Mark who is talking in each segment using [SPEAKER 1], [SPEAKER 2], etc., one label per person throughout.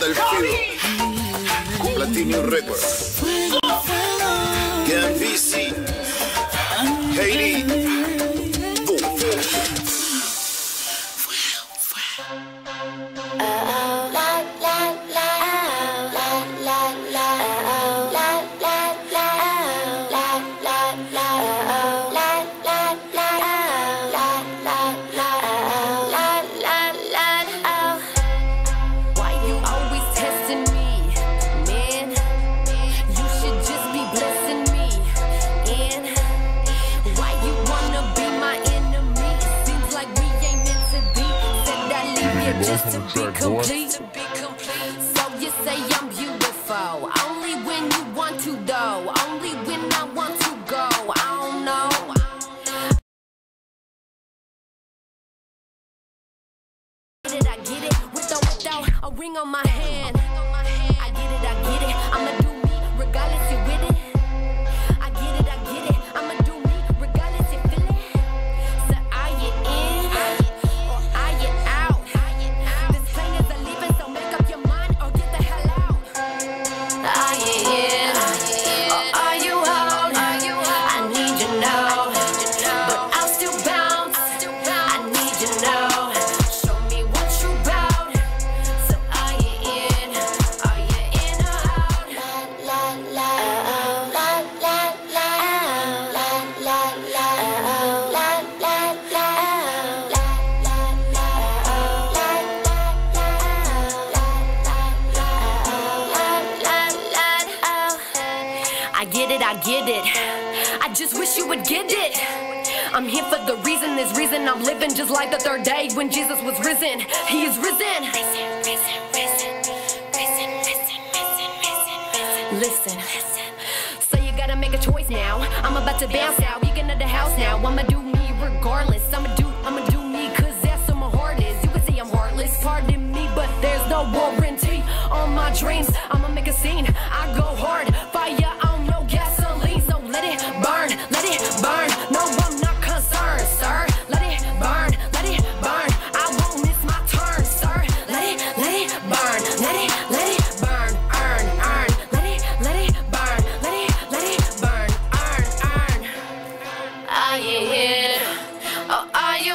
[SPEAKER 1] del Fido, Platinum Records, KXVS, Haiti.
[SPEAKER 2] Just to be complete. So you say I'm beautiful, only when you want to though, only when I want to go. I don't know. I get it, with or without a ring on my hand. I get it, I'ma do me, regardless you with it. I get it, I'ma do me, regardless you feel it. So are you in, or are you out? This plane is a leaving, so make up your mind or get the hell out. Are you in, or are you out? I need you now, but I'll still bounce. I need you now. Show me what you bout. So are you in? Are you in or out? La la la la la la la la la la I get it. I just wish you would get it. I'm here for the reason, this reason I'm living just like the third day when Jesus was risen. He is risen. Listen. So you gotta make a choice now. I'm about to bounce out, you get out the house now. I'ma do me regardless. I'ma do me cause that's what my heart is. You can say I'm heartless, pardon me, but there's no warranty on my dreams. I'ma make a scene, I go hard, fire on no gasoline. So let it burn, no I'm not concerned, sir. Let it burn, I won't miss my turn, sir. Let it burn, let it burn, earn. Let it burn, earn. Are you in, or are you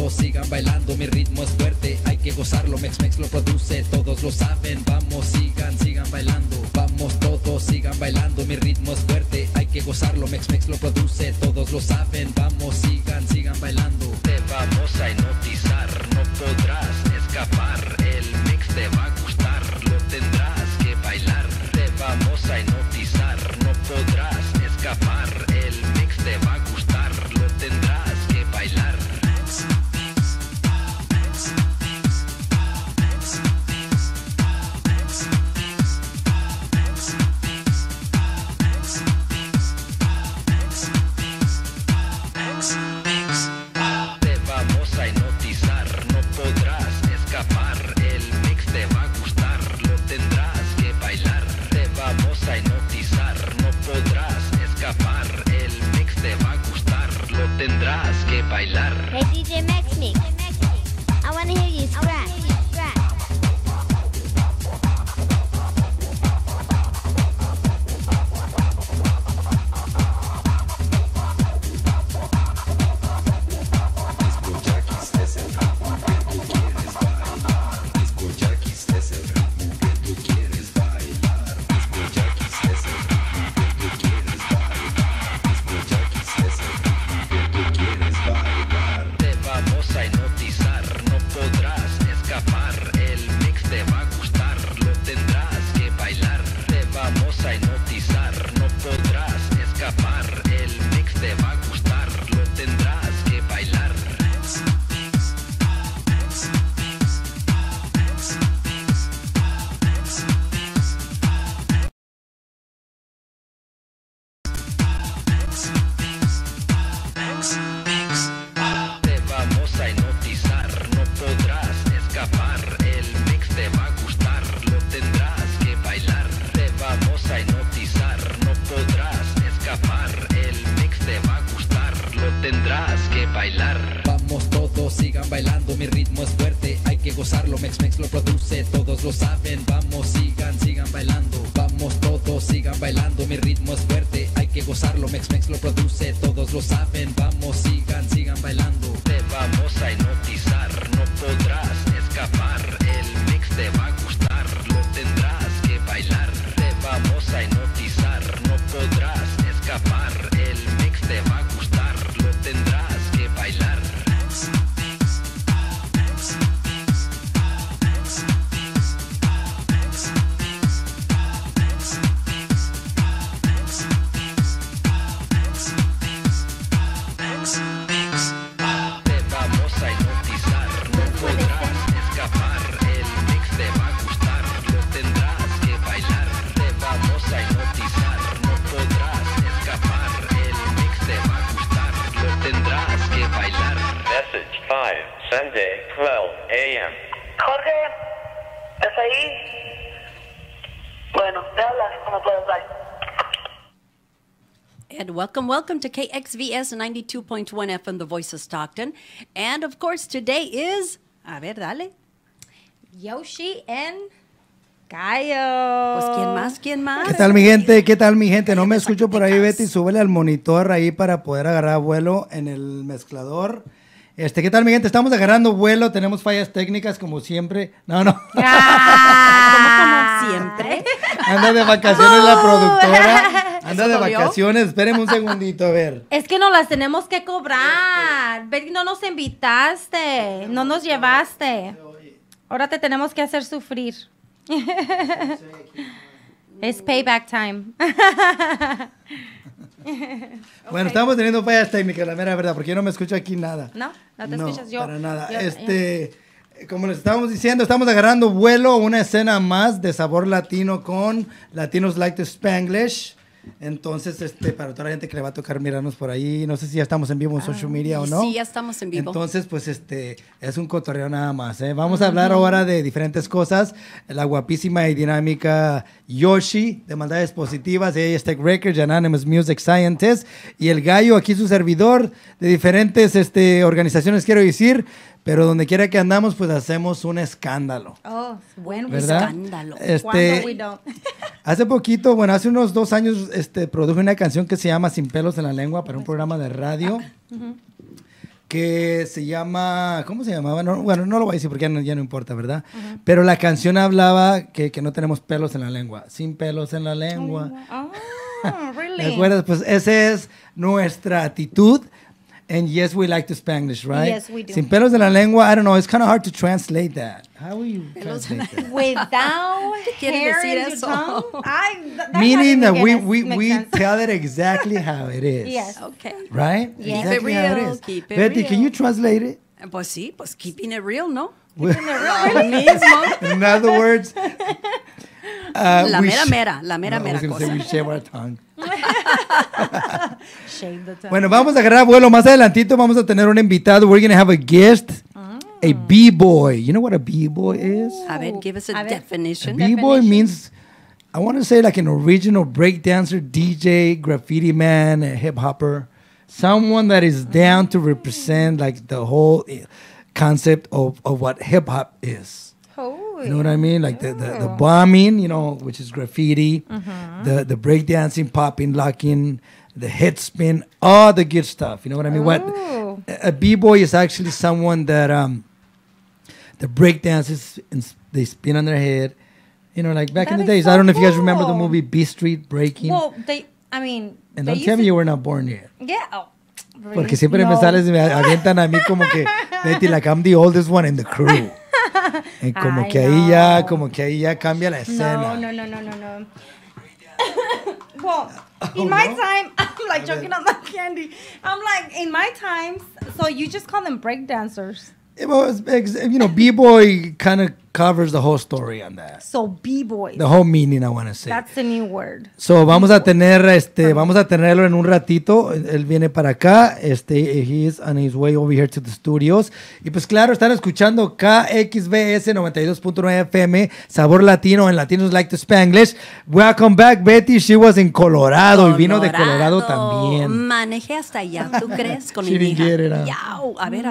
[SPEAKER 3] todos sigan bailando, mi ritmo es fuerte, hay que gozarlo, Mex lo produce, todos lo saben, vamos, sigan bailando, vamos todos, sigan bailando, mi ritmo es fuerte, hay que gozarlo, Mex lo produce, todos lo saben, vamos, sigan bailando. Te vamos a hipnotizar, no podrás escapar, el mix te va a gustar, lo tendrás que bailar. Te vamos a hipnotizar, no podrás escapar, el mix te va a gustar, lo tendrás que bailar. Te vamos a hipnotizar, no podrás escapar, el mix te va a gustar, lo tendrás que bailar. Te vamos a hipnotizar, no podrás escapar, el mix te va a gustar, lo tendrás que bailar.
[SPEAKER 4] Hey DJ Mex Mix, I wanna hear you scratch.
[SPEAKER 3] Te vamos a hipnotizar, no podrás escapar, el mix te va a gustar, lo tendrás que bailar. Te vamos a hipnotizar, no podrás escapar, el mix te va a gustar, lo tendrás que bailar. Te vamos a hipnotizar, no podrás escapar, el mix te va a gustar, lo tendrás que bailar. Te vamos a hipnotizar, no podrás escapar, el mix te va a gustar, lo tendrás que bailar. Vamos todos, sigan bailando, mi ritmo es fuerte, hay que gozarlo, Mex lo produce, todos lo saben, vamos, sigan bailando. Vamos todos, sigan bailando, mi ritmo es fuerte, hay que gozarlo, Mex lo produce, todos lo saben, vamos, sigan bailando. Te vamos a hipnotizar, no podrás escapar, el mix te va a gustar, lo tendrás que bailar. Te vamos a hipnotizar, no podrás escapar, el mix te va a gustar, lo tendrás que bailar. Te vamos a hipnotizar, no podrás escapar, el mix te va a gustar, lo tendrás que bailar. Te vamos a hipnotizar, no podrás escapar, el mix te va a gustar, lo tendrás que bailar.
[SPEAKER 5] Message 5, Sunday, 12 a.m.
[SPEAKER 6] Jorge, ¿estás ahí? Bueno, te hablas cuando puedas, bye.
[SPEAKER 7] And welcome to KXVS 92.1 FM, the voice of Stockton. And of course, today is, a ver, dale.
[SPEAKER 8] Yoshi and Cayo.
[SPEAKER 7] Pues, ¿quién más?
[SPEAKER 9] ¿Qué tal, mi gente? ¿Qué tal, mi gente? No me escucho por ahí, Betty. Súbele al monitor ahí para poder agarrar vuelo en el mezclador. ¿Qué tal, mi gente? Estamos agarrando vuelo, tenemos fallas técnicas como siempre. No.
[SPEAKER 7] Como siempre.
[SPEAKER 9] Anda de vacaciones la productora. Anda de vacaciones. Espérenme un segundito, a ver.
[SPEAKER 8] Es que no las tenemos que cobrar. Betty, no nos invitaste, no nos llevaste. Ahora te tenemos que hacer sufrir. Es payback time.
[SPEAKER 9] Bueno, estamos teniendo fallas técnicas, la mera verdad, porque yo no me escucho aquí nada.
[SPEAKER 8] No te escuchas yo.
[SPEAKER 9] Para nada. Como les estábamos diciendo, estamos agarrando vuelo, una escena más de sabor latino con Latinos Like the Spanglish. Entonces, para toda la gente que le va a tocar mirarnos por ahí, no sé si ya estamos en vivo en social media o no.
[SPEAKER 7] Sí, ya estamos en vivo.
[SPEAKER 9] Entonces, pues, es un cotorreo nada más, ¿eh? Vamos a hablar ahora de diferentes cosas. La guapísima y dinámica Yoshi, de Maldades Positivas, ella es Tech Records, Anonymous Music Scientist, y el Gallo, aquí su servidor, de diferentes organizaciones, quiero decir, pero donde quiera que andamos, pues hacemos un escándalo.
[SPEAKER 8] Oh, buen
[SPEAKER 7] escándalo.
[SPEAKER 9] Hace poquito, bueno, hace unos 2 años, produje una canción que se llama Sin Pelos en la Lengua para un programa de radio. que se llama, ¿cómo se llamaba? No, bueno, no lo voy a decir porque ya no importa, ¿verdad? Pero la canción hablaba que no tenemos pelos en la lengua. Sin pelos en la lengua.
[SPEAKER 8] Oh, really?
[SPEAKER 9] ¿Te acuerdas? Pues esa es nuestra actitud. And yes, we like to Spanglish, right?
[SPEAKER 8] Yes, we do.
[SPEAKER 9] Sin pelos en la lengua, I don't know, it's kind of hard to translate that. How will you translate that?
[SPEAKER 8] Without
[SPEAKER 7] quiere
[SPEAKER 8] hair
[SPEAKER 7] decir
[SPEAKER 8] in your
[SPEAKER 7] eso?
[SPEAKER 8] tongue? That's
[SPEAKER 9] Meaning
[SPEAKER 8] not
[SPEAKER 9] that
[SPEAKER 8] even
[SPEAKER 9] we
[SPEAKER 8] makes sense.
[SPEAKER 9] tell it exactly how it is.
[SPEAKER 8] Yes.
[SPEAKER 7] Okay.
[SPEAKER 9] Right?
[SPEAKER 8] Yes.
[SPEAKER 9] Exactly how it
[SPEAKER 7] Keep it real,
[SPEAKER 9] is.
[SPEAKER 7] keep it
[SPEAKER 9] Betty,
[SPEAKER 7] real.
[SPEAKER 9] can you translate it?
[SPEAKER 7] Pues sí, pues keeping it real, ¿no?
[SPEAKER 9] Lo
[SPEAKER 7] mismo.
[SPEAKER 9] In other words,
[SPEAKER 7] La
[SPEAKER 9] we
[SPEAKER 7] mera
[SPEAKER 9] sh-
[SPEAKER 7] mera, la mera
[SPEAKER 9] No, I was
[SPEAKER 7] mera
[SPEAKER 9] gonna say
[SPEAKER 7] cosa.
[SPEAKER 9] we shave our tongue.
[SPEAKER 8] Shave the tongue.
[SPEAKER 9] Bueno, vamos a agarrar vuelo. Más adelantito vamos a tener un invitado. We're going to have a guest, a B-boy. You know what a B-boy is?
[SPEAKER 7] A ver, give us a
[SPEAKER 8] A ver.
[SPEAKER 9] A
[SPEAKER 7] definition.
[SPEAKER 9] B-boy means, I want to say like an original breakdancer, DJ, graffiti man, a hip-hopper. Someone that is down to represent like the whole concept of what hip-hop is.
[SPEAKER 8] Oh,
[SPEAKER 9] You know what I mean? Like the bombing, you know, which is graffiti, the breakdancing, popping, locking, the head spin, all the good stuff. You know what I mean? What a b-boy is actually someone that the breakdancers they spin on their head. You know, like back in
[SPEAKER 8] That
[SPEAKER 9] the
[SPEAKER 8] is
[SPEAKER 9] days.
[SPEAKER 8] so
[SPEAKER 9] I don't know if you guys remember the
[SPEAKER 8] cool.
[SPEAKER 9] movie B Street Breaking.
[SPEAKER 8] Well, I mean,
[SPEAKER 9] and
[SPEAKER 8] they
[SPEAKER 9] don't
[SPEAKER 8] used
[SPEAKER 9] tell me
[SPEAKER 8] to-
[SPEAKER 9] you were not born yet.
[SPEAKER 8] Yeah. Oh, really?
[SPEAKER 9] Porque siempre me
[SPEAKER 8] No.
[SPEAKER 9] sales y me avientan a mí como que, Betty, like I'm the oldest one in the crew. Y como
[SPEAKER 8] I
[SPEAKER 9] que ahí ya cambia la escena.
[SPEAKER 8] No. Well, in my time, I'm like choking on my candy. I'm like, in my times, so you just call them break dancers.
[SPEAKER 9] It was, you know, B-boy kind of covers the whole story on that.
[SPEAKER 8] So B-boys.
[SPEAKER 9] The whole meaning, I want to say.
[SPEAKER 8] That's the new word.
[SPEAKER 9] So, vamos a tenerlo en un ratito. Él viene para acá. He is on his way over here to the studios. Y pues claro, están escuchando KXVS 92.9 FM, Sabor Latino, and Latinos Like to Spanglish. Welcome back, Betty. She was in Colorado. Y vino de Colorado también.
[SPEAKER 7] Manejé hasta allá, ¿tú crees? Con
[SPEAKER 9] She
[SPEAKER 7] mi
[SPEAKER 9] didn't
[SPEAKER 7] hija.
[SPEAKER 9] get it, huh?
[SPEAKER 7] Yao. A ver,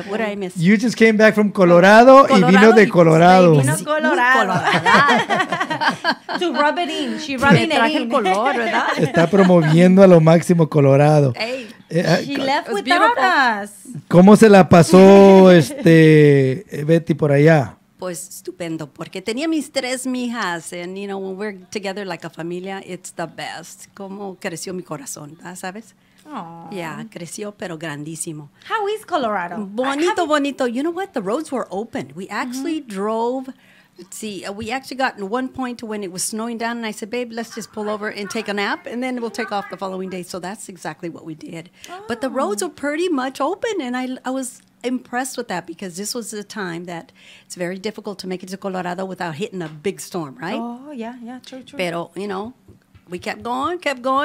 [SPEAKER 7] what did I miss?
[SPEAKER 9] You just came back from Colorado y vino de
[SPEAKER 7] y, pues,
[SPEAKER 9] Colorado.
[SPEAKER 8] Vino
[SPEAKER 7] Sí,
[SPEAKER 8] Colorado.
[SPEAKER 7] muy colorada.
[SPEAKER 8] To rub it in. She
[SPEAKER 7] Me
[SPEAKER 8] rubbing it
[SPEAKER 7] traje el
[SPEAKER 8] in.
[SPEAKER 7] color, ¿verdad?
[SPEAKER 9] Está promoviendo a lo máximo Colorado.
[SPEAKER 7] Hey,
[SPEAKER 8] She left
[SPEAKER 7] It was
[SPEAKER 8] without
[SPEAKER 7] beautiful.
[SPEAKER 8] us.
[SPEAKER 9] ¿Cómo se la pasó Betty por allá?
[SPEAKER 7] pues estupendo, porque tenía mis tres mijas, and you know, when we're together like a familia, it's the best. Cómo creció mi corazón, ¿sabes?
[SPEAKER 8] Aw.
[SPEAKER 7] Yeah, creció, pero grandísimo.
[SPEAKER 8] How is Colorado?
[SPEAKER 7] Bonito, bonito. You know what? The roads were open. We actually drove. Let's see. We actually got in one point when it was snowing down, and I said, "Babe, let's just pull over and take a nap, and then we'll take off the following day." So that's exactly what we did. But the roads were pretty much open, and I was impressed with that because this was the time that it's very difficult to make it to Colorado without hitting a big storm, right?
[SPEAKER 8] Oh, yeah, true.
[SPEAKER 7] Pero, you know, we kept going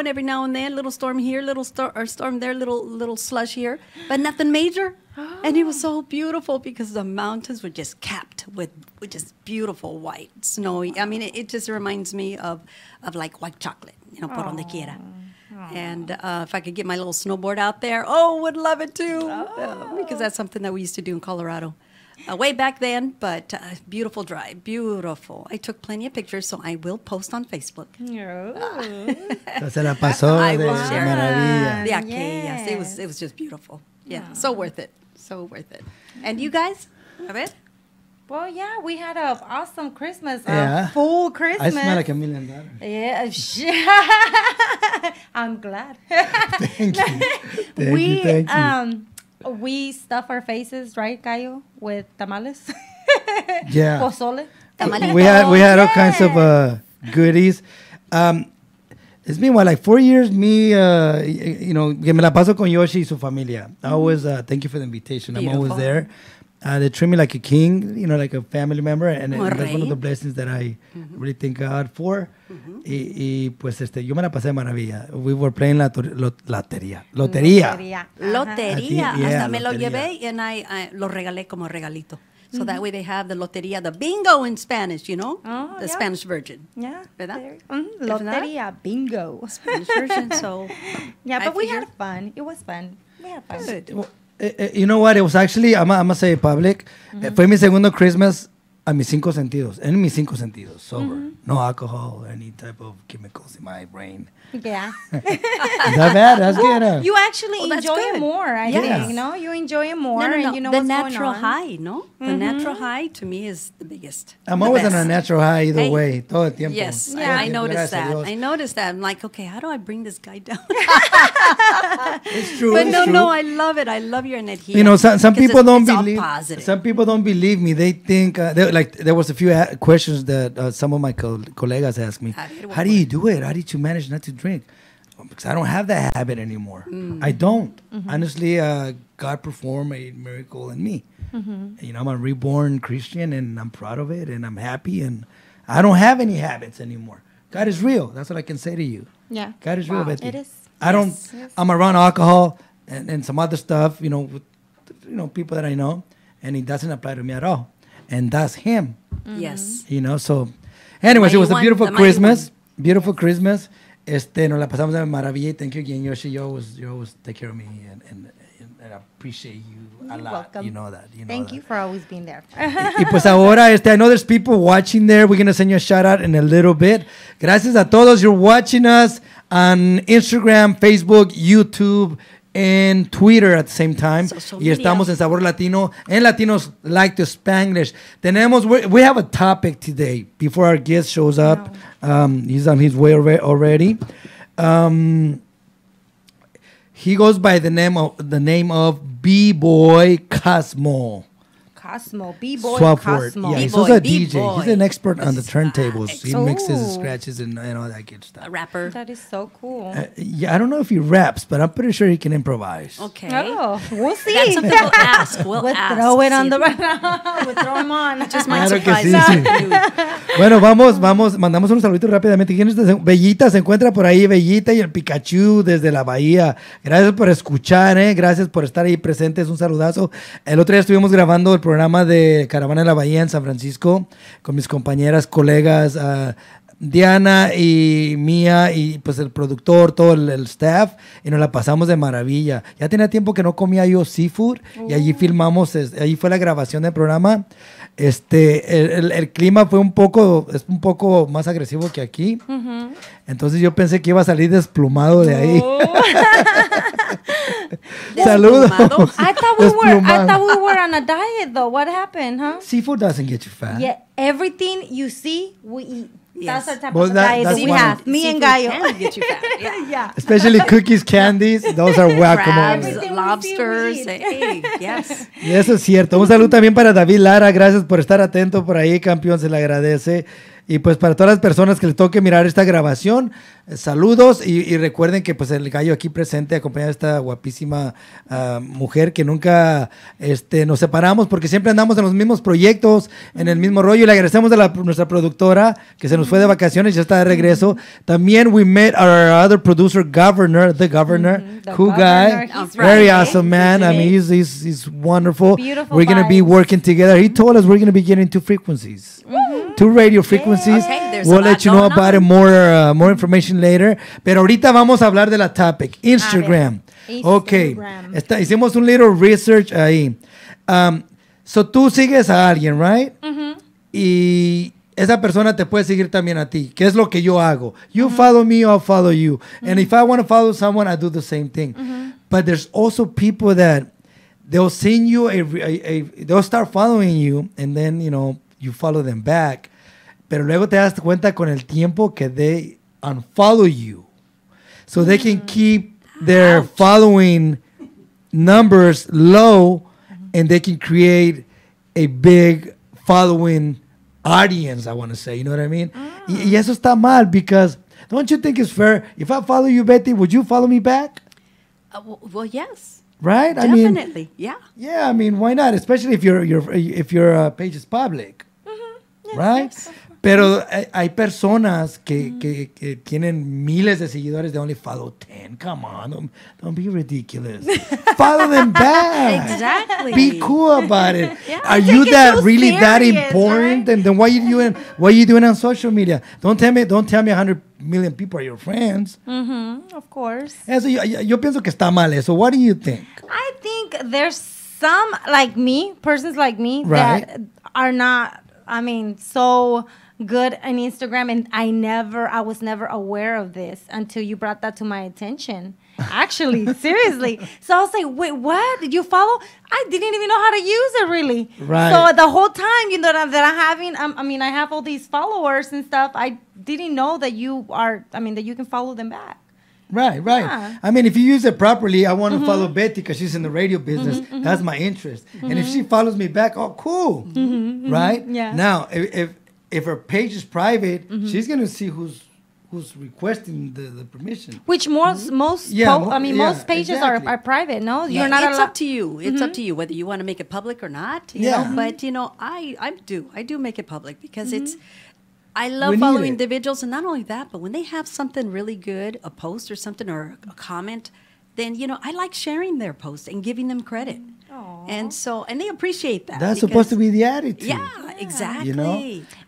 [SPEAKER 7] every now and then, little storm here, little storm there, little slush here, but nothing major. And it was so beautiful because the mountains were just capped with just beautiful white, snowy. I mean, it just reminds me of like white chocolate, you know, por donde quiera. And if I could get my little snowboard out there, would love it too. Because that's something that we used to do in Colorado. Way back then, but beautiful drive, beautiful. I took plenty of pictures, so I will post on Facebook.
[SPEAKER 9] Se la pasó
[SPEAKER 7] I
[SPEAKER 9] de
[SPEAKER 7] will share.
[SPEAKER 9] maravilla.
[SPEAKER 7] De aquellas. It was just beautiful. Yeah, so worth it. So worth it. And you guys? A ver?
[SPEAKER 8] Well, yeah, we had an awesome Christmas.
[SPEAKER 9] Yeah.
[SPEAKER 8] A full
[SPEAKER 9] I
[SPEAKER 8] Christmas.
[SPEAKER 9] smell like $1 million.
[SPEAKER 8] Yeah, I'm glad.
[SPEAKER 9] Thank you. Thank you.
[SPEAKER 8] We stuff our faces, right, Cayo, with tamales.
[SPEAKER 9] Yeah.
[SPEAKER 8] Pozole.
[SPEAKER 9] We had all kinds of goodies. It's been like 4 years. Me, you know, que me la paso con Yoshi y su familia. I always thank you for the invitation. I'm always
[SPEAKER 7] Beautiful.
[SPEAKER 9] there. They treat me like a king, you know, like a family member, and
[SPEAKER 7] Como
[SPEAKER 9] that's one of
[SPEAKER 7] rey.
[SPEAKER 9] the blessings that I really thank God for. Y pues yo me la pasé de maravilla. We were playing lotería.
[SPEAKER 8] Lotería.
[SPEAKER 7] Lotería.
[SPEAKER 9] Yeah,
[SPEAKER 7] Hasta me lo
[SPEAKER 9] lotería.
[SPEAKER 7] llevé and I lo regalé como regalito. So that way they have the lotería, the bingo in Spanish, you know?
[SPEAKER 8] Oh,
[SPEAKER 7] The
[SPEAKER 8] yeah.
[SPEAKER 7] Spanish version.
[SPEAKER 8] Yeah.
[SPEAKER 7] ¿Verdad?
[SPEAKER 8] Lotería, bingo.
[SPEAKER 7] Spanish version, so.
[SPEAKER 8] Yeah,
[SPEAKER 7] I
[SPEAKER 8] but we
[SPEAKER 7] figured-
[SPEAKER 8] had fun. It was fun. We had fun.
[SPEAKER 7] Good.
[SPEAKER 9] Well, you know what? It was actually, I'm gonna say public. Fue mi segundo Christmas a mis 5 sentidos, en mis 5 sentidos, sober. No alcohol, any type of chemicals in my brain.
[SPEAKER 8] Yeah.
[SPEAKER 9] Is that bad? That's good. Huh?
[SPEAKER 8] You actually
[SPEAKER 7] that's
[SPEAKER 8] enjoy it
[SPEAKER 7] good.
[SPEAKER 8] more, I
[SPEAKER 7] Yes.
[SPEAKER 8] think. No, you enjoy it more,
[SPEAKER 7] No.
[SPEAKER 8] and you know
[SPEAKER 7] the
[SPEAKER 8] what's
[SPEAKER 7] natural
[SPEAKER 8] going on.
[SPEAKER 7] high, no? The natural high to me is the biggest.
[SPEAKER 9] I'm
[SPEAKER 7] the
[SPEAKER 9] always on
[SPEAKER 7] best.
[SPEAKER 9] a natural high either
[SPEAKER 7] Hey.
[SPEAKER 9] way, todo el tiempo.
[SPEAKER 7] Yes,
[SPEAKER 8] Yeah.
[SPEAKER 7] I noticed
[SPEAKER 9] Gracias a
[SPEAKER 7] that.
[SPEAKER 9] Dios.
[SPEAKER 7] I noticed that. I'm like, okay, how do I bring this guy down?
[SPEAKER 9] It's true.
[SPEAKER 7] But
[SPEAKER 9] it's
[SPEAKER 7] no,
[SPEAKER 9] true.
[SPEAKER 7] no, I love it. I love your energy.
[SPEAKER 9] You know, some
[SPEAKER 7] Because
[SPEAKER 9] people don't
[SPEAKER 7] it's all
[SPEAKER 9] believe.
[SPEAKER 7] positive.
[SPEAKER 9] Some people don't believe me. They think like there was a few questions that some of my colegas asked me. How do you do it? How did you manage not to drink? Well, because I don't have that habit anymore. I don't. Honestly, God performed a miracle in me. You know, I'm a reborn Christian, and I'm proud of it, and I'm happy, and I don't have any habits anymore. God is real. That's what I can say to you.
[SPEAKER 8] Yeah.
[SPEAKER 9] God is real, Betty.
[SPEAKER 8] It is.
[SPEAKER 9] I don't. I'm around alcohol and some other stuff. You know, with people that I know, and it doesn't apply to me at all. And that's him.
[SPEAKER 7] Yes.
[SPEAKER 9] You know. So, anyways, it was a
[SPEAKER 7] Mighty
[SPEAKER 9] beautiful
[SPEAKER 7] one, the mighty
[SPEAKER 9] Christmas. Beautiful Christmas. Nos la pasamos de maravilla. Thank you again, Yoshi. You always take care of me, and I appreciate you a lot.
[SPEAKER 8] welcome.
[SPEAKER 9] You know that. You know
[SPEAKER 8] Thank
[SPEAKER 9] that.
[SPEAKER 8] you for always being there.
[SPEAKER 9] Y pues ahora, I know there's people watching there. We're going to send you a shout out in a little bit. Gracias a todos. You're watching us on Instagram, Facebook, YouTube, and Twitter at the same time.
[SPEAKER 7] Social
[SPEAKER 9] Y estamos
[SPEAKER 7] media.
[SPEAKER 9] en Sabor Latino. And Latinos like to Spanglish. We have a topic today before our guest shows up. He's on his way already. He goes by the name of B-Boy Cosmo.
[SPEAKER 8] Cosmo, B-Boy
[SPEAKER 9] Swap word.
[SPEAKER 8] Cosmo.
[SPEAKER 9] Yeah, he's
[SPEAKER 7] B-boy,
[SPEAKER 9] also a
[SPEAKER 7] B-boy.
[SPEAKER 9] DJ. He's an expert on the
[SPEAKER 7] This is
[SPEAKER 9] turntables.
[SPEAKER 7] nice.
[SPEAKER 9] He mixes,
[SPEAKER 8] Oh.
[SPEAKER 9] scratches, and all that good stuff.
[SPEAKER 7] A rapper.
[SPEAKER 8] That is so cool.
[SPEAKER 9] Yeah, I don't know if he raps, but I'm pretty sure he can improvise.
[SPEAKER 7] Okay.
[SPEAKER 8] Oh, we'll see.
[SPEAKER 7] That's something we'll ask. We'll ask.
[SPEAKER 8] throw it on
[SPEAKER 7] See
[SPEAKER 8] the
[SPEAKER 7] if-
[SPEAKER 8] we'll throw him on.
[SPEAKER 7] Just might
[SPEAKER 9] Claro que
[SPEAKER 7] surprise
[SPEAKER 9] sí,
[SPEAKER 7] us.
[SPEAKER 9] sí. Bueno, vamos, mandamos unos saluditos rápidamente. ¿Quién está? Bellita se encuentra por ahí, Bellita y el Pikachu desde la Bahía. Gracias por escuchar, gracias por estar ahí presentes. Un saludazo. El otro día estuvimos grabando el programa de Caravana de la Bahía en San Francisco con mis compañeras, colegas, Diana y Mía y pues el productor, todo el staff, y nos la pasamos de maravilla. Ya tenía tiempo que no comía yo seafood y allí filmamos, allí fue la grabación del programa. El clima fue un poco más agresivo que aquí. Entonces yo pensé que iba a salir desplumado de ahí. Saludos.
[SPEAKER 7] Desplumado.
[SPEAKER 8] I thought we were on a diet though. What happened, huh?
[SPEAKER 9] Seafood doesn't get you fat.
[SPEAKER 8] Yeah, everything you see, we eat.
[SPEAKER 7] Yes.
[SPEAKER 8] That's the type
[SPEAKER 9] Well,
[SPEAKER 8] of diet
[SPEAKER 9] that's
[SPEAKER 8] that we
[SPEAKER 9] one-
[SPEAKER 8] have. Me and
[SPEAKER 7] Seafood
[SPEAKER 8] Gallo.
[SPEAKER 7] can get you fat. Yeah.
[SPEAKER 8] Yeah.
[SPEAKER 9] Especially cookies, candies, those are welcome.
[SPEAKER 7] Crabs,
[SPEAKER 9] always.
[SPEAKER 8] Everything we
[SPEAKER 7] lobsters.
[SPEAKER 8] see, we eat.
[SPEAKER 7] Hey, yes.
[SPEAKER 9] Y eso es cierto. Un saludo también para David Lara. Gracias por estar atento por ahí, campeón. Se le agradece. Y pues para todas las personas que les toque mirar esta grabación, saludos y recuerden que pues el gallo aquí presente acompañado de esta guapísima mujer que nunca nos separamos porque siempre andamos en los mismos proyectos, en el mismo rollo. Y le agradecemos a nuestra productora que se nos fue de vacaciones y ya está de regreso. También we met our other producer, the governor,
[SPEAKER 8] The
[SPEAKER 9] cool
[SPEAKER 8] governor,
[SPEAKER 9] guy,
[SPEAKER 8] he's
[SPEAKER 9] very
[SPEAKER 8] great.
[SPEAKER 9] awesome man. I mean,
[SPEAKER 8] He's
[SPEAKER 9] he's wonderful.
[SPEAKER 8] Beautiful
[SPEAKER 9] We're gonna be
[SPEAKER 8] vibes.
[SPEAKER 9] working together. He told us we're gonna be getting 2 frequencies. 2 radio frequencies.
[SPEAKER 7] Okay, there's
[SPEAKER 9] We'll
[SPEAKER 7] a
[SPEAKER 9] let
[SPEAKER 7] lot
[SPEAKER 9] you know
[SPEAKER 7] going
[SPEAKER 9] about it more information later. Pero ahorita vamos a hablar de la topic, Instagram. Okay. Hicimos un little research ahí. So tú sigues a alguien, right? Y esa persona te puede seguir también a ti. ¿Qué es lo que yo hago? You follow me, I'll follow you. And if I want to follow someone, I do the same thing. But there's also people that they'll send you they'll start following you, and then you follow them back. Pero luego te das cuenta con el tiempo que they unfollow you. So they can keep their following numbers low, and they can create a big following audience, I want to say. You know what I mean? Y eso está mal, because don't you think it's fair? If I follow you, Betty, would you follow me back?
[SPEAKER 7] Well, yes.
[SPEAKER 9] Right?
[SPEAKER 7] Definitely. Yeah.
[SPEAKER 9] Yeah, I mean, why not? Especially if your page is public. Right? Pero hay personas que tienen miles de seguidores. They only follow 10. Come on, don't be ridiculous. Follow them back.
[SPEAKER 7] Exactly.
[SPEAKER 9] Be cool about it.
[SPEAKER 7] Yeah.
[SPEAKER 9] Are
[SPEAKER 8] Take
[SPEAKER 9] you
[SPEAKER 8] it
[SPEAKER 9] that
[SPEAKER 8] so
[SPEAKER 9] really that
[SPEAKER 8] serious,
[SPEAKER 9] important?
[SPEAKER 8] right?
[SPEAKER 9] And then what are you doing on social media? Don't tell me 100 million people are your friends.
[SPEAKER 8] Of course.
[SPEAKER 9] Eso yo pienso que está mal eso. What do you think?
[SPEAKER 8] I think there's some persons like me
[SPEAKER 9] Right.
[SPEAKER 8] that are not I mean, so good on Instagram, and I was never aware of this until you brought that to my attention. Actually, seriously. So I was like, wait, what? Did you follow? I didn't even know how to use it, really.
[SPEAKER 9] Right.
[SPEAKER 8] So the whole time, that I'm having, I have all these followers and stuff. I didn't know that that you can follow them back.
[SPEAKER 9] Right.
[SPEAKER 8] Yeah.
[SPEAKER 9] I mean, if you use it properly, I want to follow Betty because she's in the radio business. That's my interest. And if she follows me back, oh, cool. Right?
[SPEAKER 8] Yeah.
[SPEAKER 9] Now, if her page is private, she's going to see who's requesting the permission.
[SPEAKER 8] Which most pages
[SPEAKER 9] exactly.
[SPEAKER 8] are private, no?
[SPEAKER 7] Yeah,
[SPEAKER 8] You're not
[SPEAKER 7] it's
[SPEAKER 8] allowed.
[SPEAKER 7] up to you. It's up to you whether you want to make it public or not. You know? But I do make it public because I love
[SPEAKER 9] We need
[SPEAKER 7] following
[SPEAKER 9] it.
[SPEAKER 7] individuals, and not only that, but when they have something really good, a post or something or a comment, then I like sharing their post and giving them credit. And they appreciate that.
[SPEAKER 9] That's supposed to be the attitude.
[SPEAKER 7] Yeah, exactly.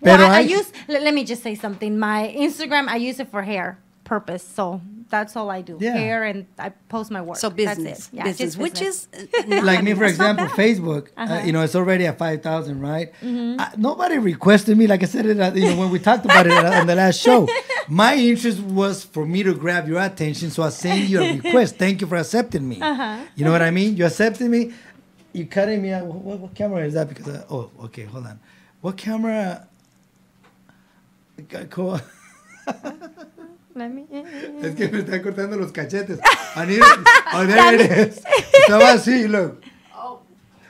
[SPEAKER 8] Well,
[SPEAKER 9] Pero
[SPEAKER 8] I use. Let me just say something. My Instagram, I use it for hair purpose, so that's all I do.
[SPEAKER 9] Yeah.
[SPEAKER 8] Hair, and I post my work.
[SPEAKER 7] So business,
[SPEAKER 8] That's it. Yeah,
[SPEAKER 7] business,
[SPEAKER 8] just
[SPEAKER 7] which is
[SPEAKER 9] Like me, for example, Facebook, it's already at 5,000, right? Nobody requested me, like I said, when we talked about it on the last show. My interest was for me to grab your attention, so I sent you a request. Thank you for accepting me. You know what I mean? You accepted me. You cutting me out. What camera is that? Because okay, hold on. What camera? Cool.
[SPEAKER 8] Let me.
[SPEAKER 9] Es que me están cortando los cachetes. I need it. Oh, there it is. Estaba así, look.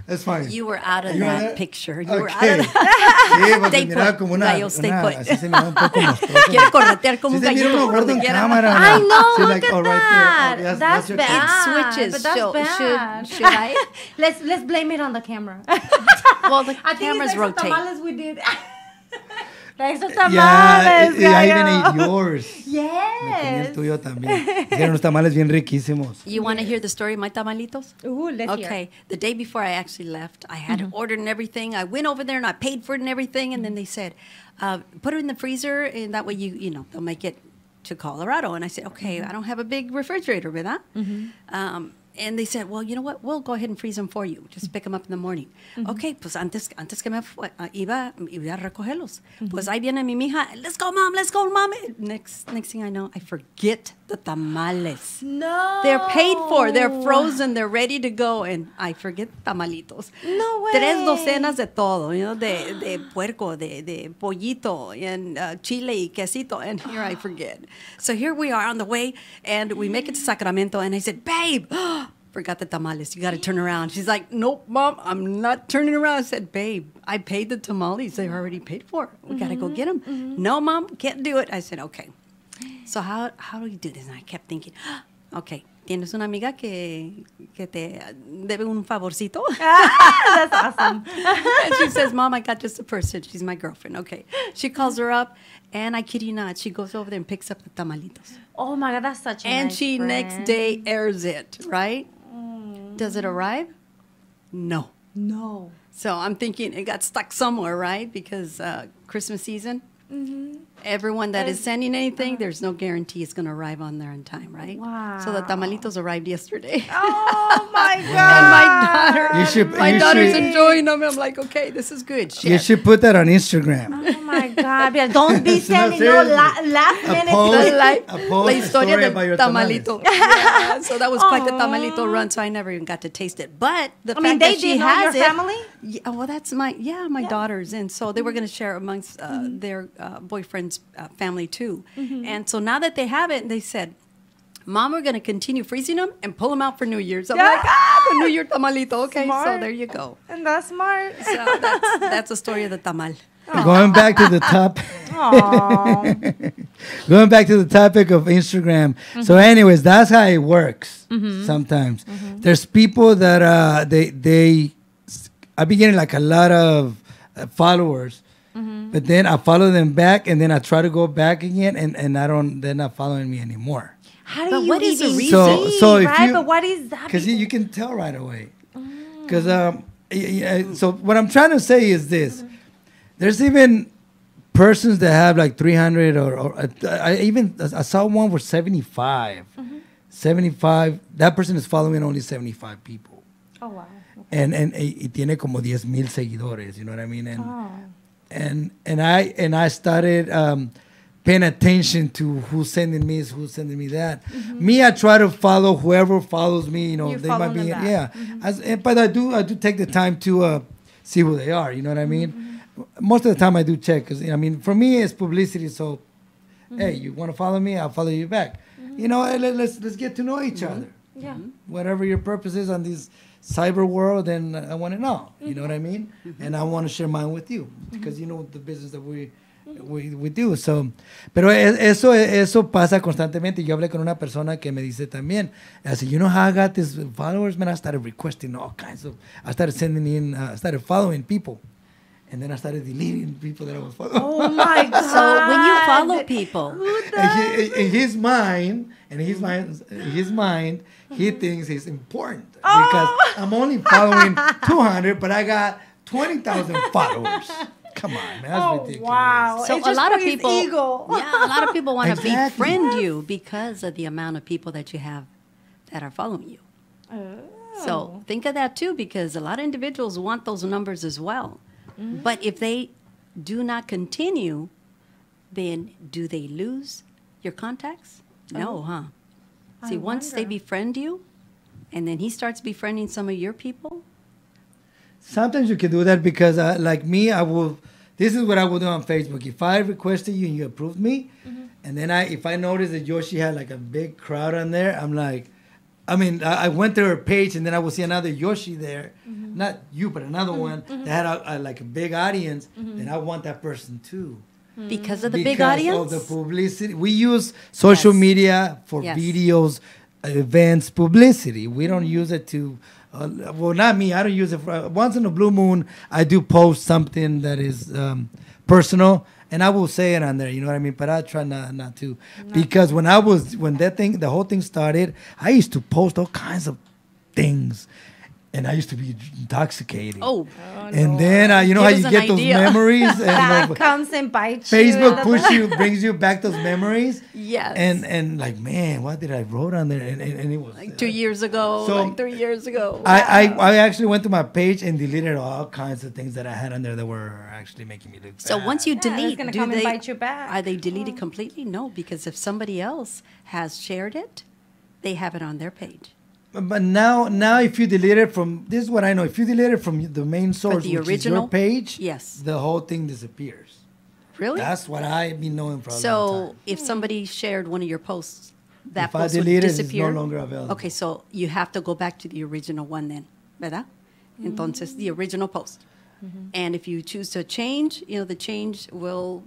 [SPEAKER 9] That's fine.
[SPEAKER 7] you were out of
[SPEAKER 9] You
[SPEAKER 7] that
[SPEAKER 9] wanna-
[SPEAKER 7] picture. You were out
[SPEAKER 9] Okay.
[SPEAKER 7] of that.
[SPEAKER 9] Sí, porque
[SPEAKER 7] Stay
[SPEAKER 9] miraba
[SPEAKER 7] put,
[SPEAKER 9] como una,
[SPEAKER 7] gallo, stay put.
[SPEAKER 9] así se miraba un poco mostroso.
[SPEAKER 7] Quiere corretear como
[SPEAKER 9] Sí
[SPEAKER 7] un
[SPEAKER 9] se mira
[SPEAKER 7] gallito
[SPEAKER 9] uno
[SPEAKER 7] por
[SPEAKER 9] gordo
[SPEAKER 7] donde
[SPEAKER 9] en
[SPEAKER 7] quiera.
[SPEAKER 9] cámara.
[SPEAKER 8] I know.
[SPEAKER 9] Sí,
[SPEAKER 8] Look
[SPEAKER 9] like,
[SPEAKER 8] at
[SPEAKER 9] oh, right there.
[SPEAKER 8] that.
[SPEAKER 9] Oh,
[SPEAKER 8] that's
[SPEAKER 9] your
[SPEAKER 8] bad.
[SPEAKER 7] It switches.
[SPEAKER 8] But that's
[SPEAKER 7] So,
[SPEAKER 8] bad.
[SPEAKER 7] should I?
[SPEAKER 8] Let's blame it on the camera.
[SPEAKER 7] Well, the
[SPEAKER 8] I think
[SPEAKER 7] cameras
[SPEAKER 8] it's like
[SPEAKER 7] rotate.
[SPEAKER 8] tamales we did. Like some
[SPEAKER 9] Yeah,
[SPEAKER 8] tamales,
[SPEAKER 9] I even
[SPEAKER 8] gallo.
[SPEAKER 9] ate yours. Me comí
[SPEAKER 8] Yes.
[SPEAKER 9] el tuyo también. Eran unos tamales bien riquísimos.
[SPEAKER 7] You want to hear the story of my tamalitos?
[SPEAKER 8] Ooh, let's hear.
[SPEAKER 7] Okay, the day before I actually left, I had ordered and everything. I went over there and I paid for it and everything. And then they said, put it in the freezer, and that way they'll make it to Colorado. And I said, okay, I don't have a big refrigerator, ¿verdad? And they said, well, you know what? We'll go ahead and freeze them for you. Just pick them up in the morning. Okay, pues antes que me iba a recogerlos. Pues ahí viene mi mija. Let's go, mom. Next thing I know, I forget the tamales.
[SPEAKER 8] No.
[SPEAKER 7] They're paid for. They're frozen. They're ready to go. And I forget tamalitos.
[SPEAKER 8] No way.
[SPEAKER 7] 3 docenas de todo, de puerco, de pollito, and chile y quesito. And here I forget. So here we are on the way, and we make it to Sacramento. And I said, babe, forgot the tamales. You got to turn around. She's like, nope, Mom, I'm not turning around. I said, babe, I paid the tamales. They're already paid for. We got to go get them. No, Mom, can't do it. I said, okay. So how do we do this? And I kept thinking, okay, ¿tienes una amiga que te debe un favorcito?
[SPEAKER 8] That's awesome.
[SPEAKER 7] And she says, Mom, I got just a person. She's my girlfriend. Okay. She calls her up, and I kid you not, she goes over there and picks up the tamalitos.
[SPEAKER 8] Oh my God, that's such a
[SPEAKER 7] And
[SPEAKER 8] nice
[SPEAKER 7] she
[SPEAKER 8] friend.
[SPEAKER 7] next day airs it, right? Does it arrive? No.
[SPEAKER 8] No.
[SPEAKER 7] So I'm thinking it got stuck somewhere, right? Because Christmas season, everyone that is sending anything, there's no guarantee it's going to arrive on there in time, right?
[SPEAKER 8] Wow.
[SPEAKER 7] So the tamalitos arrived yesterday.
[SPEAKER 8] Oh my
[SPEAKER 7] And
[SPEAKER 8] God.
[SPEAKER 7] my daughter's enjoying them. I'm like, okay, this is good.
[SPEAKER 9] You
[SPEAKER 7] Chef.
[SPEAKER 9] should put that on Instagram.
[SPEAKER 8] Oh my God. Yeah, don't be
[SPEAKER 9] No,
[SPEAKER 8] sending
[SPEAKER 9] seriously.
[SPEAKER 8] last
[SPEAKER 9] A
[SPEAKER 8] minute.
[SPEAKER 9] post,
[SPEAKER 7] The life-
[SPEAKER 9] a post,
[SPEAKER 7] La
[SPEAKER 9] a
[SPEAKER 7] historia
[SPEAKER 9] story
[SPEAKER 7] del
[SPEAKER 9] about your
[SPEAKER 7] tamalito. Yeah, so that was quite the tamalito run, so I never even got to taste it. But the fact
[SPEAKER 8] they
[SPEAKER 7] that she
[SPEAKER 8] did know
[SPEAKER 7] has
[SPEAKER 8] your
[SPEAKER 7] it,
[SPEAKER 8] family?
[SPEAKER 7] Yeah, well, that's my daughters, and so they were going to share amongst their boyfriend's family too. And so now that they have it, they said, Mom, we're going to continue freezing them and pull them out for New Year's. I'm like, the New Year tamalito. Okay, so
[SPEAKER 8] Smart.
[SPEAKER 7] there you go.
[SPEAKER 8] And that's smart.
[SPEAKER 7] So that's the story of the tamal.
[SPEAKER 9] Going back to the top. Going back to the topic of Instagram. So, anyways, that's how it works. Sometimes there's people that I've been getting like a lot of followers, but then I follow them back, and then I try to go back again, and they're not following me anymore.
[SPEAKER 8] How do
[SPEAKER 7] But
[SPEAKER 8] you
[SPEAKER 7] what is the
[SPEAKER 8] even
[SPEAKER 7] reason?
[SPEAKER 8] see,
[SPEAKER 9] So if
[SPEAKER 8] right?
[SPEAKER 9] you-
[SPEAKER 8] But what is that?
[SPEAKER 9] Because you can tell right away. Because so what I'm trying to say is this: there's even persons that have like 300 or I saw one with 75. 75. That person is following only 75 people.
[SPEAKER 8] Oh, wow.
[SPEAKER 9] And y tiene como 10,000 seguidores. You know what I mean? and I started paying attention to who's sending me this, who's sending me that. Me, I try to follow whoever follows me. You know,
[SPEAKER 8] You
[SPEAKER 9] they
[SPEAKER 8] follow
[SPEAKER 9] might be
[SPEAKER 8] them back.
[SPEAKER 9] but I do take the time to see who they are. You know what I mean? Most of the time, I do check because I mean, for me, it's publicity. So, hey, you want to follow me? I'll follow you back. You know, let's get to know each other.
[SPEAKER 8] Yeah.
[SPEAKER 9] Whatever your purpose is on this cyber world, and I want to know. You know what I mean? And I want to share mine with you because you know the business that we do. So, pero eso pasa constantemente. Yo hablé con una persona que me dice también, I said, you know how I got these followers, man? I started requesting all kinds of, I started sending in, I started following people. And then I started deleting people that I was following.
[SPEAKER 8] Oh my God.
[SPEAKER 7] So when you follow people,
[SPEAKER 9] In his mind, he thinks he's important because I'm only following 200, but I got 20,000 followers. Come on, man, that's ridiculous.
[SPEAKER 8] Wow.
[SPEAKER 7] so
[SPEAKER 8] It's
[SPEAKER 7] a
[SPEAKER 8] just
[SPEAKER 7] lot
[SPEAKER 8] for
[SPEAKER 7] of
[SPEAKER 8] his
[SPEAKER 7] people,
[SPEAKER 8] ego.
[SPEAKER 7] yeah, a lot of people want to
[SPEAKER 9] Exactly.
[SPEAKER 7] befriend you because of the amount of people that you have that are following you. So think of that too, because a lot of individuals want those numbers as well. But if they do not continue, then do they lose your contacts? No, huh? See, once they befriend you, and then he starts befriending some of your people.
[SPEAKER 9] Sometimes you can do that because, like me, I will. This is what I will do on Facebook. If I requested you and you approved me, and then if I noticed that Yoshi had like a big crowd on there, I'm like, I went to her page and then I will see another Yoshi there, not you, but another one that had like a big audience. Then I want that person too.
[SPEAKER 7] Because of the big
[SPEAKER 9] Because
[SPEAKER 7] audience?
[SPEAKER 9] of the publicity. We use social
[SPEAKER 7] Yes.
[SPEAKER 9] media for
[SPEAKER 7] Yes.
[SPEAKER 9] videos, events, publicity. We don't use it to, well, not me. I don't use it for, once in a blue moon, I do post something that is personal, and I will say it on there, you know what I mean? But I try not to. Because when the whole thing started, I used to post all kinds of things. And I used to be intoxicated.
[SPEAKER 7] Oh.
[SPEAKER 9] And then, you know how
[SPEAKER 7] Give
[SPEAKER 9] you
[SPEAKER 7] us
[SPEAKER 9] get
[SPEAKER 7] an
[SPEAKER 9] those
[SPEAKER 7] idea.
[SPEAKER 9] memories? And,
[SPEAKER 8] That comes and bites you.
[SPEAKER 9] Facebook brings you back those memories.
[SPEAKER 7] Yes.
[SPEAKER 9] And like, man, what did I wrote on there? And it was
[SPEAKER 7] Like 2 years ago,
[SPEAKER 9] So-
[SPEAKER 7] like 3 years ago.
[SPEAKER 9] I actually went to my page and deleted all kinds of things that I had on there that were actually making me look
[SPEAKER 7] So
[SPEAKER 9] bad.
[SPEAKER 7] once you
[SPEAKER 8] Yeah, that's
[SPEAKER 7] delete,
[SPEAKER 8] gonna
[SPEAKER 7] do
[SPEAKER 8] come and
[SPEAKER 7] they
[SPEAKER 8] bite you back.
[SPEAKER 7] are they deleted completely? No, because if somebody else has shared it, they have it on their page.
[SPEAKER 9] But now if you delete it from, this is what I know, if you delete it from the main source,
[SPEAKER 7] the
[SPEAKER 9] which is
[SPEAKER 7] original?
[SPEAKER 9] your page,
[SPEAKER 7] Yes.
[SPEAKER 9] the whole thing disappears.
[SPEAKER 7] Really?
[SPEAKER 9] That's what I've been knowing for a long
[SPEAKER 7] So
[SPEAKER 9] time.
[SPEAKER 7] if somebody shared one of your posts, that
[SPEAKER 9] If I
[SPEAKER 7] post would
[SPEAKER 9] delete it, it's no
[SPEAKER 7] disappear.
[SPEAKER 9] longer available.
[SPEAKER 7] Okay, so you have to go back to the original one then, ¿verdad? Entonces, the original post. And if you choose to change, the change will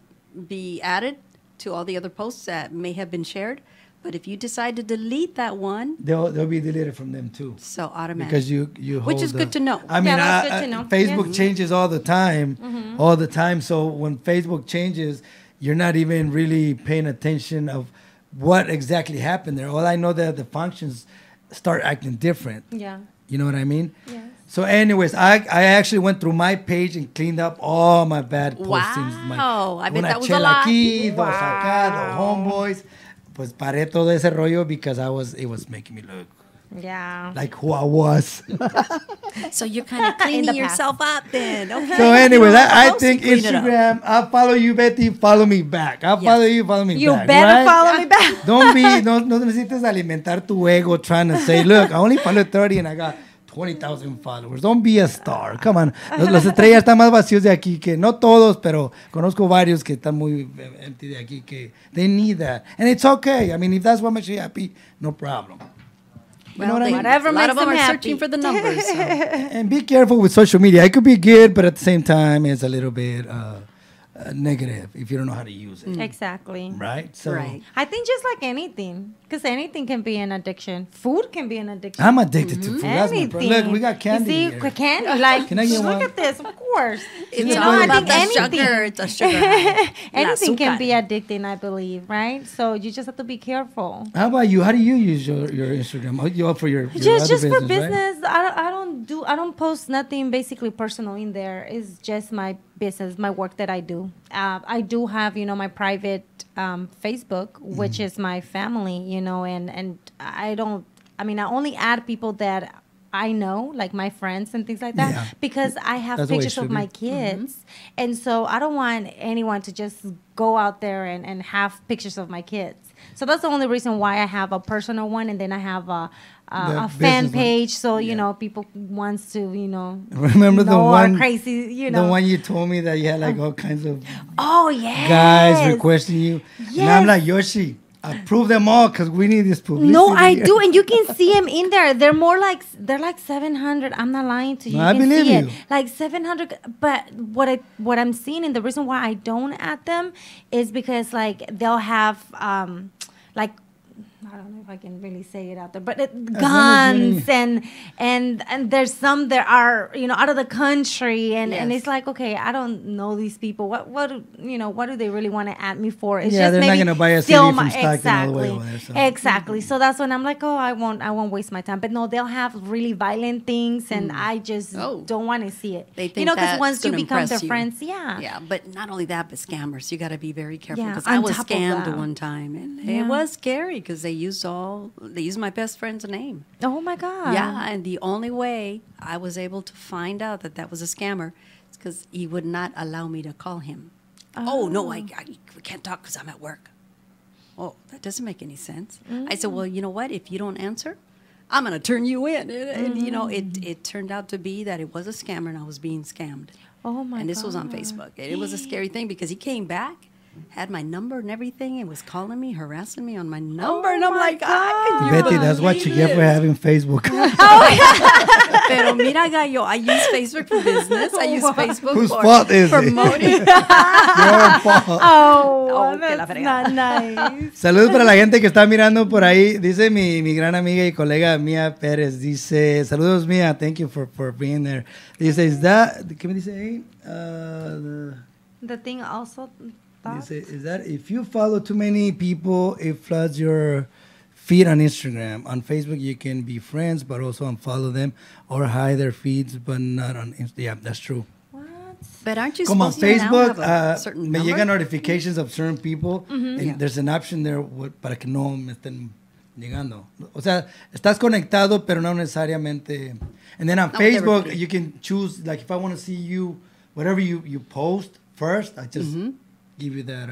[SPEAKER 7] be added to all the other posts that may have been shared. But if you decide to delete that one,
[SPEAKER 9] They'll be deleted from them too.
[SPEAKER 7] so automatic.
[SPEAKER 9] Because you
[SPEAKER 7] Which
[SPEAKER 9] hold
[SPEAKER 7] is good to know.
[SPEAKER 9] I mean,
[SPEAKER 8] that's good to know.
[SPEAKER 9] Facebook changes all the time, So when Facebook changes, you're not even really paying attention of what exactly happened there. All I know that the functions start acting different.
[SPEAKER 8] Yeah.
[SPEAKER 9] You know what I mean?
[SPEAKER 8] Yes.
[SPEAKER 9] So, anyways, I actually went through my page and cleaned up all my bad postings.
[SPEAKER 7] Wow, I bet
[SPEAKER 9] una
[SPEAKER 7] that was a
[SPEAKER 9] chela
[SPEAKER 7] lot.
[SPEAKER 9] aquí, dos acá, los homeboys. Pues paré todo ese rollo because it was making me look
[SPEAKER 8] Yeah.
[SPEAKER 9] like who I was.
[SPEAKER 7] So you're kind of
[SPEAKER 8] In
[SPEAKER 7] cleaning
[SPEAKER 8] the past.
[SPEAKER 7] yourself up then. Okay.
[SPEAKER 9] So anyways, I
[SPEAKER 7] Post
[SPEAKER 9] think
[SPEAKER 7] and clean it up.
[SPEAKER 9] Instagram, I'll follow you, Betty, follow me back. I'll follow you, follow me
[SPEAKER 8] You
[SPEAKER 9] back.
[SPEAKER 8] better
[SPEAKER 9] right?
[SPEAKER 8] follow me back.
[SPEAKER 9] No necesites alimentar tu ego trying to say, look, I only follow 30 and I got 20,000 followers. Don't be a star. Come on. Los estrellas están más vacíos de aquí que, no todos, pero conozco varios que están muy empty de aquí que they need that. And it's okay. I mean, if that's what makes you happy, no problem. You know what I mean?
[SPEAKER 8] Whatever
[SPEAKER 7] a lot
[SPEAKER 8] makes
[SPEAKER 7] of them
[SPEAKER 8] them
[SPEAKER 7] are
[SPEAKER 8] happy.
[SPEAKER 7] searching for the numbers. So.
[SPEAKER 9] And be careful with social media. It could be good, but at the same time, it's a little bit negative if you don't know how to use it.
[SPEAKER 8] Exactly.
[SPEAKER 9] Right? So
[SPEAKER 7] Right.
[SPEAKER 8] I think just like anything, because anything can be an addiction. Food can be an addiction.
[SPEAKER 9] I'm addicted to food. That's my
[SPEAKER 8] Anything.
[SPEAKER 9] problem. Look, we got candy
[SPEAKER 8] You
[SPEAKER 9] here.
[SPEAKER 8] see, candy. Like,
[SPEAKER 9] Can I get
[SPEAKER 8] look
[SPEAKER 9] one?
[SPEAKER 8] at this. Of course.
[SPEAKER 7] It's
[SPEAKER 8] You
[SPEAKER 7] all
[SPEAKER 8] know, I
[SPEAKER 7] about
[SPEAKER 8] think
[SPEAKER 7] the
[SPEAKER 8] anything.
[SPEAKER 7] sugar. It's a sugar high.
[SPEAKER 8] Anything can
[SPEAKER 7] azúcar.
[SPEAKER 8] be addicting, I believe, right? So you just have to be careful.
[SPEAKER 9] How about you? How do you use your Instagram? Oh, you for your
[SPEAKER 8] Just
[SPEAKER 9] other
[SPEAKER 8] for
[SPEAKER 9] right?
[SPEAKER 8] business. I don't post nothing basically personal in there. It's just my business, my work that I do. I do have my private Facebook, which
[SPEAKER 9] Mm-hmm.
[SPEAKER 8] is my family, and I only add people that I know, like my friends and things like that,
[SPEAKER 9] Yeah.
[SPEAKER 8] because I have
[SPEAKER 9] That's the way it
[SPEAKER 8] pictures of
[SPEAKER 9] should
[SPEAKER 8] my
[SPEAKER 9] be.
[SPEAKER 8] kids. And so I don't want anyone to just go out there and have pictures of my kids. So that's the only reason why I have a personal one, and then I have a
[SPEAKER 9] The
[SPEAKER 8] fan
[SPEAKER 9] business one.
[SPEAKER 8] page. So, you
[SPEAKER 9] Yeah.
[SPEAKER 8] know, people wants to,
[SPEAKER 9] Remember the
[SPEAKER 8] know our
[SPEAKER 9] one
[SPEAKER 8] crazy,
[SPEAKER 9] the one you told me that you had like all kinds of
[SPEAKER 8] Oh, yeah.
[SPEAKER 9] guys requesting you. And I'm
[SPEAKER 8] Yes.
[SPEAKER 9] like, Yoshi, approve them all because we need this publicity.
[SPEAKER 8] No, I do, and you can see them in there. They're like 700. I'm not lying to you.
[SPEAKER 9] No,
[SPEAKER 8] You
[SPEAKER 9] I
[SPEAKER 8] can
[SPEAKER 9] believe
[SPEAKER 8] see
[SPEAKER 9] you.
[SPEAKER 8] it. Like 700. But what I'm seeing, and the reason why I don't add them is because like they'll have like. I don't know if I can really say it out there, but guns and there's some that are out of the country and
[SPEAKER 7] Yes.
[SPEAKER 8] it's like, okay, I don't know these people. What do they really want to add me for? It's
[SPEAKER 9] Yeah,
[SPEAKER 8] just
[SPEAKER 9] they're not
[SPEAKER 8] maybe
[SPEAKER 9] gonna buy a CD
[SPEAKER 8] steal
[SPEAKER 9] from Stockton all the way over there, so.
[SPEAKER 8] Exactly. So that's when I'm like, oh, I won't waste my time. But no, they'll have really violent things, and I just don't want to see it.
[SPEAKER 7] They think
[SPEAKER 8] because
[SPEAKER 7] that's
[SPEAKER 8] once you
[SPEAKER 7] gonna
[SPEAKER 8] become their
[SPEAKER 7] impress you.
[SPEAKER 8] friends, yeah.
[SPEAKER 7] Yeah, but not only that, but scammers. You got to be very careful
[SPEAKER 8] Yeah,
[SPEAKER 7] because I
[SPEAKER 8] on
[SPEAKER 7] was
[SPEAKER 8] top of
[SPEAKER 7] scammed
[SPEAKER 8] that.
[SPEAKER 7] one time, and
[SPEAKER 8] Yeah.
[SPEAKER 7] it was scary because they used my best friend's name.
[SPEAKER 8] Oh my God.
[SPEAKER 7] Yeah, and the only way I was able to find out that was a scammer is because he would not allow me to call him. Oh, no, we can't talk because I'm at work. Oh, that doesn't make any sense. I said, well, you know what? If you don't answer, I'm going to turn you in. And, it turned out to be that it was a scammer and I was being scammed.
[SPEAKER 8] Oh my God.
[SPEAKER 7] And this was on Facebook. And it was a scary thing because he came back, had my number and everything, and was calling me, harassing me on my number. And I'm like,
[SPEAKER 9] Betty, that's what you get for having Facebook.
[SPEAKER 7] Pero mira, gallo, I use Facebook for business. I use Facebook
[SPEAKER 9] Whose
[SPEAKER 7] for
[SPEAKER 9] fault is it?
[SPEAKER 7] promoting.
[SPEAKER 9] Your fault.
[SPEAKER 8] Oh,
[SPEAKER 7] que la
[SPEAKER 8] that's
[SPEAKER 7] fregada.
[SPEAKER 8] not nice.
[SPEAKER 9] Saludos para la gente que está mirando por ahí. Dice mi gran amiga y colega Mia Pérez. Dice, saludos Mia, thank you for being there. Dice, is that, ¿qué me dice ahí?
[SPEAKER 8] The thing also.
[SPEAKER 9] Dice, is that if you follow too many people, it floods your feed on Instagram. On Facebook, you can be friends, but also unfollow them or hide their feeds, but not on Instagram. Yeah, that's true.
[SPEAKER 7] But aren't you
[SPEAKER 9] Como on
[SPEAKER 7] supposed to now
[SPEAKER 9] Facebook,
[SPEAKER 7] have a certain
[SPEAKER 9] me
[SPEAKER 7] number?
[SPEAKER 9] llegan notifications of certain people, and
[SPEAKER 7] Yeah.
[SPEAKER 9] there's an option there para que no me estén llegando. O sea, estás conectado, pero no necesariamente. And then on
[SPEAKER 7] Not with
[SPEAKER 9] Facebook,
[SPEAKER 7] everybody.
[SPEAKER 9] you can choose, like if I want to see you, whatever you post first, I just give you that,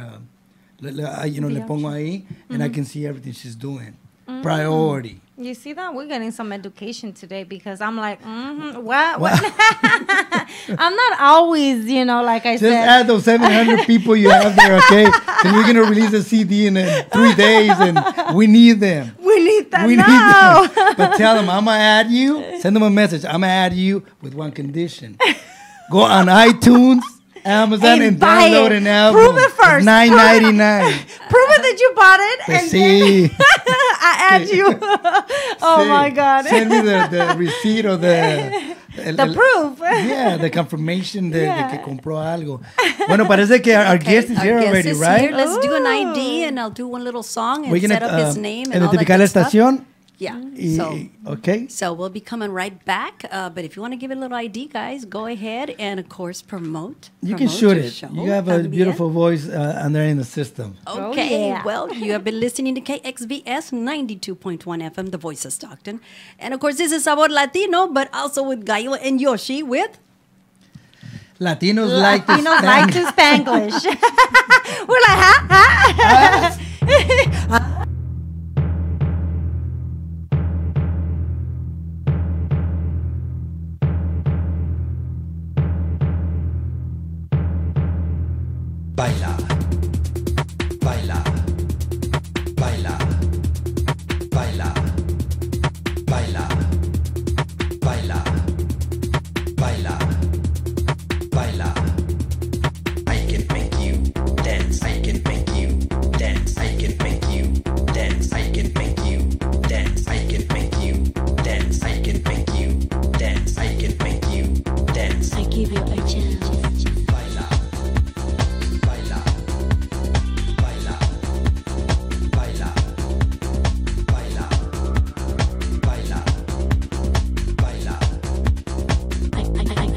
[SPEAKER 9] le pongo ahí, and I can see everything she's doing. Priority.
[SPEAKER 8] You see that? We're getting some education today because I'm like, what? I'm not always, like I
[SPEAKER 9] Just
[SPEAKER 8] said.
[SPEAKER 9] add those 700 people you have there, okay? And we're going to release a CD in 3 days, and we need them.
[SPEAKER 8] We need that
[SPEAKER 9] We
[SPEAKER 8] now.
[SPEAKER 9] need them. But tell them, I'm going to add you. Send them a message. I'm going to add you with one condition. Go on iTunes, Amazon, and
[SPEAKER 8] buy
[SPEAKER 9] download
[SPEAKER 8] it.
[SPEAKER 9] an album.
[SPEAKER 8] Prove it first.
[SPEAKER 9] $9.99.
[SPEAKER 8] Prove it that you bought it,
[SPEAKER 9] Pues
[SPEAKER 8] and
[SPEAKER 9] sí.
[SPEAKER 8] then I add you. Oh
[SPEAKER 9] Sí.
[SPEAKER 8] my God.
[SPEAKER 9] Send me the receipt or the
[SPEAKER 8] proof.
[SPEAKER 9] Yeah, the confirmation de que compró algo. Bueno, parece que our guest is here
[SPEAKER 7] Our guest
[SPEAKER 9] already,
[SPEAKER 7] is
[SPEAKER 9] right?
[SPEAKER 7] here. Let's do an ID, and I'll do one little song and
[SPEAKER 9] We're
[SPEAKER 7] set
[SPEAKER 9] gonna
[SPEAKER 7] up his name and all that
[SPEAKER 9] identificar
[SPEAKER 7] good
[SPEAKER 9] la
[SPEAKER 7] stuff.
[SPEAKER 9] estación.
[SPEAKER 7] Yeah.
[SPEAKER 9] Okay.
[SPEAKER 7] So we'll be coming right back. But if you want to give it a little ID, guys, go ahead and, of course, promote.
[SPEAKER 9] You can
[SPEAKER 7] promote
[SPEAKER 9] shoot
[SPEAKER 7] your
[SPEAKER 9] it.
[SPEAKER 7] show.
[SPEAKER 9] You have a
[SPEAKER 7] También.
[SPEAKER 9] beautiful voice under in the system.
[SPEAKER 7] Okay,
[SPEAKER 8] yeah.
[SPEAKER 7] well, you have been listening to KXVS 92.1 FM, the voice of Stockton. And, of course, this is Sabor Latino, but also with Gallo and Yoshi with...
[SPEAKER 9] Latinos like to
[SPEAKER 8] Latinos like to Spanglish. We're like, huh?
[SPEAKER 10] Baila, baila, baila, baila, baila, baila, baila, baila. I can make you dance. I can make you dance. I can make you dance. I can make you dance. I can make you dance. I can make you dance. I can make you dance.
[SPEAKER 4] I give you a chance.
[SPEAKER 10] Baila, baila, baila, baila, baila, baila, baila.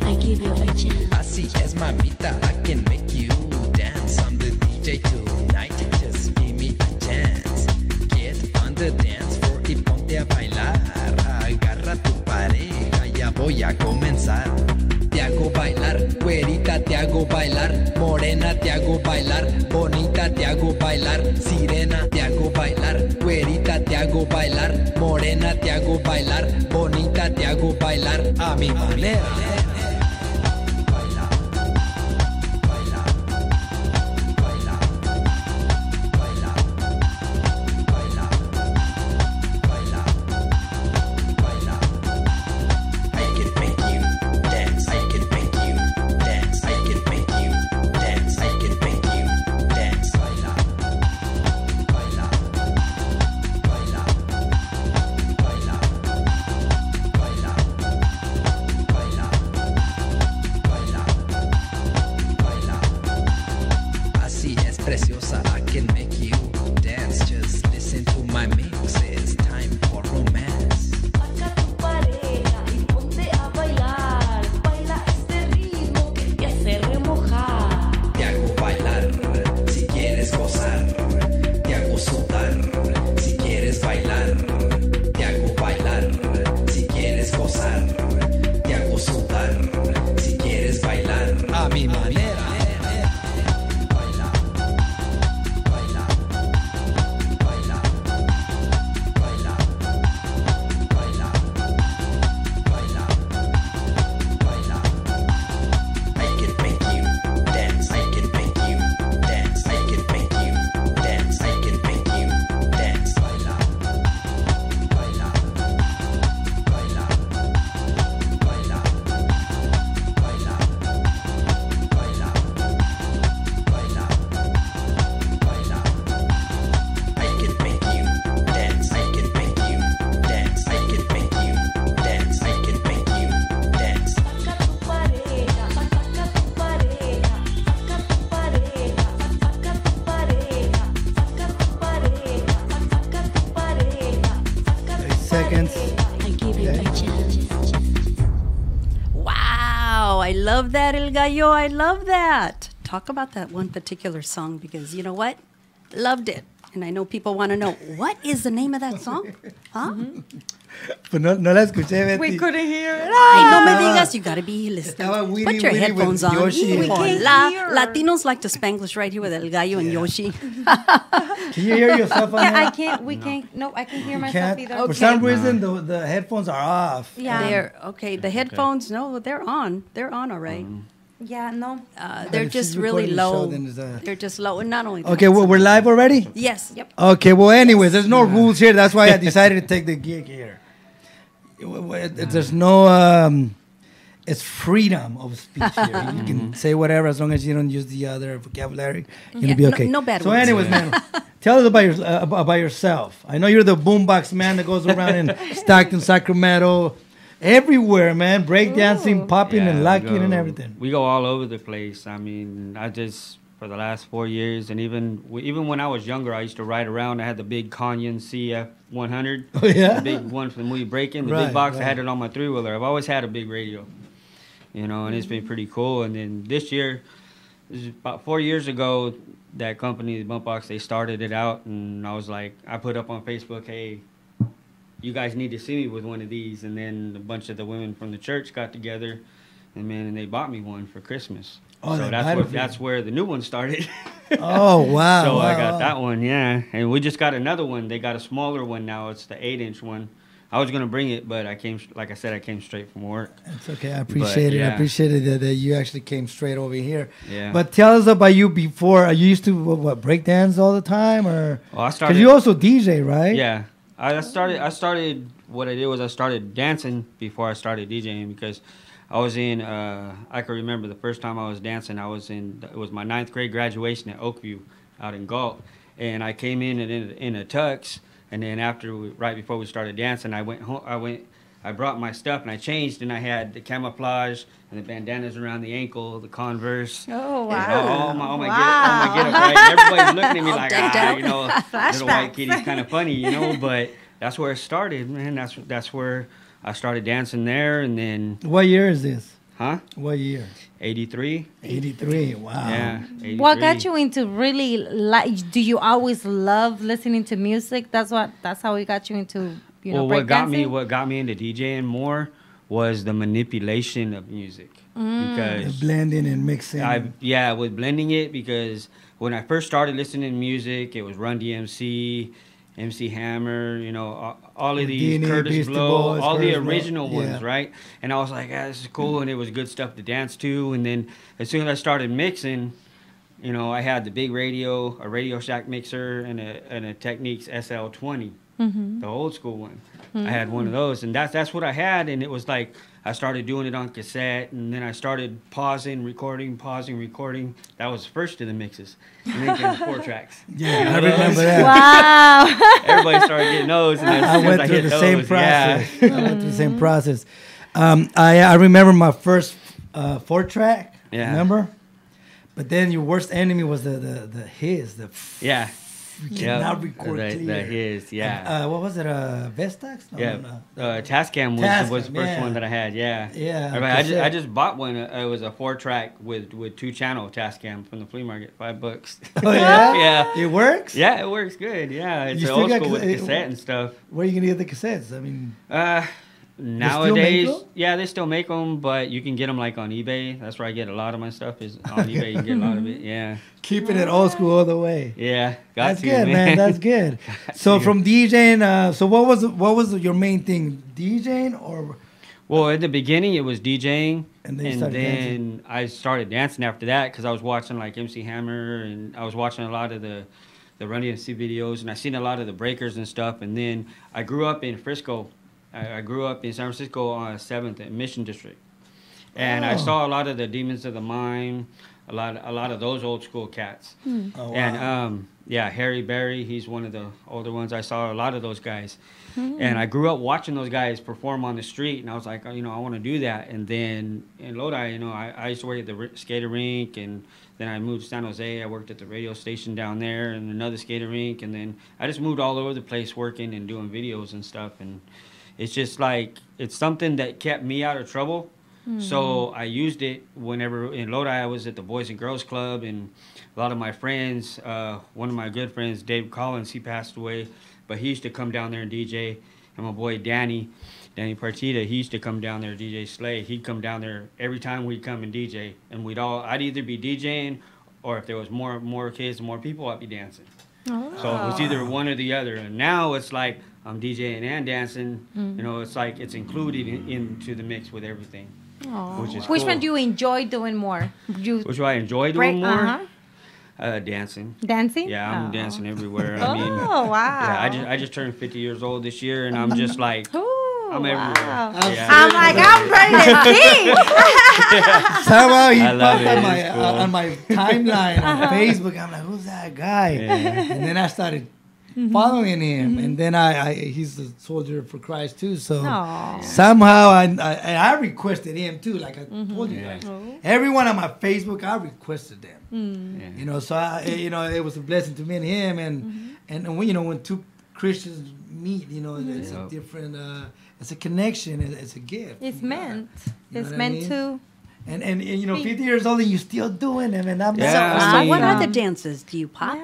[SPEAKER 4] I give you a chance.
[SPEAKER 3] Así es, mamita, I can make you dance. I'm the DJ tonight, just give me a chance. Get on the dance floor y ponte a bailar. Agarra tu pareja
[SPEAKER 10] a comenzar. Te hago bailar, güerita te hago bailar, morena te hago bailar, bonita te hago bailar, sirena te hago bailar, güerita te hago bailar, morena te hago bailar, bonita te hago bailar a mi manera. Preciosa, I can make you dance. Just listen to my mix. It's time for romance.
[SPEAKER 2] Saca tu pareja y ponte a bailar. Baila este ritmo que te hace remojar.
[SPEAKER 10] Te hago bailar si quieres gozar. Te hago sudar si quieres bailar. Te hago bailar si quieres gozar. Te hago sudar si quieres bailar a mi manera.
[SPEAKER 7] Wow, I love that, El Gallo. I love that. Talk about that one particular song because you know what? Loved it. And I know people want to know, what is the name of that song? Huh?
[SPEAKER 9] Pues no la escuché, Betty.
[SPEAKER 8] We couldn't hear it.
[SPEAKER 7] Ay, no me digas, you got to be listening.
[SPEAKER 9] Estaba Willy,
[SPEAKER 7] Put your
[SPEAKER 9] Willy
[SPEAKER 7] headphones
[SPEAKER 9] with
[SPEAKER 7] on.
[SPEAKER 9] Yoshi.
[SPEAKER 8] We can't hear.
[SPEAKER 7] Latinos like to Spanglish right here with El Gallo and Yoshi.
[SPEAKER 9] Can you hear yourself on
[SPEAKER 8] Yeah,
[SPEAKER 9] that?
[SPEAKER 8] I can't. We can't. No, I can't hear myself
[SPEAKER 9] Can't?
[SPEAKER 8] either.
[SPEAKER 9] For some reason, the headphones are off.
[SPEAKER 8] Yeah.
[SPEAKER 7] They're, okay, the headphones, no, they're on. They're on all right.
[SPEAKER 8] Yeah. No.
[SPEAKER 7] They're
[SPEAKER 9] if
[SPEAKER 7] just
[SPEAKER 9] she's
[SPEAKER 7] really
[SPEAKER 9] recording the show,
[SPEAKER 7] low.
[SPEAKER 9] then it's,
[SPEAKER 7] They're just low. And not only that.
[SPEAKER 9] Okay, well, we're live already?
[SPEAKER 7] Yes. Yep.
[SPEAKER 9] Okay, well, anyways, there's no rules here. That's why I decided to take the gig here. There's no, it's freedom of speech here. You can say whatever as long as you don't use the other vocabulary. You're
[SPEAKER 7] Yeah,
[SPEAKER 9] going to be okay.
[SPEAKER 7] no bad
[SPEAKER 9] So
[SPEAKER 7] words.
[SPEAKER 9] anyways, man, tell us about yourself. I know you're the boombox man that goes around in Stockton, Sacramento, everywhere, man. Breakdancing, popping, and locking and everything.
[SPEAKER 11] We go all over the place. I mean, I just for the last 4 years, and even when I was younger, I used to ride around. I had the big Canyon CF 100,
[SPEAKER 9] Oh, yeah?
[SPEAKER 11] the big one from the movie Breaking, the
[SPEAKER 9] Right,
[SPEAKER 11] big box.
[SPEAKER 9] right.
[SPEAKER 11] I had it on my 3-wheeler. I've always had a big radio, and it's been pretty cool. And then this year, this is about 4 years ago, that company, the Bump Box, they started it out, and I was like, I put up on Facebook, hey, you guys need to see me with one of these. And then a bunch of the women from the church got together, and they bought me one for Christmas.
[SPEAKER 9] Oh,
[SPEAKER 11] so that's where the new one started.
[SPEAKER 9] Oh, wow.
[SPEAKER 11] So I
[SPEAKER 9] wow,
[SPEAKER 11] got
[SPEAKER 9] wow.
[SPEAKER 11] that one, yeah. And we just got another one. They got a smaller one now. It's the 8-inch one. I was gonna bring it, but I came straight from work.
[SPEAKER 9] It's okay. I appreciate it. I
[SPEAKER 11] yeah.
[SPEAKER 9] appreciate it that you actually came straight over here.
[SPEAKER 11] Yeah.
[SPEAKER 9] But tell us about you before. You used to what break dance all the time, or
[SPEAKER 11] Well, I
[SPEAKER 9] because
[SPEAKER 11] started.
[SPEAKER 9] you also DJ, right?
[SPEAKER 11] Yeah, I started. What I did was I started dancing before I started DJing because I was in. I can remember the first time I was dancing. I was in. It was my 9th grade graduation at Oakview, out in Galt, and I came in a tux. And then right before we started dancing, I went home. I brought my stuff and I changed, and I had the camouflage and the bandanas around the ankle, the Converse.
[SPEAKER 8] Oh,
[SPEAKER 11] and
[SPEAKER 8] wow.
[SPEAKER 11] all my get up, right? Everybody's looking at me like,
[SPEAKER 7] decked out.
[SPEAKER 11] little white kitty's kind of funny, but that's where it started, man. That's where I started dancing there, and then,
[SPEAKER 9] What year is this?
[SPEAKER 11] huh?
[SPEAKER 9] What year?
[SPEAKER 11] 83.
[SPEAKER 9] 83. Wow.
[SPEAKER 11] Yeah. 83.
[SPEAKER 8] What got you into really like? Do you always love listening to music? That's how it got you into
[SPEAKER 11] Well, what got
[SPEAKER 8] breakdancing?
[SPEAKER 11] me into DJing more was the manipulation of music. Because
[SPEAKER 9] The blending and mixing.
[SPEAKER 11] with blending it, because when I first started listening to music, it was Run DMC, MC Hammer, you know, all of these,
[SPEAKER 9] Houdini,
[SPEAKER 11] Curtis
[SPEAKER 9] Beastie
[SPEAKER 11] Blow,
[SPEAKER 9] Boys,
[SPEAKER 11] all the
[SPEAKER 9] Curtis Blow,
[SPEAKER 11] original ones,
[SPEAKER 9] yeah.
[SPEAKER 11] right? And I was like, this is cool, and it was good stuff to dance to. And then as soon as I started mixing, you know, I had the big radio, a Radio Shack mixer, and a Technics SL20, the old school one. I had one of those, and that's what I had, and it was like I started doing it on cassette, and then I started pausing, recording. That was first of the mixes, and then came the 4 tracks.
[SPEAKER 9] Yeah, I remember that.
[SPEAKER 8] Wow.
[SPEAKER 11] Everybody started getting those, and
[SPEAKER 9] I went through the same process. I went through the same process. I remember my first 4-track.
[SPEAKER 11] Yeah.
[SPEAKER 9] Remember? But then your worst enemy was the his.
[SPEAKER 11] Yeah.
[SPEAKER 9] You cannot record
[SPEAKER 11] the
[SPEAKER 9] clear.
[SPEAKER 11] his, yeah.
[SPEAKER 9] What was it? Vestax? No.
[SPEAKER 11] Tascam was the first one that I had. Yeah.
[SPEAKER 9] Yeah.
[SPEAKER 11] I just bought one. It was a 4-track with 2-channel Tascam from the flea market, $5.
[SPEAKER 9] Oh yeah.
[SPEAKER 11] Yeah.
[SPEAKER 9] It works.
[SPEAKER 11] Yeah, it works good. Yeah, it's
[SPEAKER 9] You
[SPEAKER 11] old
[SPEAKER 9] still
[SPEAKER 11] school
[SPEAKER 9] got
[SPEAKER 11] with cassette and stuff.
[SPEAKER 9] Where are you gonna get the cassettes? I mean.
[SPEAKER 11] Nowadays,
[SPEAKER 9] them?
[SPEAKER 11] yeah, they still make them, but you can get them like on eBay. That's where I get a lot of my stuff. Is on eBay. You can get a lot of it. Yeah.
[SPEAKER 9] Keeping it old school all the way.
[SPEAKER 11] Yeah,
[SPEAKER 9] That's good, man. That's good. So from DJing, so what was your main thing? DJing or?
[SPEAKER 11] Well, at the beginning it was DJing,
[SPEAKER 9] And then you started dancing.
[SPEAKER 11] I started dancing after that because I was watching like MC Hammer, and I was watching a lot of the Run DMC videos, and I seen a lot of the breakers and stuff. And then I grew up in Frisco. I grew up in San Francisco on 7th at Mission District, and I saw a lot of the Demons of the Mime, a lot of those old school cats.
[SPEAKER 9] Oh, wow.
[SPEAKER 11] And Harry Berry, he's one of the older ones. I saw a lot of those guys, and I grew up watching those guys perform on the street, and I was like, I want to do that. And then in Lodi, I used to work at the skater rink, and then I moved to San Jose. I worked at the radio station down there and another skater rink, and then I just moved all over the place working and doing videos and stuff. And it's just like, it's something that kept me out of trouble. So I used it whenever in Lodi I was at the Boys and Girls Club, and a lot of my friends, one of my good friends, Dave Collins, he passed away, but he used to come down there and DJ. And my boy Danny Partita, he used to come down there and DJ Slay. He'd come down there every time we'd come and DJ, and I'd either be DJing, or if there was more kids and more people, I'd be dancing. So it was either one or the other. And now it's like I'm DJing and dancing. It's like it's included into the mix with everything. Which is
[SPEAKER 8] Which
[SPEAKER 11] cool.
[SPEAKER 8] one do you enjoy doing more?
[SPEAKER 11] Which one I enjoy doing more? Dancing.
[SPEAKER 8] Dancing?
[SPEAKER 11] Yeah, I'm dancing everywhere.
[SPEAKER 8] Oh,
[SPEAKER 11] I mean,
[SPEAKER 8] wow.
[SPEAKER 11] Yeah, I just turned 50 years old this year, and I'm just like, I'm everywhere. Yeah.
[SPEAKER 8] I'm like, I'm ready to see.
[SPEAKER 9] Somehow he
[SPEAKER 11] I love
[SPEAKER 9] popped
[SPEAKER 11] it. It's cool.
[SPEAKER 9] on my timeline on Facebook. I'm like, who's that guy?
[SPEAKER 11] Yeah.
[SPEAKER 9] And then I started following him, and then he's a soldier for Christ too. So somehow I requested him too. Like I told you guys, everyone on my Facebook, I requested them. So it was a blessing to me and him, and when two Christians meet, it's a different. It's a connection. It's a gift.
[SPEAKER 8] It's meant.
[SPEAKER 9] You know
[SPEAKER 8] It's
[SPEAKER 9] what I
[SPEAKER 8] meant
[SPEAKER 9] mean?
[SPEAKER 8] to.
[SPEAKER 9] And 50 years old and you're still doing them, and I'm
[SPEAKER 11] Yeah.
[SPEAKER 7] So what are the dances? Do you pop?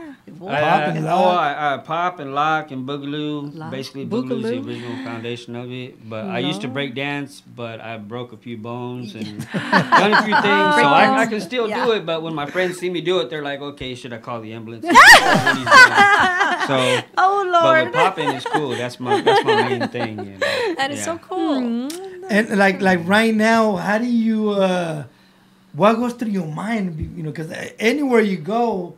[SPEAKER 11] I pop and lock and boogaloo.
[SPEAKER 7] Lock.
[SPEAKER 11] Basically, boogaloo is the
[SPEAKER 7] Boogaloo.
[SPEAKER 11] original foundation of it. But I used to break dance, but I broke a few bones and done a few things. So I can still do it. But when my friends see me do it, they're like, "Okay, should I call the ambulance?" So,
[SPEAKER 8] Oh
[SPEAKER 11] but
[SPEAKER 8] Lord.
[SPEAKER 11] with popping is cool. That's my main thing.
[SPEAKER 7] That is so cool.
[SPEAKER 9] And like right now, how do you? What goes through your mind? Because anywhere you go,